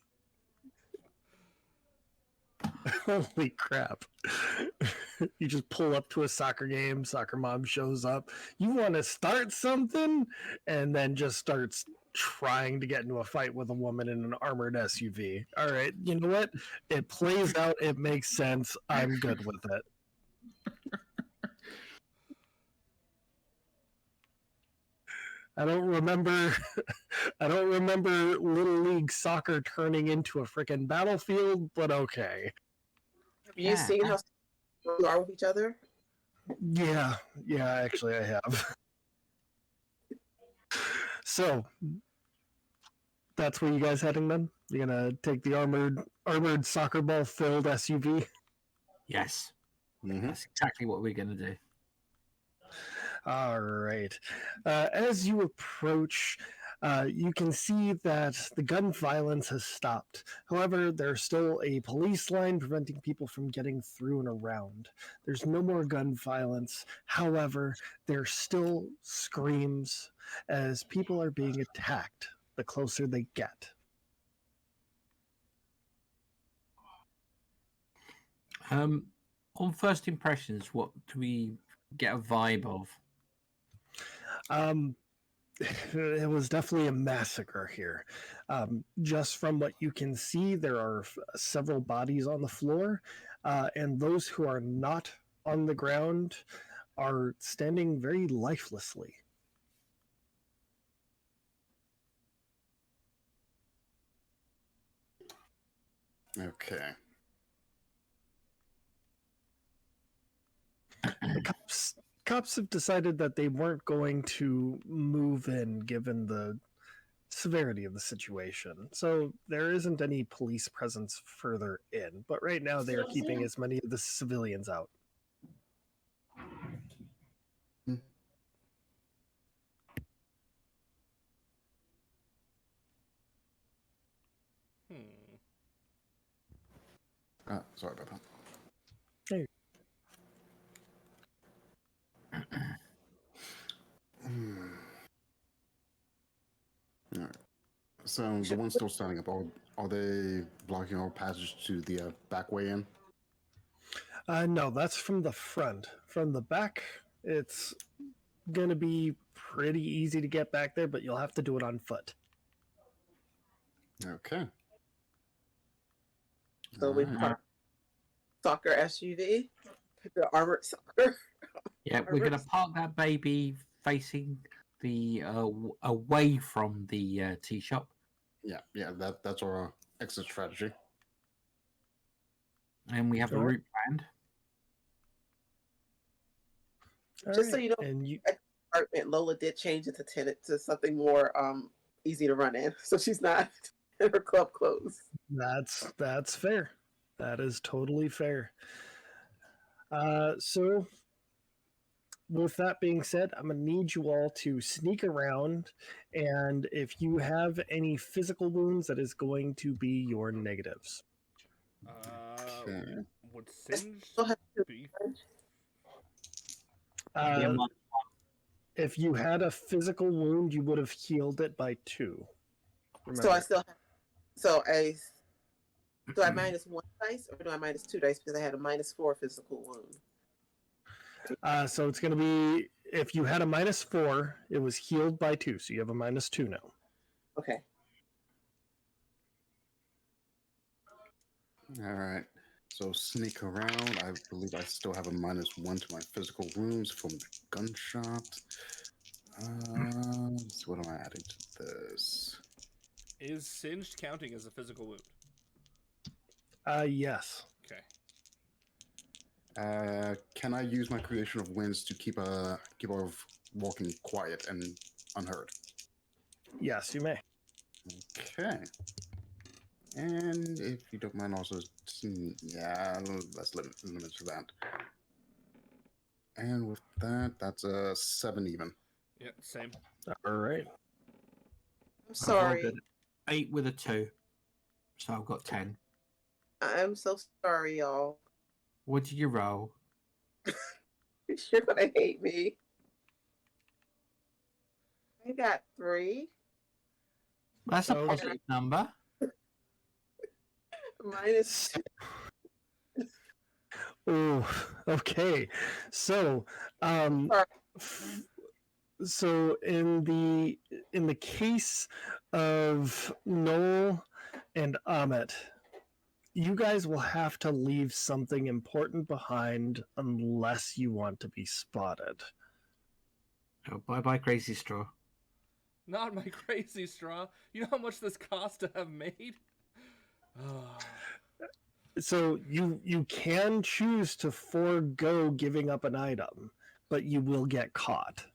Holy crap. You just pull up to a soccer game, soccer mom shows up. You want to start something, and then just starts trying to get into a fight with a woman in an armored SUV. All right, you know what? It plays out. It makes sense. I'm good with it. I don't remember Little League soccer turning into a freaking battlefield, but okay. Have you seen how you are with each other? Yeah, actually I have. So that's where you guys heading then? You're gonna take the armored soccer ball filled SUV? Yes. Mm-hmm. That's exactly what we're going to do. All right. As you approach, you can see that the gun violence has stopped. However, there's still a police line preventing people from getting through and around. There's no more gun violence. However, there's still screams as people are being attacked the closer they get. On first impressions, what do we get a vibe of? It was definitely a massacre here. Just from what you can see, there are several bodies on the floor, and those who are not on the ground are standing very lifelessly. Okay. The cops have decided that they weren't going to move in given the severity of the situation. So there isn't any police presence further in, but right now they are keeping as many of the civilians out. Sorry about that. Hey. All right. So the ones still standing up, are they blocking our passage to the back way in? No, that's from the front. From the back, it's going to be pretty easy to get back there, but you'll have to do it on foot. Okay. So we Alright. park soccer SUV, the armored soccer. Yeah, we're going to park that baby facing the away from the tea shop, Yeah, that's our exit strategy. and we have a Alright. route planned. Just so you know, and you apartment, Lola did change it to tenant to something more easy to run in, so she's not in her club clothes. that's fair. That is totally fair. So with that being said, I'm gonna need you all to sneak around, and if you have any physical wounds, that is going to be your negatives. Okay. Would Singe Still have to- be? Yeah, If you had a physical wound, you would have healed it by 2. So I still have, so do I minus 1 dice or do I minus 2 dice because I had a -4 physical wound? So it's going to be, if you had a -4, it was healed by 2, so you have a -2 now. Okay. All right. So sneak around. I believe I still have a -1 to my physical wounds from the gunshot. So what am I adding to this? Is Singed counting as a physical wound? Yes. Okay. Can I use my creation of winds to keep her walking quiet and unheard? Yes, you may. Okay. And if you don't mind, also, yeah, let's limit to that. And with that, that's a 7 even. Yeah, same. All right. I'm sorry. I've rolled an 8 with a 2, so I've got 10. I'm so sorry, y'all. What did you roll? You're gonna hate me. I got 3 That's a Okay. positive number. minus. Oh, okay. So, so in the case of Noel and Amit, you guys will have to leave something important behind unless you want to be spotted. Oh, bye, Crazy Straw. Not my crazy straw. You know how much this cost to have made? So you can choose to forego giving up an item, but you will get caught.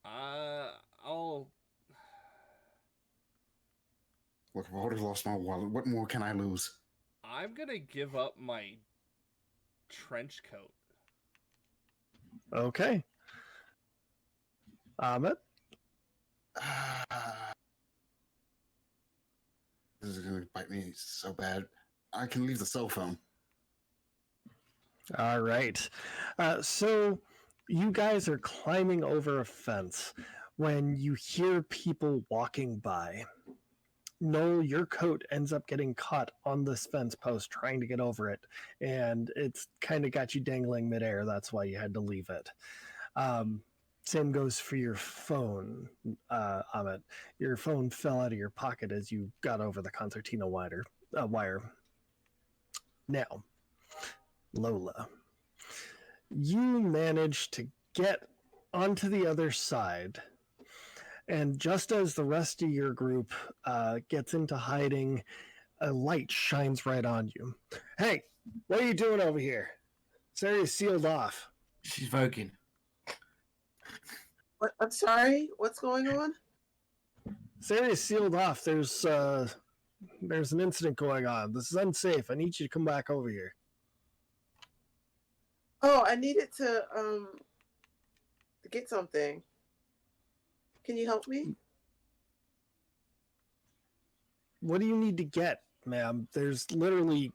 I'll. Look, I've already lost my wallet. What more can I lose? I'm gonna give up my trench coat. Okay. Amit? This is going to bite me so bad. I can leave the cell phone. All right. So you guys are climbing over a fence when you hear people walking by. Noel, your coat ends up getting caught on this fence post trying to get over it, and it's kind of got you dangling midair. That's why you had to leave it. Same goes for your phone, Amit. Your phone fell out of your pocket as you got over the concertina wire. Now, Lola, you managed to get onto the other side, and just as the rest of your group gets into hiding, a light shines right on you. Hey, what are you doing over here? This area's sealed off. She's voguing. What? I'm sorry. What's going on? This area's sealed off. There's an incident going on. This is unsafe. I need you to come back over here. Oh, I needed to get something. Can you help me? What do you need to get, ma'am? There's literally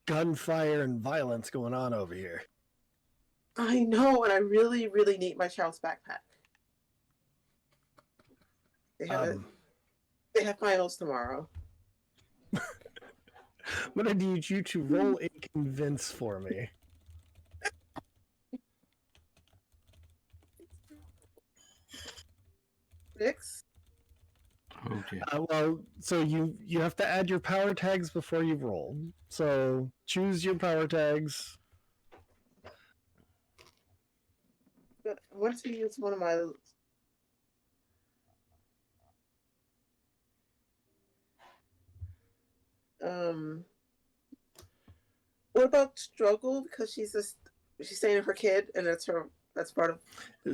gunfire and violence going on over here. I know, and I really, really need my child's backpack. They have finals tomorrow. I'm gonna need you to roll a convince for me. 6. Oh dear. Well, so you have to add your power tags before you roll. So choose your power tags. But I want to use one of my. What about struggle? Because she's saying of her kid, and that's part of.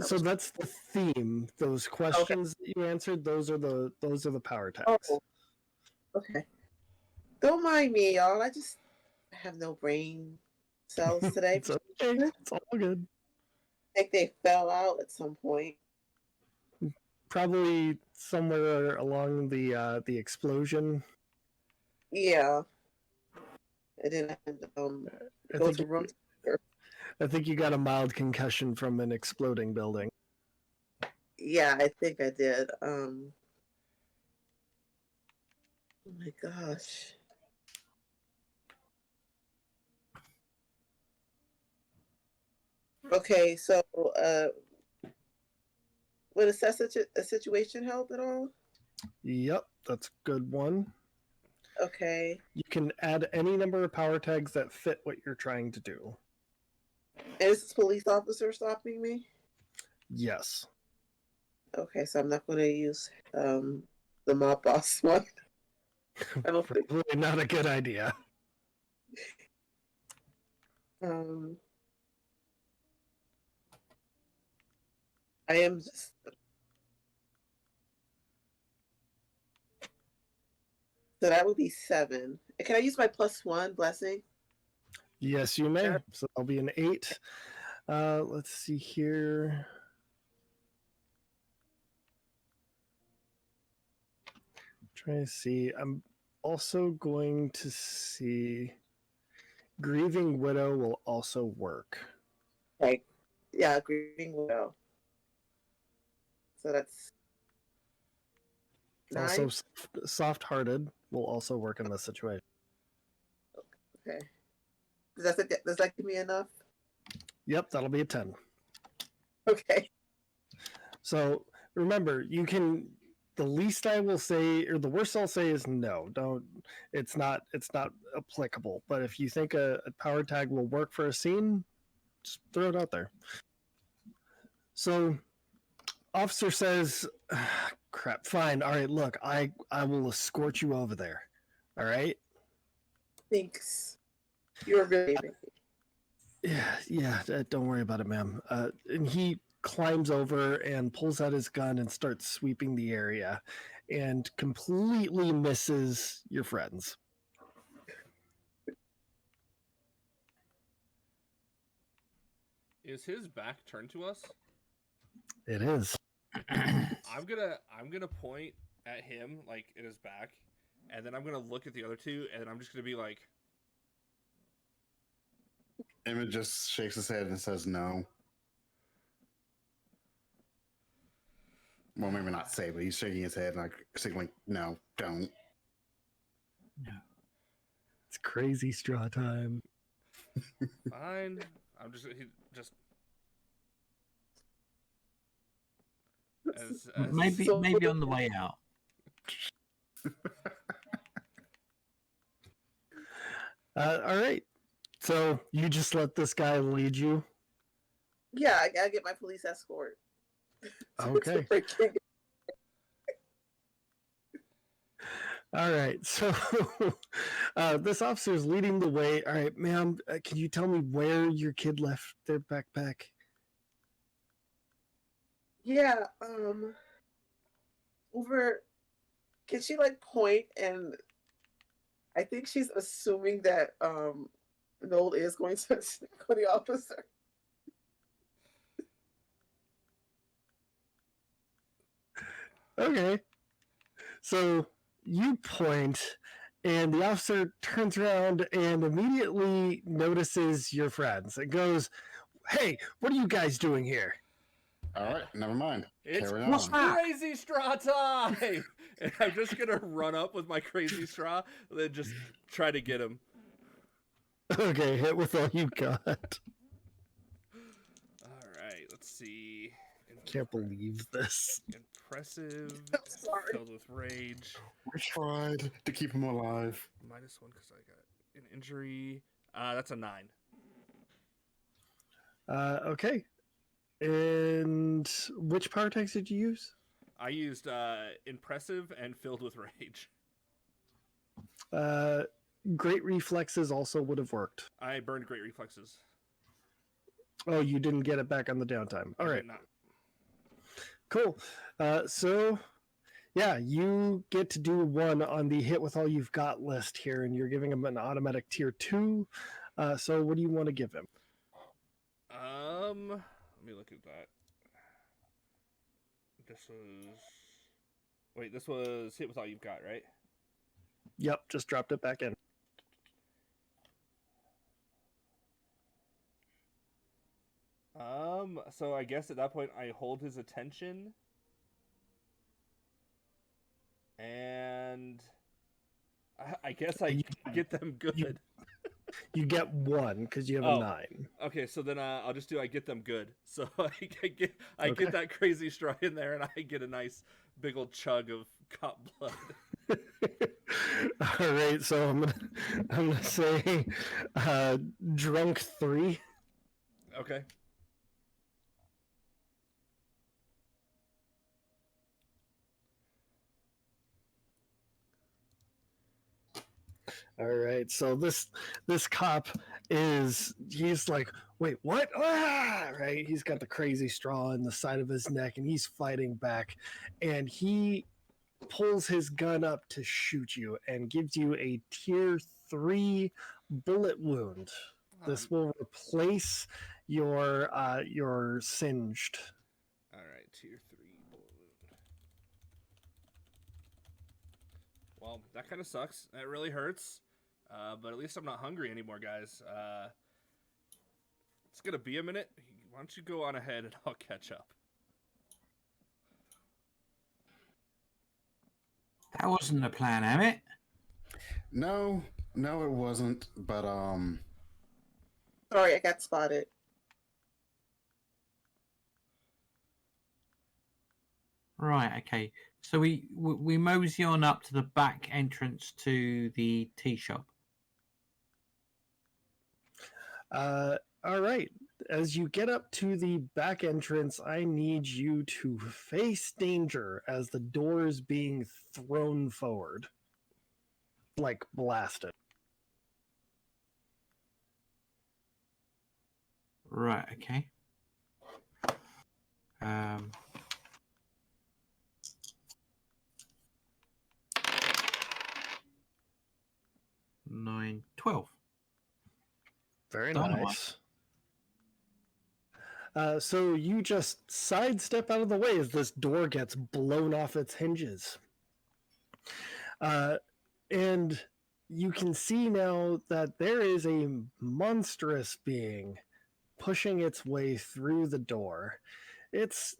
So that's the theme. Those questions that you answered, those are the power tags. Oh, okay. Don't mind me, y'all. I just have no brain cells today. It's okay. It's all good. I think they fell out at some point. Probably somewhere along the explosion. Yeah. And then I had to I go think to room. I think you got a mild concussion from an exploding building. Yeah, I think I did. Oh my gosh. Okay, so would assess a situation help at all? Yep, that's a good one. Okay. You can add any number of power tags that fit what you're trying to do. And is this police officer stopping me? Yes. Okay, so I'm not going to use the mob boss one. I don't think. Probably not a good idea. I am just. So that would be 7. And can I use my +1 blessing? Yes, you may. So that'll be an 8. Let's see here. Trying to see. I'm also going to see. Grieving Widow will also work. Okay. Yeah, grieving widow. So that's 9. Also, soft-hearted will also work in this situation. Okay. Does that give me enough? Yep, that'll be a 10. Okay. So remember, you can. The least I will say, or the worst I'll say, is no. Don't. It's not applicable. But if you think a power tag will work for a scene, just throw it out there. So, officer says, "Crap. Fine. All right. Look, I will escort you over there. All right." Thanks. You're really. Yeah. Don't worry about it, ma'am. And he climbs over and pulls out his gun and starts sweeping the area, and completely misses your friends. Is his back turned to us? It is. I'm gonna point at him like in his back, and then I'm gonna look at the other two, and I'm just gonna be like, Emmett just shakes his head and says no. Well, maybe not say, but he's shaking his head and like signaling, no, don't. No. It's crazy straw time. fine. I'm just as Maybe on the way out. All right. So you just let this guy lead you? Yeah, I gotta get my police escort. Okay. All right. So this officer is leading the way. All right, ma'am, can you tell me where your kid left their backpack? Yeah, over. Can she like point, and I think she's assuming that Noel is going to go the officer. Okay. So you point, and the officer turns around and immediately notices your friends and goes, "Hey, what are you guys doing here?" All right, never mind. it's Carry on. crazy straw time, and I'm just gonna run up with my crazy straw, and then just try to get him. Okay, hit with all you got. All right, let's see. Can't believe this. impressive, Sorry. filled with rage. We tried to keep him alive. -1 because I got an injury. That's a 9. Okay. And which power text did you use? I used impressive and filled with rage. Great reflexes also would have worked. I burned great reflexes. Oh, you didn't get it back on the downtime. All I right. did not. Cool. So, yeah, you get to do 1 on the hit with all you've got list here, and you're giving him an automatic tier 2. So, what do you want to give him? Let me look at that. This was hit with all you've got, right? Yep, just dropped it back in. So I guess at that point I hold his attention, and I guess I get them good. You get 1 because you have a 9. Okay, so then I get them good. So I get that crazy straw in there, and I get a nice big old chug of cop blood. All right, so I'm gonna say drunk 3. Okay. All right, so this cop he's like, wait, what? Ah! Right, he's got the crazy straw in the side of his neck, and he's fighting back, and he pulls his gun up to shoot you and gives you a tier 3 bullet wound. This will replace your singed. All right, tier 3 bullet wound. Well, that kind of sucks. That really hurts. But at least I'm not hungry anymore, guys. It's gonna be a minute. Why don't you go on ahead and I'll catch up. That wasn't the plan, Emmett. No, it wasn't. But Sorry, I got spotted. Right, okay. So we mosey on up to the back entrance to the tea shop. All right. As you get up to the back entrance, I need you to face danger as the door is being thrown forward. Like blasted. Right, okay. 9, 12. Very Dynamite. nice. So you just sidestep out of the way as this door gets blown off its hinges. And you can see now that there is a monstrous being pushing its way through the door. It's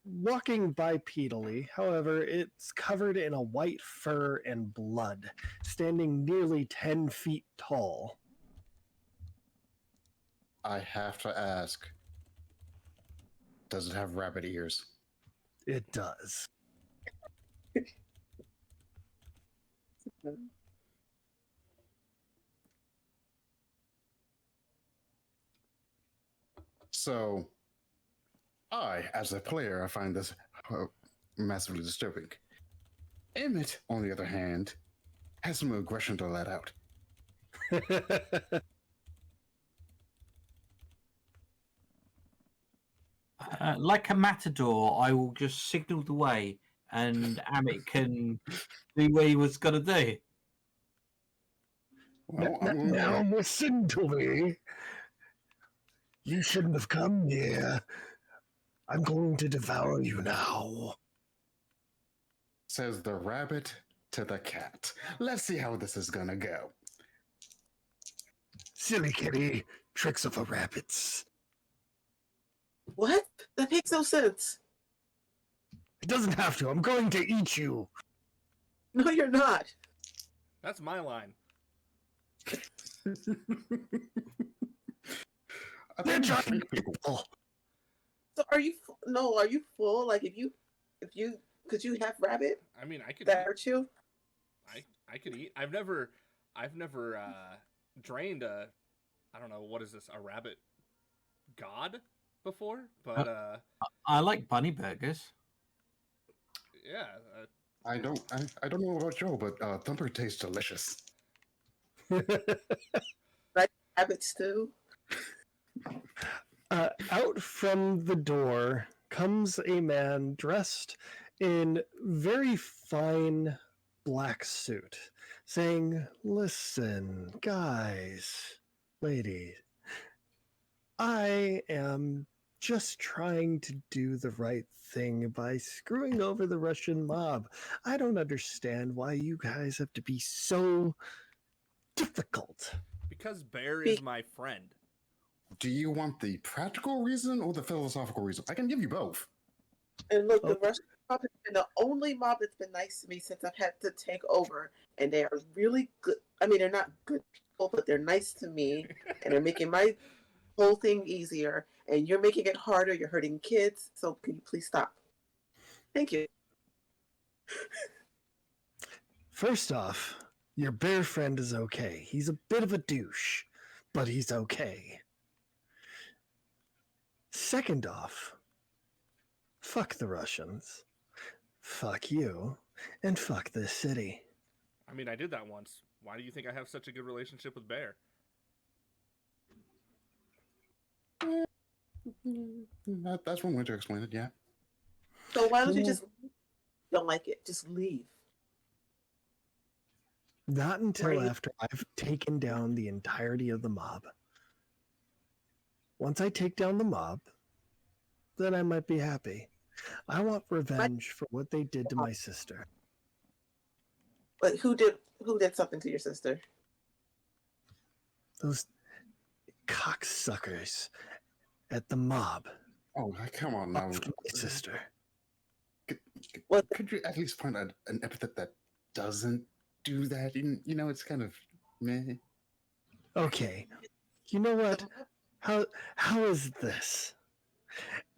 walking bipedally, however, it's covered in a white fur and blood, standing nearly 10 feet tall. I have to ask, does it have rabbit ears? It does. So, as a player, I find this massively disturbing. Emmett, on the other hand, has some aggression to let out. Like a matador, I will just signal the way, and Amit can do what he was going to do. Well, now listen to me. You shouldn't have come here. I'm going to devour you now. Says the rabbit to the cat. Let's see how this is gonna go. Silly kitty, tricks of a rabbits. What? That makes no sense. It doesn't have to. I'm going to eat you. No, you're not. That's my line. They're trying to be cool. So are you? No, are you full? Like if you Could you have rabbit? I mean, I could That eat. hurt you? I could eat. I've never drained a, I don't know, what is this, a rabbit god before, but I like bunny burgers. yeah, I don't know about Joe, but Thumper tastes delicious. Rabbit stew? Out from the door comes a man dressed in very fine black suit, saying, "Listen, guys, ladies, I am just trying to do the right thing by screwing over the Russian mob. I don't understand why you guys have to be so difficult." because Bear is my friend. Do you want the practical reason or the philosophical reason? I can give you both. And look, the Okay. Russian mob has been the only mob that's been nice to me since I've had to take over. And they are really good. I mean, they're not good people, but they're nice to me. And they're making my whole thing easier. And you're making it harder. You're hurting kids. So can you please stop? Thank you. First off, your bear friend is okay. He's a bit of a douche, but he's okay. Second off, fuck the Russians, fuck you, and fuck this city. I mean, I did that once. Why do you think I have such a good relationship with Bear? That's one way to explain it, yeah. So why don't you Yeah. just don't like it? Just leave. Not until Right. after I've taken down the entirety of the mob. Once I take down the mob, then I might be happy. I want revenge for what they did to my sister. But who did something to your sister? Those cocksuckers at the mob Oh, come on now. after my sister. What? Could you at least find an epithet that doesn't do that? You know, it's kind of meh. Okay, you know what? How is this?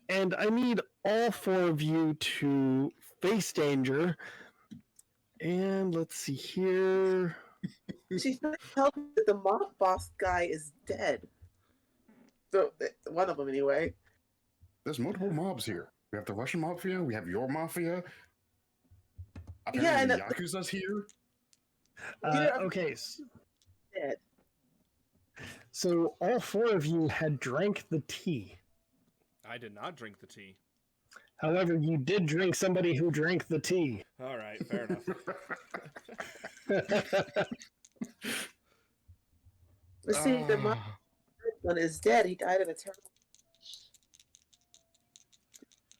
And I need all four of you to face danger. And let's see here. She's trying to tell me that the mob boss guy is dead. So one of them anyway. There's multiple mobs here. We have the Russian mafia. We have your mafia. Yeah, Apparently, and the Yakuza's here. Okay, Dead. so all four of you had drank the tea. I did not drink the tea. However, you did drink somebody who drank the tea. All right, fair enough. But see, the mob one is dead. He died of a terrible.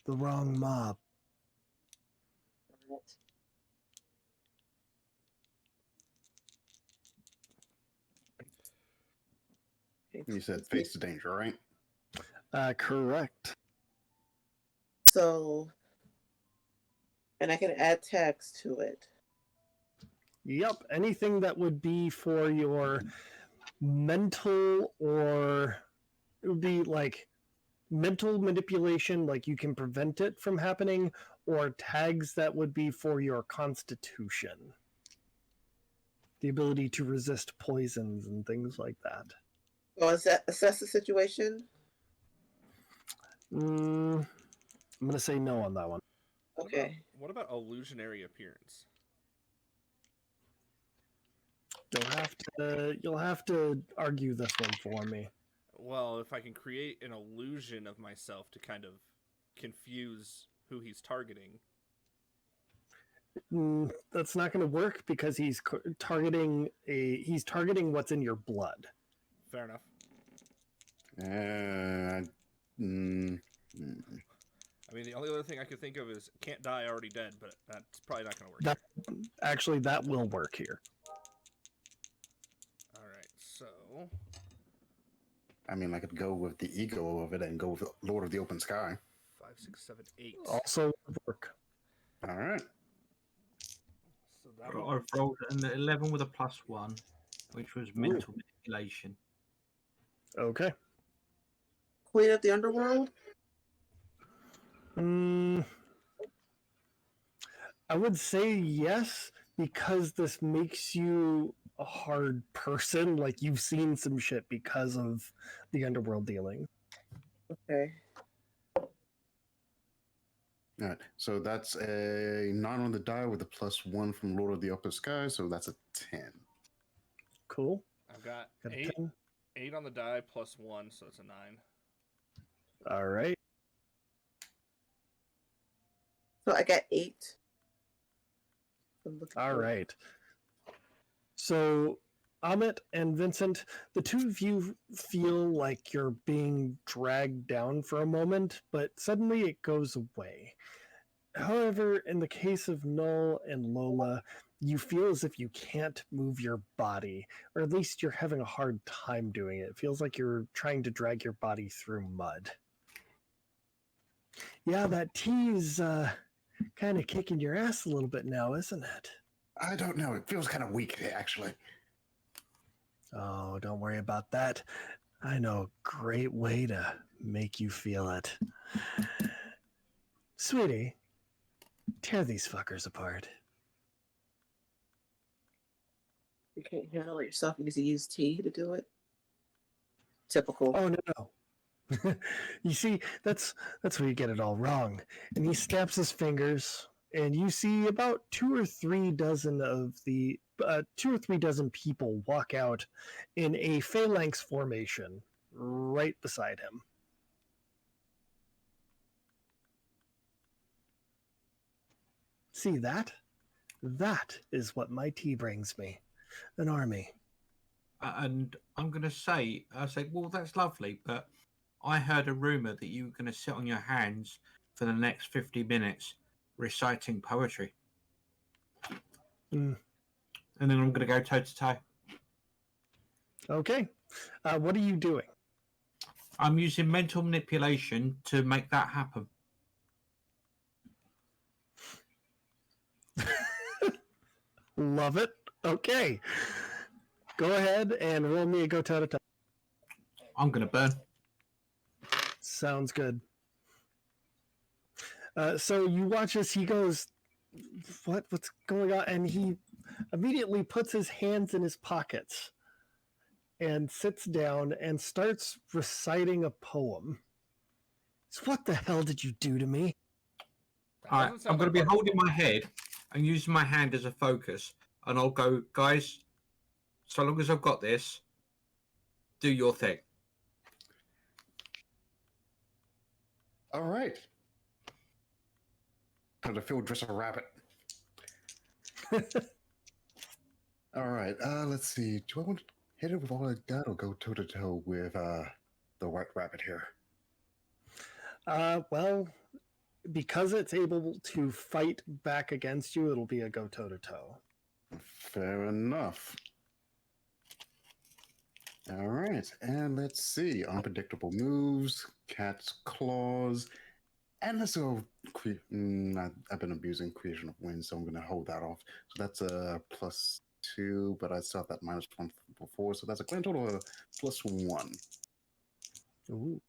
The wrong mob. You said face the danger, right? Correct. So, and I can add text to it. Yep, anything that would be for your mental, or it would be like mental manipulation, like you can prevent it from happening, or tags that would be for your constitution. The ability to resist poisons and things like that. So is that assess the situation? I'm going to say no on that one. Okay. What about illusionary appearance? You'll have to argue this one for me. Well, if I can create an illusion of myself to kind of confuse who he's targeting. That's not going to work because he's targeting what's in your blood. Fair enough. Mm, I mean, the only other thing I could think of is can't die, already dead, but that's probably not going to work. That will work here. All right, so I mean, I could go with the ego of it and go with Lord of the Open Sky. 5, 6, 7, 8. Also work. All right. So that I've one. rolled an 11 with a +1, which was mental manipulation. Okay. Queen of the Underworld? I would say yes, because this makes you a hard person. Like, you've seen some shit because of the underworld dealing. Okay. All right, so that's a 9 on the die with a +1 from Lord of the Upper Sky, so that's a 10. Cool. I've got Got a eight 10. 8 on the die plus 1, so it's a 9. All right. So I got 8. All right. So, Amit and Vincent, the two of you feel like you're being dragged down for a moment, but suddenly it goes away. However, in the case of Null and Lola, you feel as if you can't move your body, or at least you're having a hard time doing it. It feels like you're trying to drag your body through mud. Yeah, that tea's kind of kicking your ass a little bit now, isn't it? I don't know. It feels kind of weak, actually. Oh, don't worry about that. I know a great way to make you feel it. Sweetie, tear these fuckers apart. You can't handle it yourself. You need to use tea to do it. Typical. Oh, no. You see, that's where you get it all wrong. And he snaps his fingers, and you see about 2 or 3 dozen of the 2 or 3 dozen people walk out in a phalanx formation right beside him. See that? That is what my tea brings me. An army. And I'm going to say, well, that's lovely, but I heard a rumor that you were going to sit on your hands for the next 50 minutes reciting poetry. Mm. And then I'm going to go toe to toe. Okay. What are you doing? I'm using mental manipulation to make that happen. Love it. Okay. Go ahead and roll me a go toe to toe. I'm going to burn. Sounds good. So you watch as he goes, what's going on? And he immediately puts his hands in his pockets and sits down and starts reciting a poem. So what the hell did you do to me? All right, I'm going to be holding my head and using my hand as a focus. And I'll go, guys, so long as I've got this, do your thing. All right. Time to field dress a rabbit. All right. Let's see. Do I want to hit it with all I got or go toe to toe with the white rabbit here? Well, because it's able to fight back against you, it'll be a go toe to toe. Fair enough. All right, and let's see. Unpredictable moves, cat's claws, and let's go. I've been abusing creation of wind, so I'm going to hold that off. So that's a +2, but I still have that -1 before, so that's a grand total of +1. Ooh.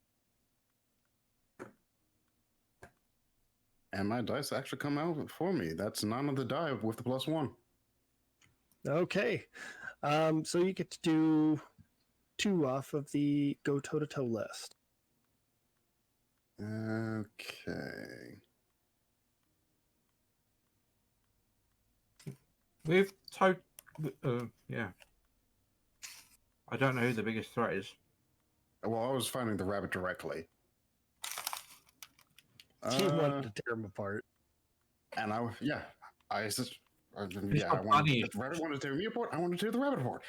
And my dice actually come out for me. That's 9 on the die with the +1. Okay. So you get to do 2 off of the go toe to toe list. Okay. With yeah. I don't know who the biggest threat is. Well, I was finding the rabbit directly. He wanted to tear him apart. And I wanted to tear me apart. I wanted to tear the rabbit apart.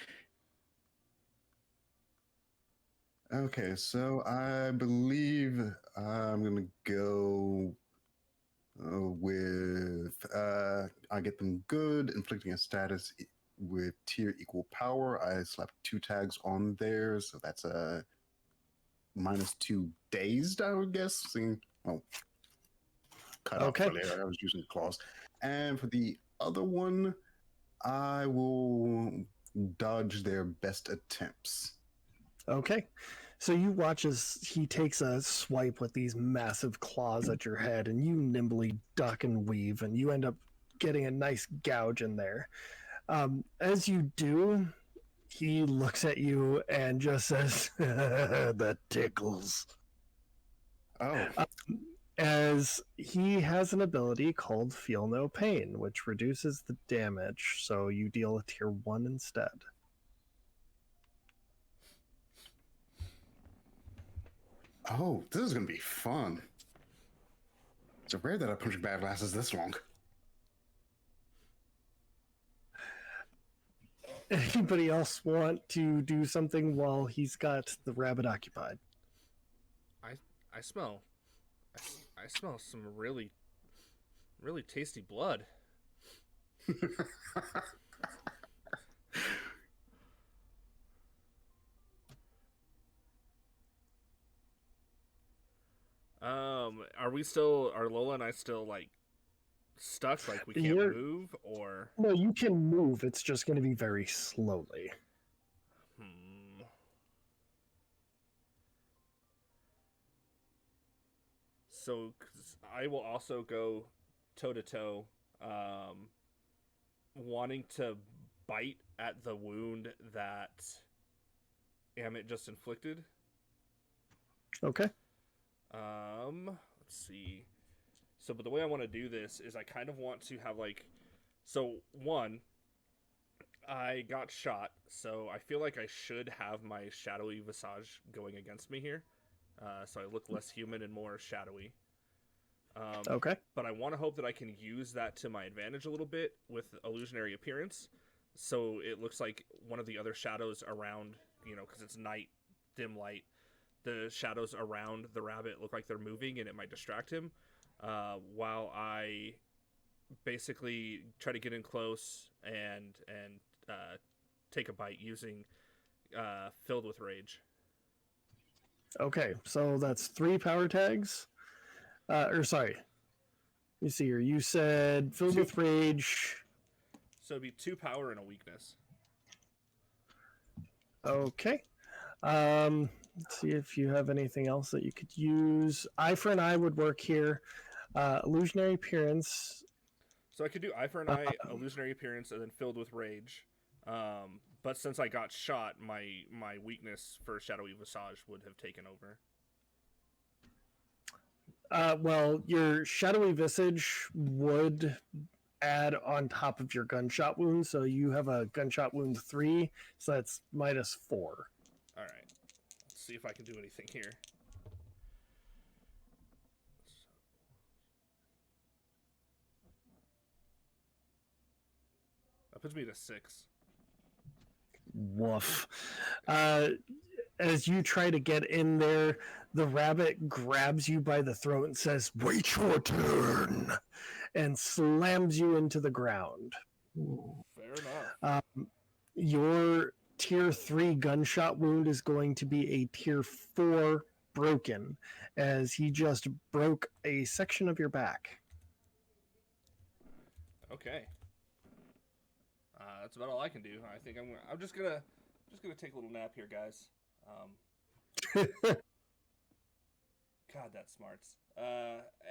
Okay, so I believe I'm gonna go with I get them good, inflicting a status with tier equal power. I slap 2 tags on there, so that's a -2 dazed, I would guess. Cut off earlier. I was using claws. And for the other one, I will dodge their best attempts. Okay. So you watch as he takes a swipe with these massive claws at your head, and you nimbly duck and weave, and you end up getting a nice gouge in there. As you do, he looks at you and just says, "That tickles." Oh, As he has an ability called Feel No Pain, which reduces the damage, so you deal a tier 1 instead. oh, this is gonna be fun. It's rare that a punching bag lasts this long. Anybody else want to do something while he's got the rabbit occupied? I smell. I smell some really tasty blood. Are Lola and I still like stuck? Like we can't move, or? No, you can move. It's just going to be very slowly. So 'cause I will also go toe to toe, wanting to bite at the wound that Amit just inflicted. Okay. Let's see. So, but the way I want to do this is I kind of want to have like, so one, I got shot, so I feel like I should have my shadowy visage going against me here, so I look less human and more shadowy. Okay. But I want to hope that I can use that to my advantage a little bit with illusionary appearance, so it looks like one of the other shadows around, because it's night, dim light, the shadows around the rabbit look like they're moving and it might distract him, while I basically try to get in close and take a bite using Filled with Rage. Okay, so that's 3 power tags. Sorry. You see here. You said Filled with Rage. So it'd be 2 power and a weakness. Okay. Let's see if you have anything else that you could use. Eye for an eye would work here. Illusionary appearance. So I could do Eye for an Eye, illusionary appearance, and then Filled with Rage. But since I got shot, my weakness for Shadowy Visage would have taken over. Well, your Shadowy Visage would add on top of your gunshot wound, so you have a gunshot wound 3, so that's -4. Alright. Let's see if I can do anything here. That puts me at a 6. Woof. As you try to get in there, the rabbit grabs you by the throat and says, "Wait your turn," and slams you into the ground. Fair enough. Your tier 3 gunshot wound is going to be a tier 4 broken, as he just broke a section of your back. Okay. That's about all I can do. I think I'm just gonna take a little nap here, guys. God, that smarts.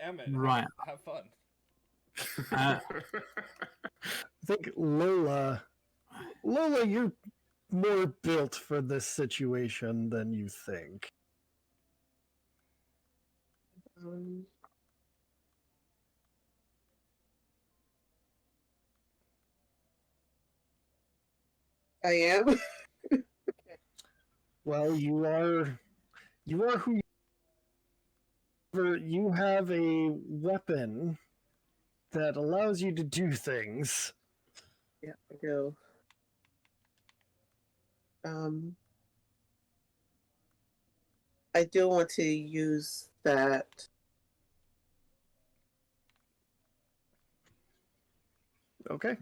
Emmett, Right. have fun. I think Lola, you're more built for this situation than you think. I am. Well, you are who you have a weapon that allows you to do things. Yeah, I do. I do want to use that. Okay.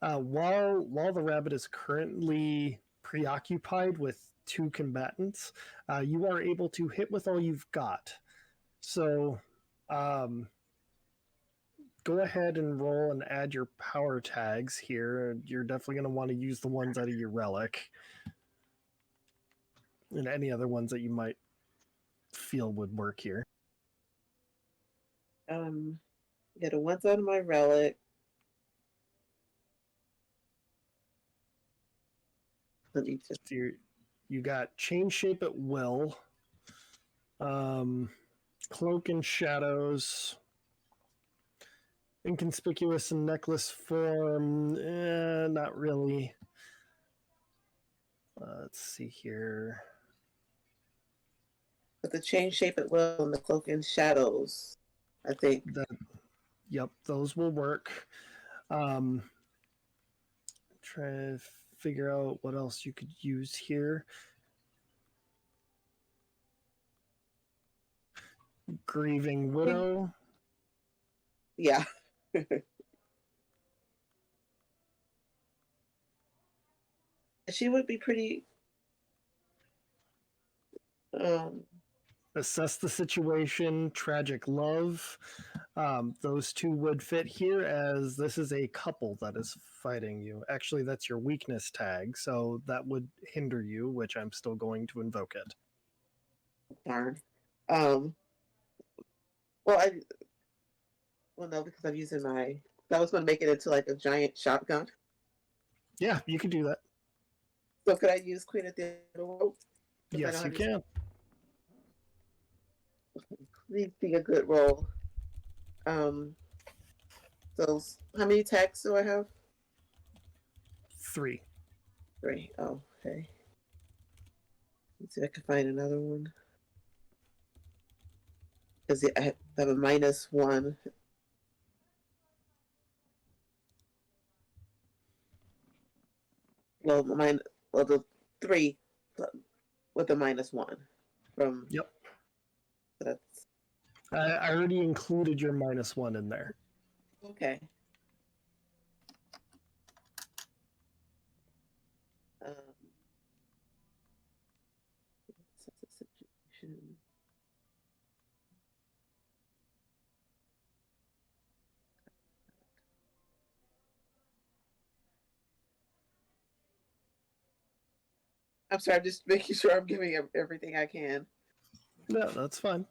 While the rabbit is currently preoccupied with 2 combatants, you are able to hit with all you've got. So, go ahead and roll and add your power tags here. You're definitely going to want to use the ones out of your relic, and any other ones that you might feel would work here. Yeah, the ones out of my relic. Let me just. So you got chain shape at will, cloak and shadows, inconspicuous and necklace form. Not really. Let's see here. But the chain shape at will and the cloak and shadows, I think. Yep, those will work. Try to figure out what else you could use here. Grieving Widow. Yeah. She would be pretty. Assess the situation. Tragic love. Those two would fit here, as this is a couple that is fighting you. Actually, that's your weakness tag, so that would hinder you, which I'm still going to invoke it. Darn. Well, no, because I'm using my. I was going to make it into like a giant shotgun. Yeah, you can do that. So could I use Queen of the Underworld? Yes, you can. Please be a good roll. So how many tags do I have? 3. 3. Oh, okay. Let's see if I can find another one. Because I have a -1. Well, the 3 with a -1 from. Yep. So that's I already included your -1 in there. okay. Sense of situation. I'm sorry, I'm just making sure I'm giving everything I can. No, that's fine.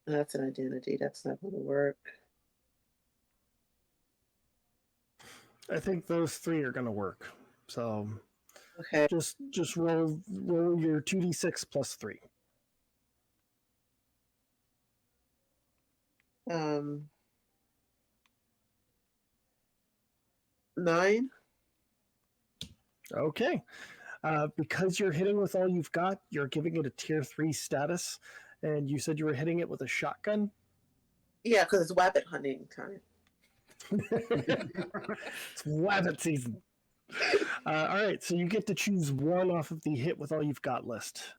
That's an identity. That's not going to work. I think those 3 are going to work. So Okay. just roll your 2d6 plus 3. 9. Okay. Because you're hitting with all you've got, you're giving it a tier 3 status, and you said you were hitting it with a shotgun? Yeah, because it's rabbit hunting time. It's rabbit season. All right, so you get to choose one off of the hit with all you've got list.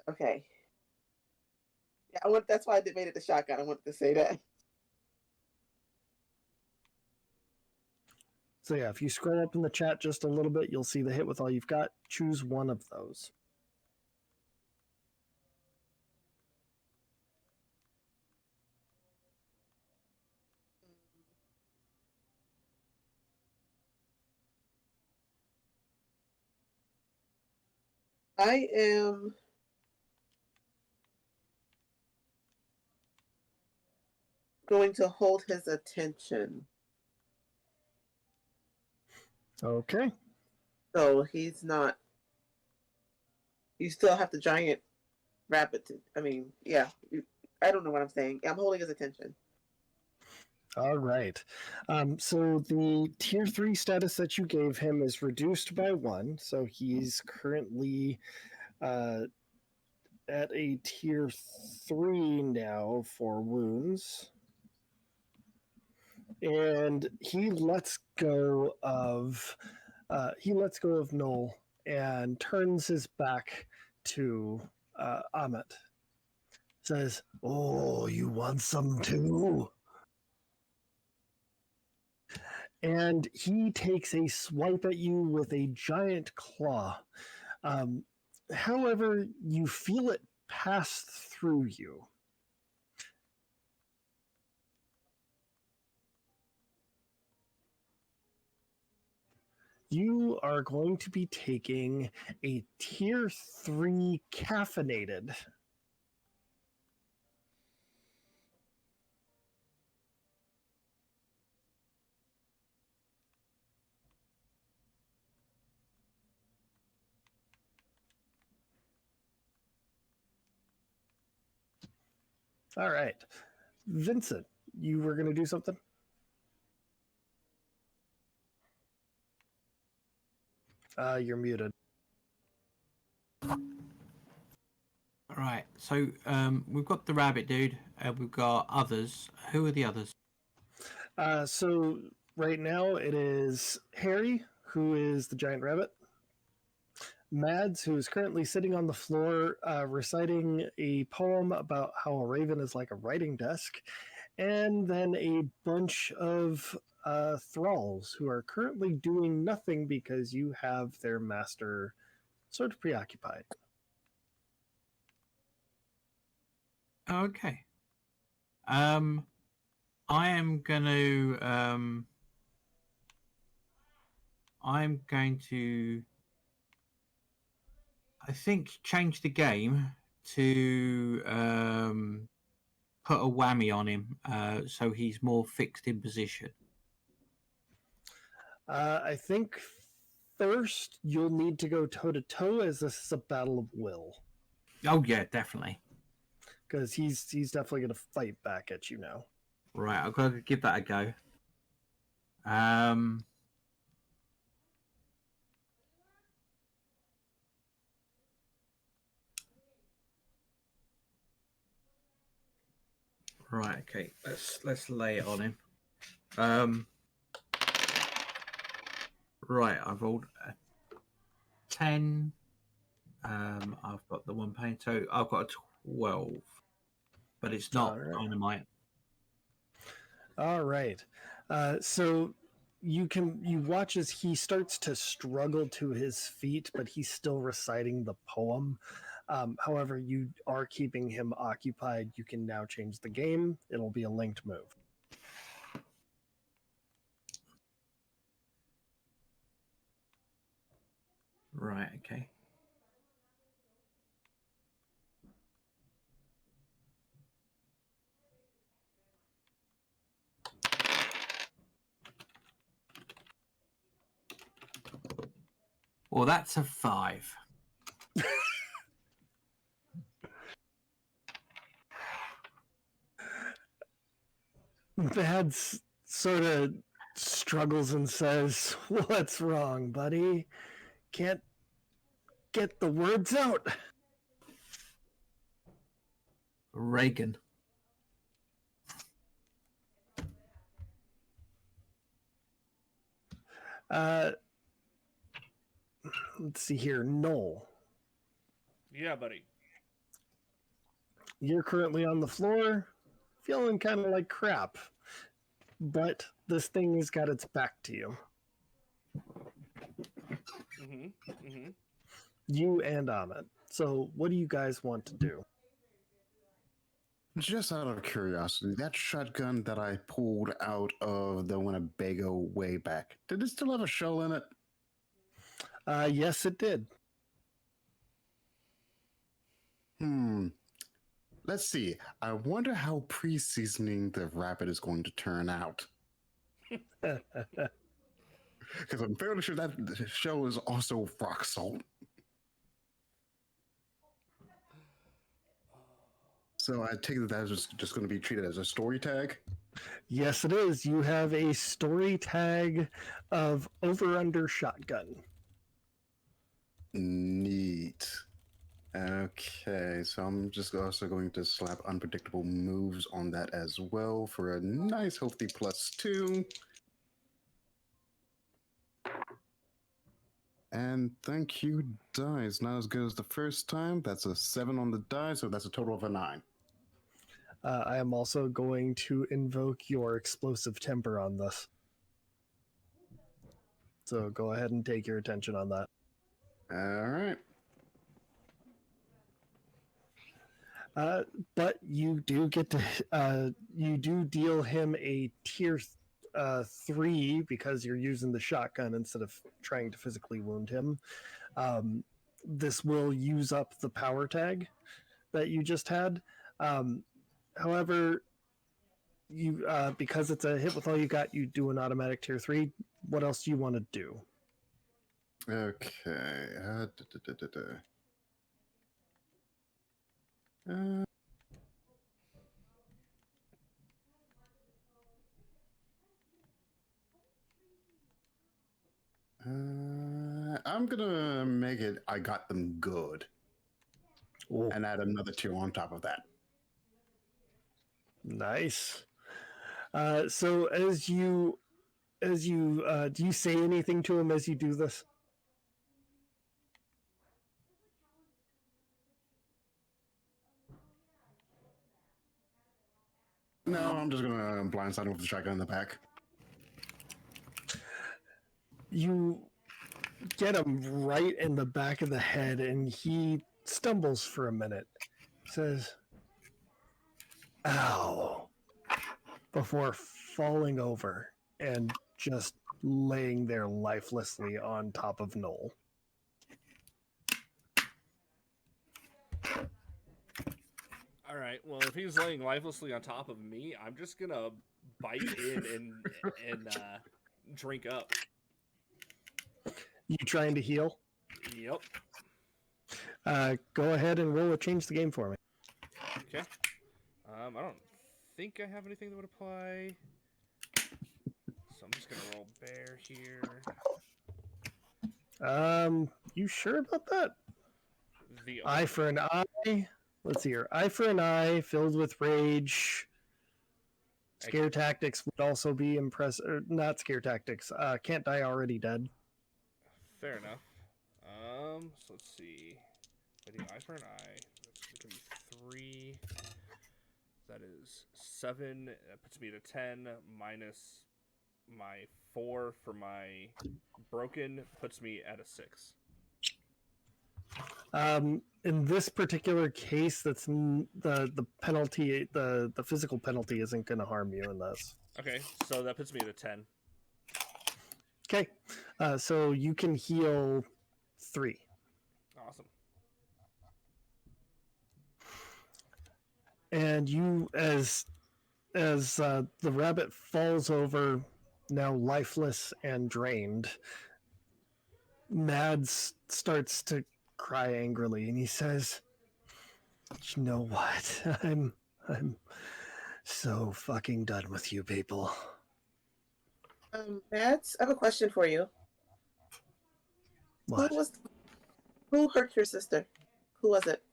Okay. Yeah, that's why I made it the shotgun. I wanted to say that. So yeah, if you scroll up in the chat just a little bit, you'll see the hit with all you've got. Choose one of those. I am going to hold his attention. Okay. So he's not. You still have the giant rabbit. Yeah. I don't know what I'm saying. I'm holding his attention. All right. So the tier 3 status that you gave him is reduced by 1. So he's currently at a tier 3 now for wounds. And he lets go of Noel and turns his back to Amit. Says, "Oh, you want some too?" And he takes a swipe at you with a giant claw. However, you feel it pass through you. You are going to be taking a tier 3 caffeinated. All right. Vincent, you were going to do something? You're muted. All right. So we've got the rabbit dude. We've got others. Who are the others? So right now it is Harry, who is the giant rabbit. Mads, who is currently sitting on the floor reciting a poem about how a raven is like a writing desk, and then a bunch of thralls who are currently doing nothing because you have their master sort of preoccupied. Okay. I am going to. I'm going to. I think change the game to put a whammy on him, so he's more fixed in position. I think first you'll need to go toe to toe, as this is a battle of will, Oh yeah, definitely. because he's definitely going to fight back at you now. Right, I've got to give that a go. Right, okay. Let's lay it on him. Right, I've rolled a 10. I've got the one pain, so I've got a 12, but it's not All right. dynamite. All right. So you watch as he starts to struggle to his feet, but he's still reciting the poem. However, you are keeping him occupied. You can now change the game. It'll be a linked move. Right, okay. Well, that's a 5. Mads sort of struggles and says, "What's wrong, buddy? Can't get the words out." Reagan. Let's see here. Noel, Yeah, buddy. you're currently on the floor, feeling kind of like crap, but this thing has got its back to you. You and Amit. So, what do you guys want to do? Just out of curiosity, that shotgun that I pulled out of the Winnebago way back, did it still have a shell in it? Yes, it did. Let's see. I wonder how pre-seasoning the rabbit is going to turn out. Because I'm fairly sure that the shell is also rock salt. So I take that as just going to be treated as a story tag. Yes, it is. You have a story tag of over-under shotgun. Neat. Okay, so I'm just also going to slap unpredictable moves on that as well for a nice healthy +2. And thank you, dice. Not as good as the first time. That's a 7 on the die, so that's a total of a 9. I am also going to invoke your explosive temper on this. So go ahead and take your attention on that. All right. But you do get to you do deal him a tier 3 because you're using the shotgun instead of trying to physically wound him. This will use up the power tag that you just had. However, you because it's a hit with all you got, you do an automatic tier 3. What else do you want to do? Okay. I'm gonna make it. I got them good, Oh, and add another 2 on top of that. nice. So as you do you say anything to him as you do this? No, I'm just gonna blindside him with the shotgun in the back. You get him right in the back of the head, and he stumbles for a minute. Says, "Ow," before falling over and just laying there lifelessly on top of Noel. All right. Well, if he's laying lifelessly on top of me, I'm just gonna bite in and drink up. You trying to heal? Yep. Go ahead and roll a change the game for me. Okay. I don't think I have anything that would apply, so I'm just gonna roll bear here. You sure about that? The Eye for an eye. Let's see here. Eye for an eye, filled with rage. Scare tactics would also be impressive. Not scare tactics. Can't die already dead. Fair enough. So let's see. I do eye for an eye. That's gonna be 3. That is 7. That puts me at a 10 minus my 4 for my broken puts me at a 6. In this particular case, that's the penalty. The physical penalty isn't going to harm you in this. Okay, so that puts me at a 10. Okay, so you can heal 3. Awesome. And you, as the rabbit falls over, now lifeless and drained, Mads starts to cry angrily, and he says, "You know what? I'm so fucking done with you people." Mads, I have a question for you. What? Who hurt your sister? Who was it?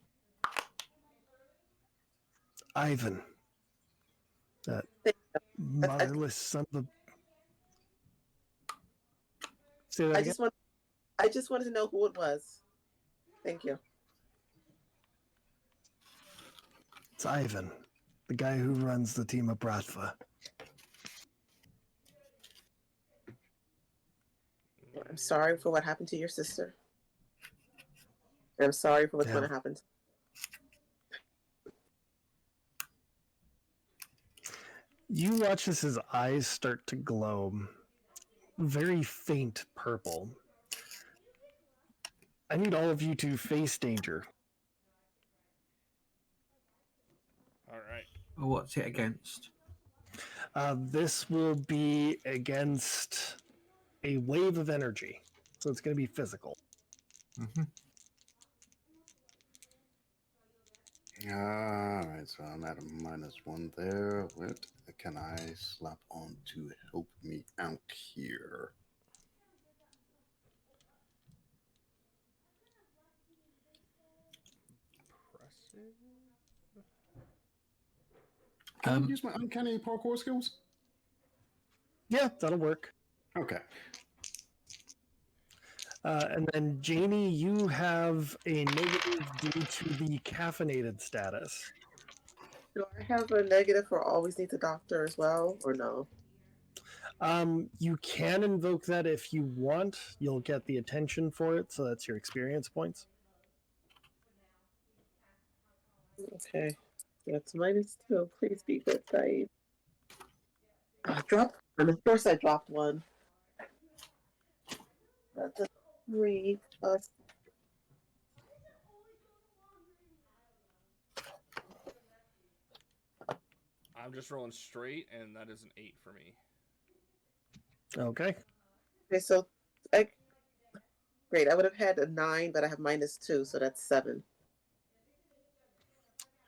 Ivan. That motherless son of a... Say that again? I just wanted to know who it was. Thank you. It's Ivan, the guy who runs the team of Bratva. I'm sorry for what happened to your sister. I'm sorry for what's going to happen. You watch as his eyes start to glow, very faint purple. I need all of you to face danger. All right. Oh, what's it against? This will be against a wave of energy, so it's going to be physical. Mm-hmm. Alright, so I'm at a -1 there. What can I slap on to help me out here? Impressive. Can I use my uncanny parkour skills? Yeah, that'll work. Okay. And then, Janie, you have a negative due to the caffeinated status. Do I have a negative for always need the doctor as well, or no? You can invoke that if you want. You'll get the attention for it, so that's your experience points. Okay. That's -2. Please be good, Saeed. I dropped one. Of course, I dropped one. That's a 3 plus. I'm just rolling straight, and that is an 8 for me. Okay. Okay, so great. I would have had a 9, but I have -2, so that's 7.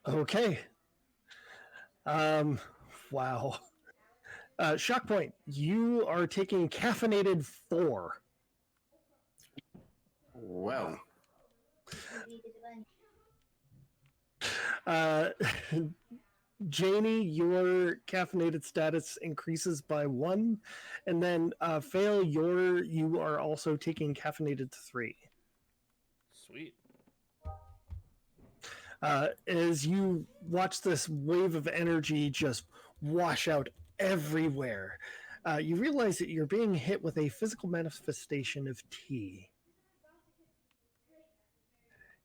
Okay. Wow. Shock point. You are taking caffeinated 4. Well, Uh, Janie, your caffeinated status increases by 1, and then Fail, you are also taking caffeinated 3. Sweet. As you watch this wave of energy just wash out everywhere, you realize that you're being hit with a physical manifestation of tea.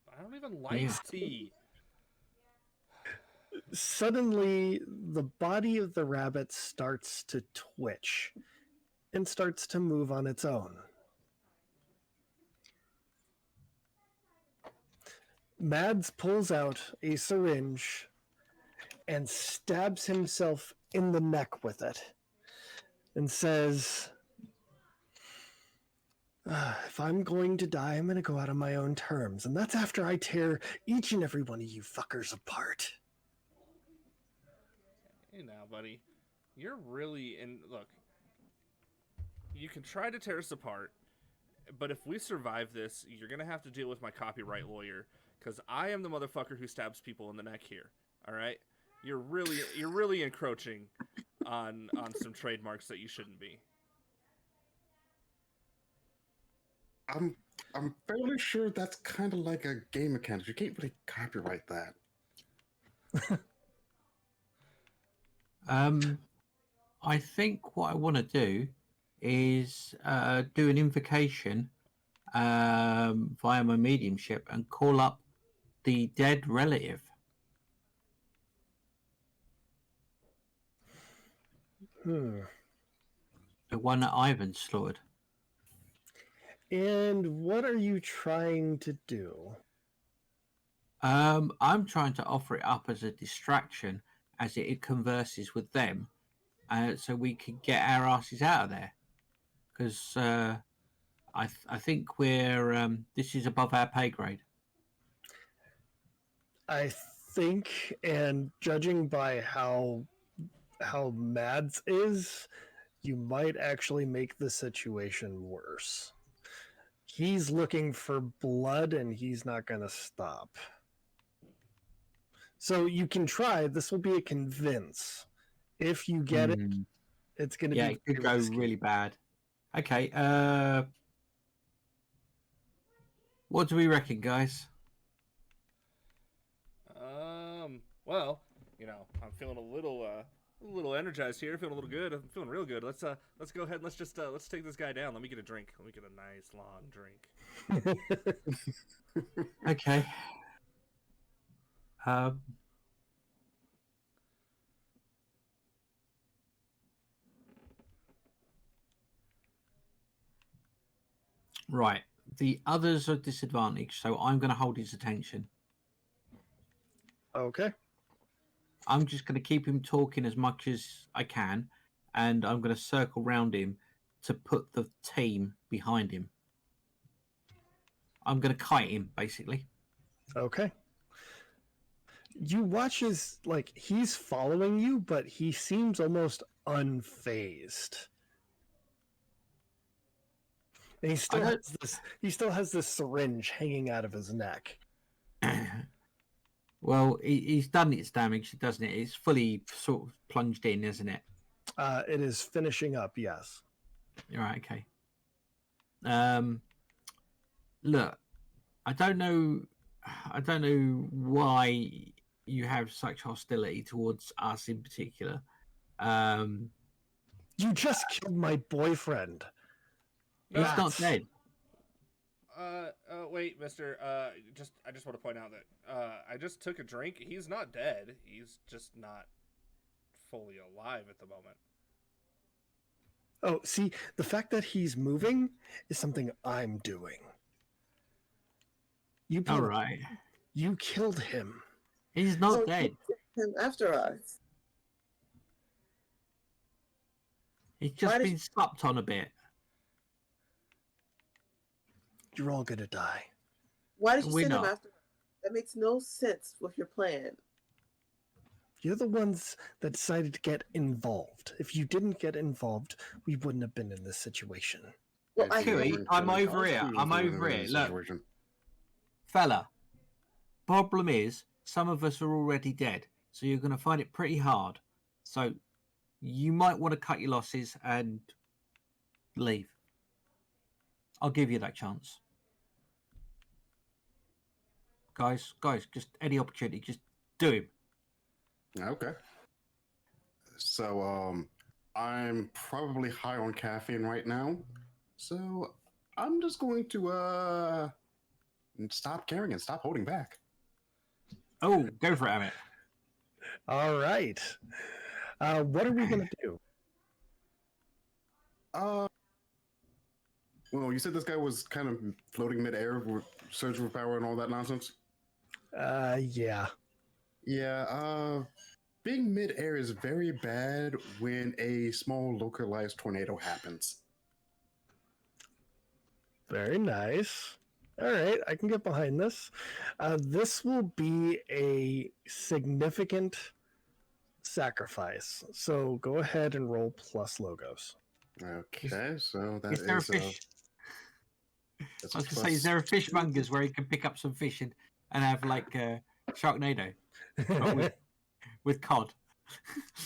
I don't even like Yeah. tea. Suddenly, the body of the rabbit starts to twitch and starts to move on its own. Mads pulls out a syringe and stabs himself in the neck with it and says, if I'm going to die, I'm going to go out on my own terms. And that's after I tear each and every one of you fuckers apart. Hey now, buddy. You're really in. Look, you can try to tear us apart, but if we survive this, you're gonna have to deal with my copyright lawyer, because I am the motherfucker who stabs people in the neck here. All right, you're really encroaching on some trademarks that you shouldn't be. I'm fairly sure that's kind of like a game mechanic. You can't really copyright that. I think what I want to do is do an invocation via my mediumship and call up the dead relative. The one that Ivan slaughtered. And what are you trying to do? I'm trying to offer it up as a distraction as it converses with them, so we can get our asses out of there. Because I think we're this is above our pay grade. I think, and judging by how Mads is, you might actually make the situation worse. He's looking for blood and he's not going to stop. So you can try. This will be a convince. If you get it, it's going to Yeah, be it could go risky. really bad. Okay, what do we reckon, guys? Well, I'm feeling a little energized here, feeling a little good. I'm feeling real good. Let's go ahead and let's take this guy down. Let me get a drink. Let me get a nice long drink. Okay. Right. The others are disadvantaged, so I'm going to hold his attention. Okay. I'm just going to keep him talking as much as I can, and I'm going to circle round him to put the team behind him. I'm going to kite him, basically. Okay. You watch as, he's following you, but he seems almost unfazed. And he still has this syringe hanging out of his neck. Well, he's done its damage, doesn't it? It's fully sort of plunged in, isn't it? It is finishing up, yes. All right, okay. Look, I don't know why you have such hostility towards us in particular. You just killed my boyfriend. He's not dead. Wait, mister. I just want to point out that I just took a drink. He's not dead. He's just not fully alive at the moment. Oh, see, the fact that he's moving is something I'm doing. All right. You killed him. He's not So dead. him after us. He's just Why did been you- slapped on a bit. You're all gonna die. Why did you We're send him not. after us? That makes no sense with your plan. You're the ones that decided to get involved. If you didn't get involved, we wouldn't have been in this situation. Well, I Chewie, hate I'm over here. I'm over here. Look, fella. Problem is, some of us are already dead, so you're going to find it pretty hard. So you might want to cut your losses and leave. I'll give you that chance. Guys, just any opportunity, just do him. Okay. So, I'm probably high on caffeine right now. So, I'm just going to, stop caring and stop holding back. Oh, go for it, Amit. All right. What are we gonna do? Well, you said this guy was kind of floating midair with surgical power and all that nonsense? Yeah. Yeah, being midair is very bad when a small localized tornado happens. Very nice. All right, I can get behind this. This will be a significant sacrifice. So go ahead and roll plus logos. Okay, so that Is there a is, fish? that's I was going to say, is there a plus fishmongers where you can pick up some fish and have like Sharknado but with cod?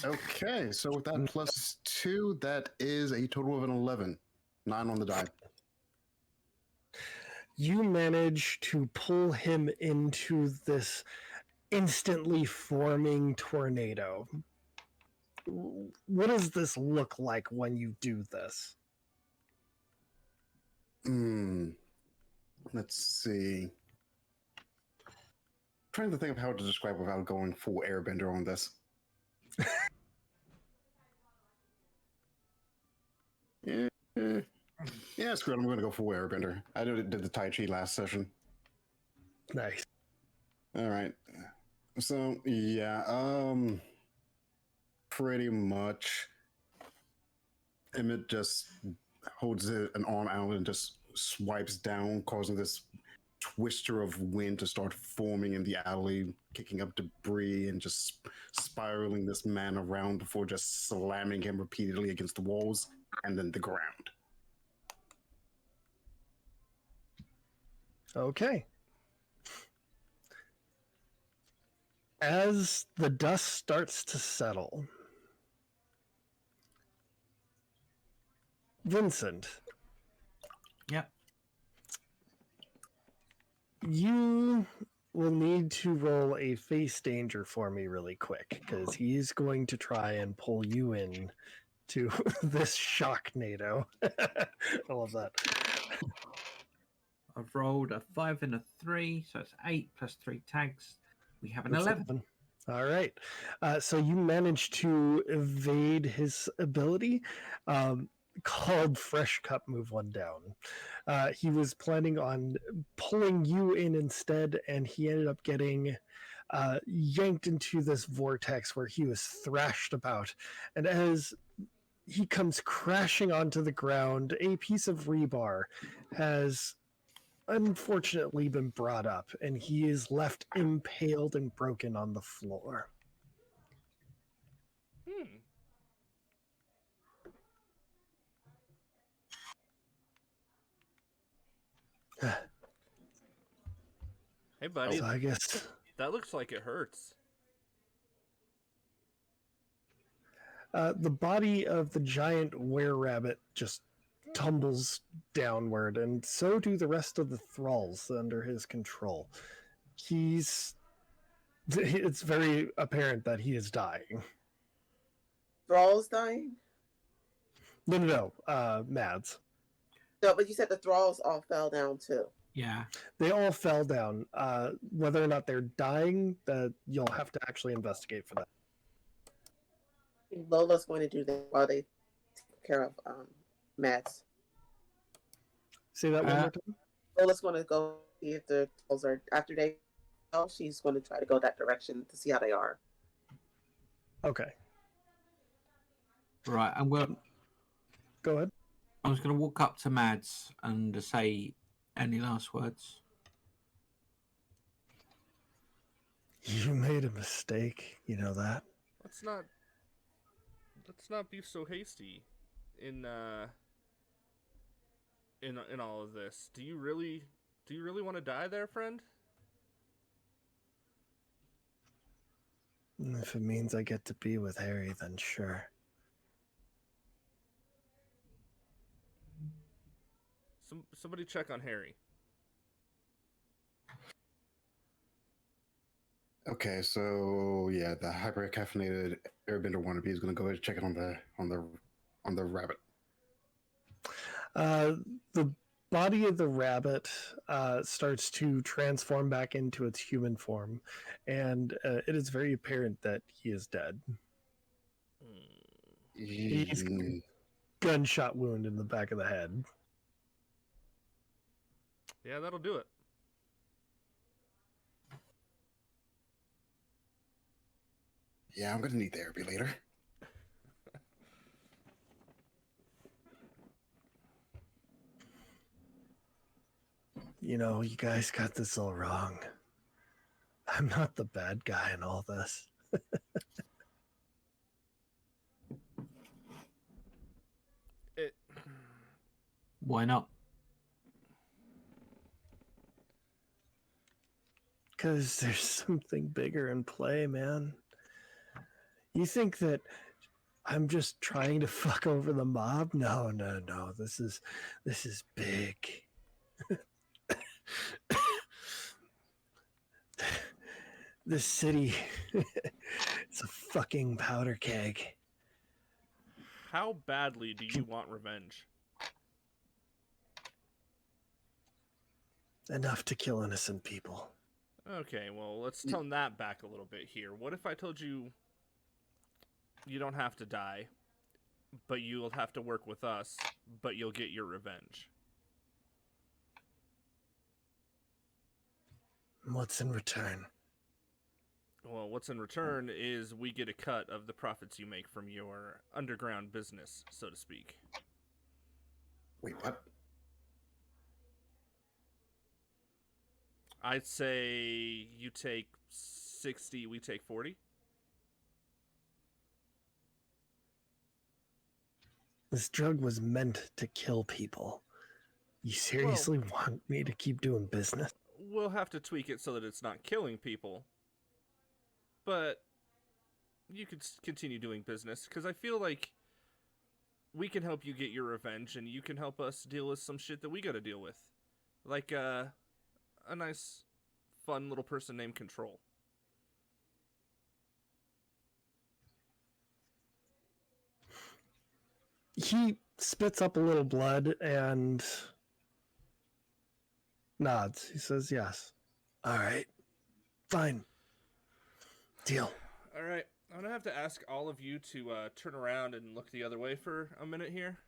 Okay, so with that plus 2, that is a total of an 11. 9 on the die. You manage to pull him into this instantly forming tornado. What does this look like when you do this? Let's see. Trying to think of how to describe without going full airbender on this. Yeah, screw it. I'm going to go full airbender. I did the Tai Chi last session. Nice. All right. So, yeah, pretty much Emmett just holds an arm out and just swipes down, causing this twister of wind to start forming in the alley, kicking up debris and just spiraling this man around before just slamming him repeatedly against the walls and then the ground. Okay. As the dust starts to settle, Vincent. Yep. You will need to roll a face danger for me really quick, because he's going to try and pull you in to this shock NATO. I love that. I've rolled a 5 and a 3, so it's 8 plus 3 tags. We have an That's 11. All right. So you managed to evade his ability. Called Fresh Cup Move One Down. He was planning on pulling you in instead, and he ended up getting yanked into this vortex where he was thrashed about. And as he comes crashing onto the ground, a piece of rebar has unfortunately been brought up, and he is left impaled and broken on the floor. Hey, buddy. So I guess That looks like it hurts. the body of the giant were-rabbit just tumbles downward, and so do the rest of the thralls under his control. It's very apparent that he is dying. Thralls dying? No, Mads. No, but you said the thralls all fell down too. Yeah. They all fell down. Whether or not they're dying, that you'll have to actually investigate for that. Lola's going to do that while they take care of Mads. Say that one more time. Lola's going to go see if the trolls are after they go. She's going to try to go that direction to see how they are. Okay, Right, go ahead. I was gonna walk up to Mads and say any last words. You made a mistake. You know that. Let's not be so hasty in all of this. Do you really want to die there, friend? If it means I get to be with Harry, then sure. Somebody check on Harry. Okay, so yeah, the hyper caffeinated airbender wannabe is gonna go ahead and check it on the rabbit. The body of the rabbit starts to transform back into its human form, and it is very apparent that he is dead. He's gunshot wound in the back of the head. Yeah, that'll do it. Yeah, I'm gonna need therapy later. You know, you guys got this all wrong. I'm not the bad guy in all this. Why not? Because there's something bigger in play, man. You think that I'm just trying to fuck over the mob? No. This is big. This city, it's a fucking powder keg. How badly do you want revenge? Enough to kill innocent people. Okay, well, let's tone that back a little bit here. What if I told you you don't have to die, but you'll have to work with us, but you'll get your revenge? What's in return? Well, what's in return is we get a cut of the profits you make from your underground business, so to speak. Wait, what? I'd say you take 60, we take 40. This drug was meant to kill people. You seriously want me to keep doing business? We'll have to tweak it so that it's not killing people. But you could continue doing business, because I feel like we can help you get your revenge, and you can help us deal with some shit that we gotta deal with. Like, a nice, fun little person named Control. He spits up a little blood and nods. He says, yes. All right. Fine. Deal. All right, I'm gonna have to ask all of you to turn around and look the other way for a minute here.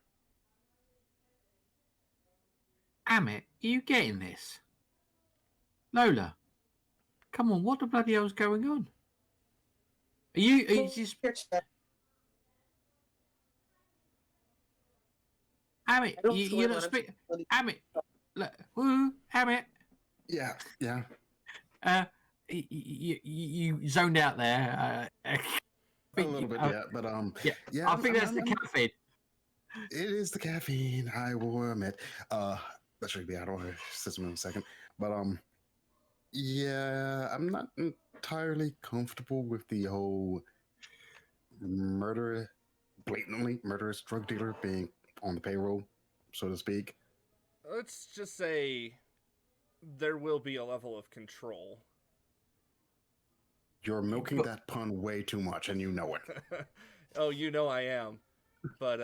Amit, are you getting this? Lola, come on, what the bloody hell's going on? Are you just... Amit, you're not speaking... Amit, look, woo, Amit. Yeah. You zoned out there. A little bit, yeah, but yeah. I think that's the caffeine. It is the caffeine, I will admit. That should be out of our system in a second. But yeah, I'm not entirely comfortable with the whole blatantly murderous drug dealer being on the payroll, so to speak. Let's just say there will be a level of control. You're milking that pun way too much, and you know it. Oh, you know I am. But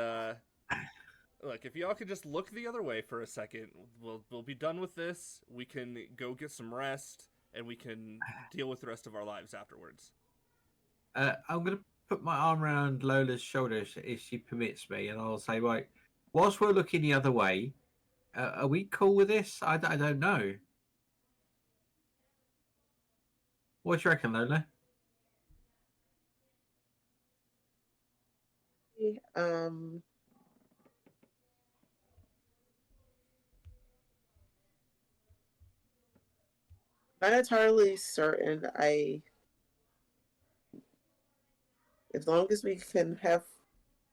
look, if y'all could just look the other way for a second, we'll be done with this. We can go get some rest, and we can deal with the rest of our lives afterwards. I'm gonna put my arm around Lola's shoulder if she permits me, and I'll say, right, whilst we're looking the other way, are we cool with this? I don't know. What do you reckon, Lola? Um, not entirely certain. As long as we can have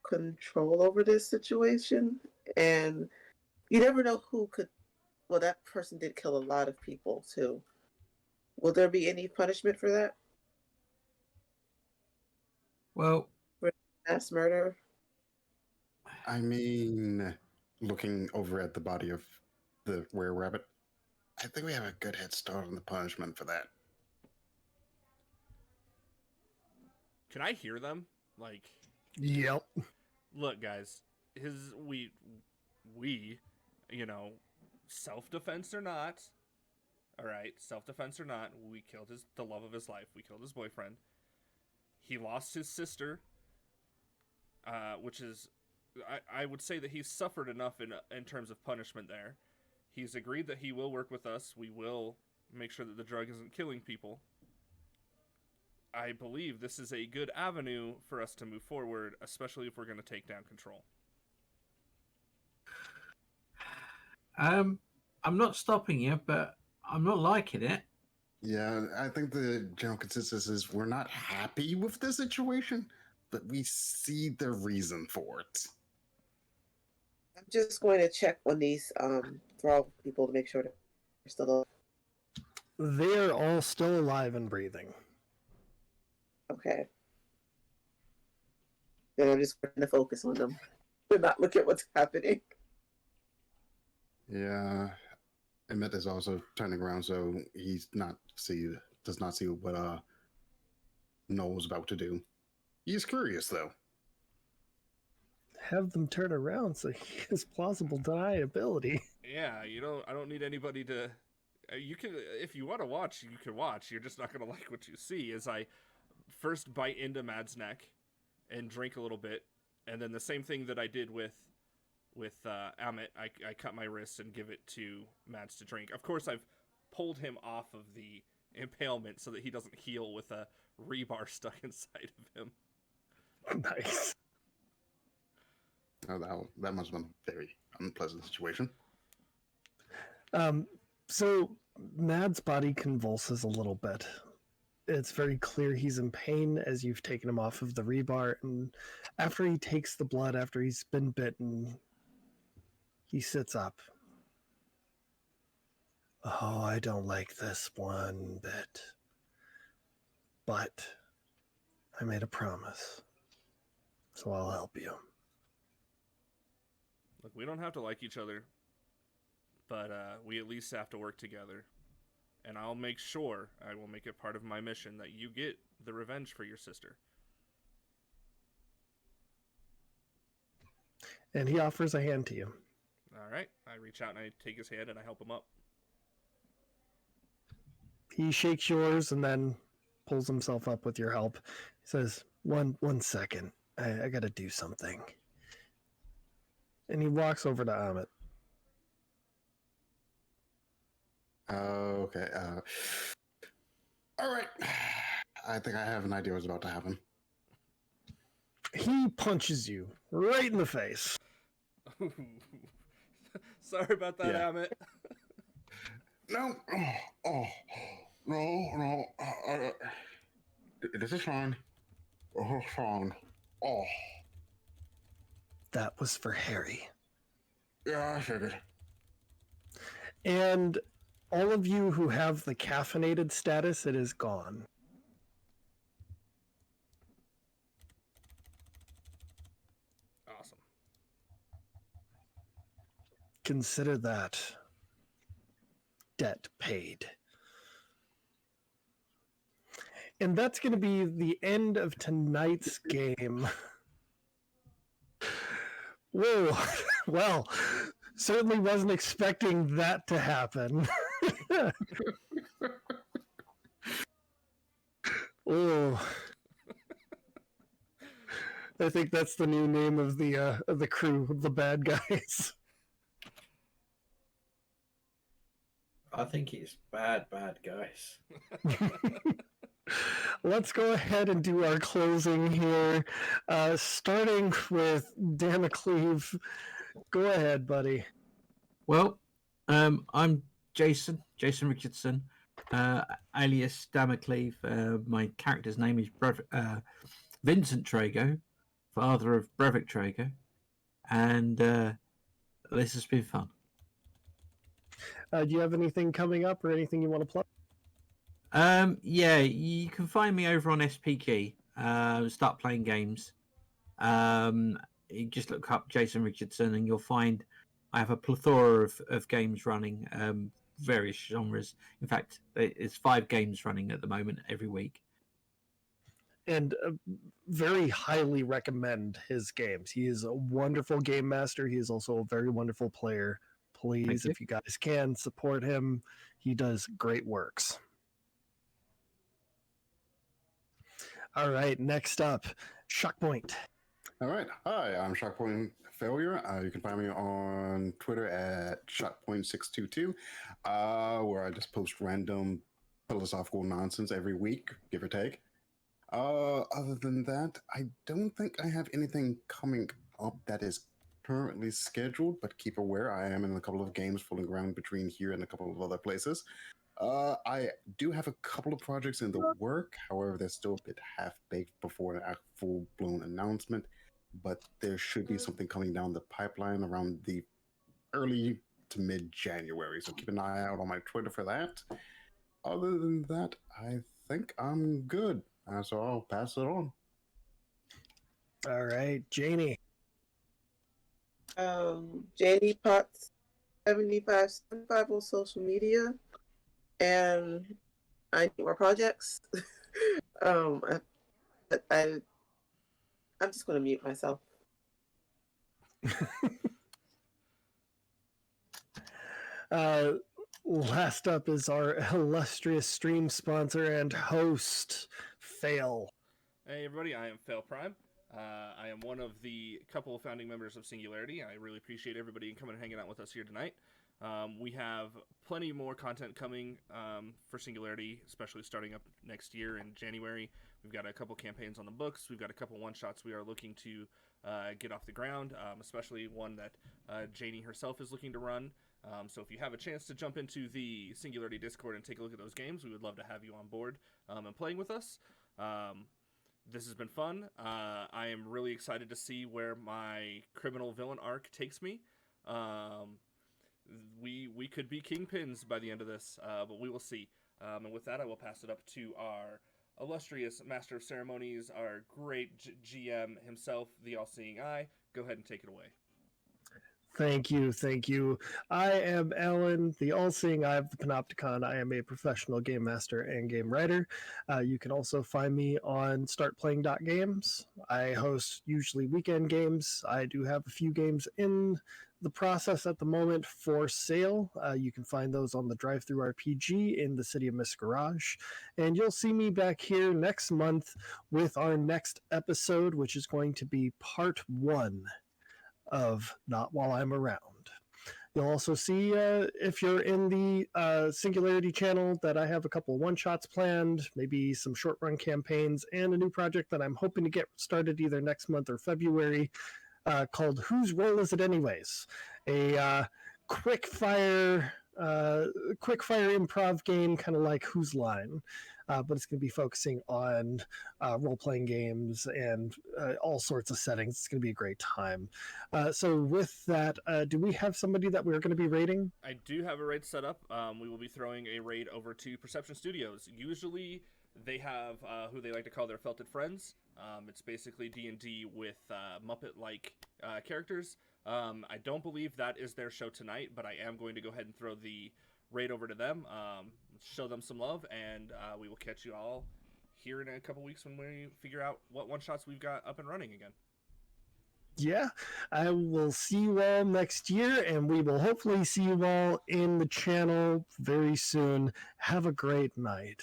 control over this situation, and you never know who could. Well, that person did kill a lot of people too. Will there be any punishment for that? Well, For mass murder? I mean, looking over at the body of the were rabbit, I think we have a good head start on the punishment for that. Can I hear them? Like, Yep. look, guys, we, you know, self-defense or not. All right, self-defense or not, we killed the love of his life. We killed his boyfriend. He lost his sister, which is, I would say that he's suffered enough in terms of punishment there. He's agreed that he will work with us. We will make sure that the drug isn't killing people. I believe this is a good avenue for us to move forward, especially if we're going to take down control. I'm not stopping you, but I'm not liking it. Yeah, I think the general consensus is we're not happy with the situation, but we see the reason for it. I'm just going to check on these for all people to make sure they're still alive. They're all still alive and breathing. Okay. Then I'm just going to focus on them and not look at what's happening. Yeah, Emmett is also turning around, so does not see what Noel's about to do. He's curious though. Have them turn around so he has plausible deniability. Yeah, I don't need anybody to. You can, if you want to watch, you can watch. You're just not gonna like what you see. As I first bite into Mad's neck and drink a little bit, and then the same thing that I did with Amit, I cut my wrist and give it to Mads to drink. Of course, I've pulled him off of the impalement so that he doesn't heal with a rebar stuck inside of him. Nice. Oh, that must have been a very unpleasant situation. So Mad's body convulses a little bit. It's very clear he's in pain as you've taken him off of the rebar, and after he takes the blood, after he's been bitten, he sits up. Oh, I don't like this one bit. But I made a promise, so I'll help you. Look, we don't have to like each other, but we at least have to work together. And I'll make sure, I will make it part of my mission, that you get the revenge for your sister. And he offers a hand to you. All right. I reach out and I take his hand and I help him up. He shakes yours and then pulls himself up with your help. He says, one second. I gotta do something. And he walks over to Amit. Okay. All right. I think I have an idea what's about to happen. He punches you right in the face. Sorry about that, Yeah. Amit. No. No. This is fine. Oh, fine. Oh. That was for Harry. Yeah, I figured. And all of you who have the caffeinated status, it is gone. Awesome. Consider that debt paid. And that's going to be the end of tonight's game. Whoa. Well, certainly wasn't expecting that to happen. Oh. I think that's the new name of the crew, of the bad guys. I think it's bad guys. Let's go ahead and do our closing here. Starting with Damocleve. Go ahead, buddy. Well, I'm Jason Richardson, alias Damocleve. My character's name is Vincent Trago, father of Brevik Trago, and this has been fun. Do you have anything coming up or anything you want to plug? Yeah, you can find me over on SPG. Start playing games. You just look up Jason Richardson, and you'll find I have a plethora of games running, various genres. In fact, it's 5 games running at the moment every week. And very highly recommend his games. He is a wonderful game master. He is also a very wonderful player. Please, if you guys can, support him. He does great works. All right, next up, Shockpoint. All right. Hi, I'm Shockpoint Failure. You can find me on Twitter at Shockpoint622, where I just post random philosophical nonsense every week, give or take. Other than that, I don't think I have anything coming up that is currently scheduled, but keep aware I am in a couple of games floating around between here and a couple of other places. I do have a couple of projects in the work. However, they're still a bit half-baked before a full-blown announcement, but there should be something coming down the pipeline around the early to mid-January, so keep an eye out on my Twitter for that. Other than that, I think I'm good, so I'll pass it on. All right, Janie. JD Potts 7575 on social media, and I need more projects. I'm just going to mute myself. Last up is our illustrious stream sponsor and host, Fail. Hey everybody, I am Fail Prime. I am one of the couple of founding members of Singularity. I really appreciate everybody coming and hanging out with us here tonight. We have plenty more content coming for Singularity, especially starting up next year in January. We've got a couple campaigns on the books. We've got a couple one-shots we are looking to get off the ground, especially one that Janie herself is looking to run. So if you have a chance to jump into the Singularity Discord and take a look at those games, we would love to have you on board and playing with us. This has been fun. I am really excited to see where my criminal villain arc takes me. We could be kingpins by the end of this, but we will see. And with that, I will pass it up to our illustrious Master of Ceremonies, our great GM himself, the All-Seeing Eye. Go ahead and take it away. Thank you, thank you. I am Alan, the all-seeing eye of the Panopticon. I am a professional game master and game writer. You can also find me on startplaying.games. I host usually weekend games. I do have a few games in the process at the moment for sale. You can find those on the Drive-Thru RPG in the City of Mist Garage. And you'll see me back here next month with our next episode, which is going to be part 1 of Not While I'm Around. You'll also see, if you're in the Singularity channel, that I have a couple of one-shots planned, maybe some short-run campaigns, and a new project that I'm hoping to get started either next month or February, called Whose Role Is It Anyways? A quick-fire improv game, kind of like Whose Line, but it's going to be focusing on role-playing games and all sorts of settings. It's going to be a great time. So with that, do we have somebody that we're going to be raiding? I do have a raid set up. We will be throwing a raid over to Perception Studios. Usually they have who they like to call their felted friends. It's basically D&D with Muppet-like characters. I don't believe that is their show tonight, but I am going to go ahead and throw the raid over to them, show them some love, and we will catch you all here in a couple weeks when we figure out what one-shots we've got up and running again. Yeah, I will see you all next year, and we will hopefully see you all in the channel very soon. Have a great night.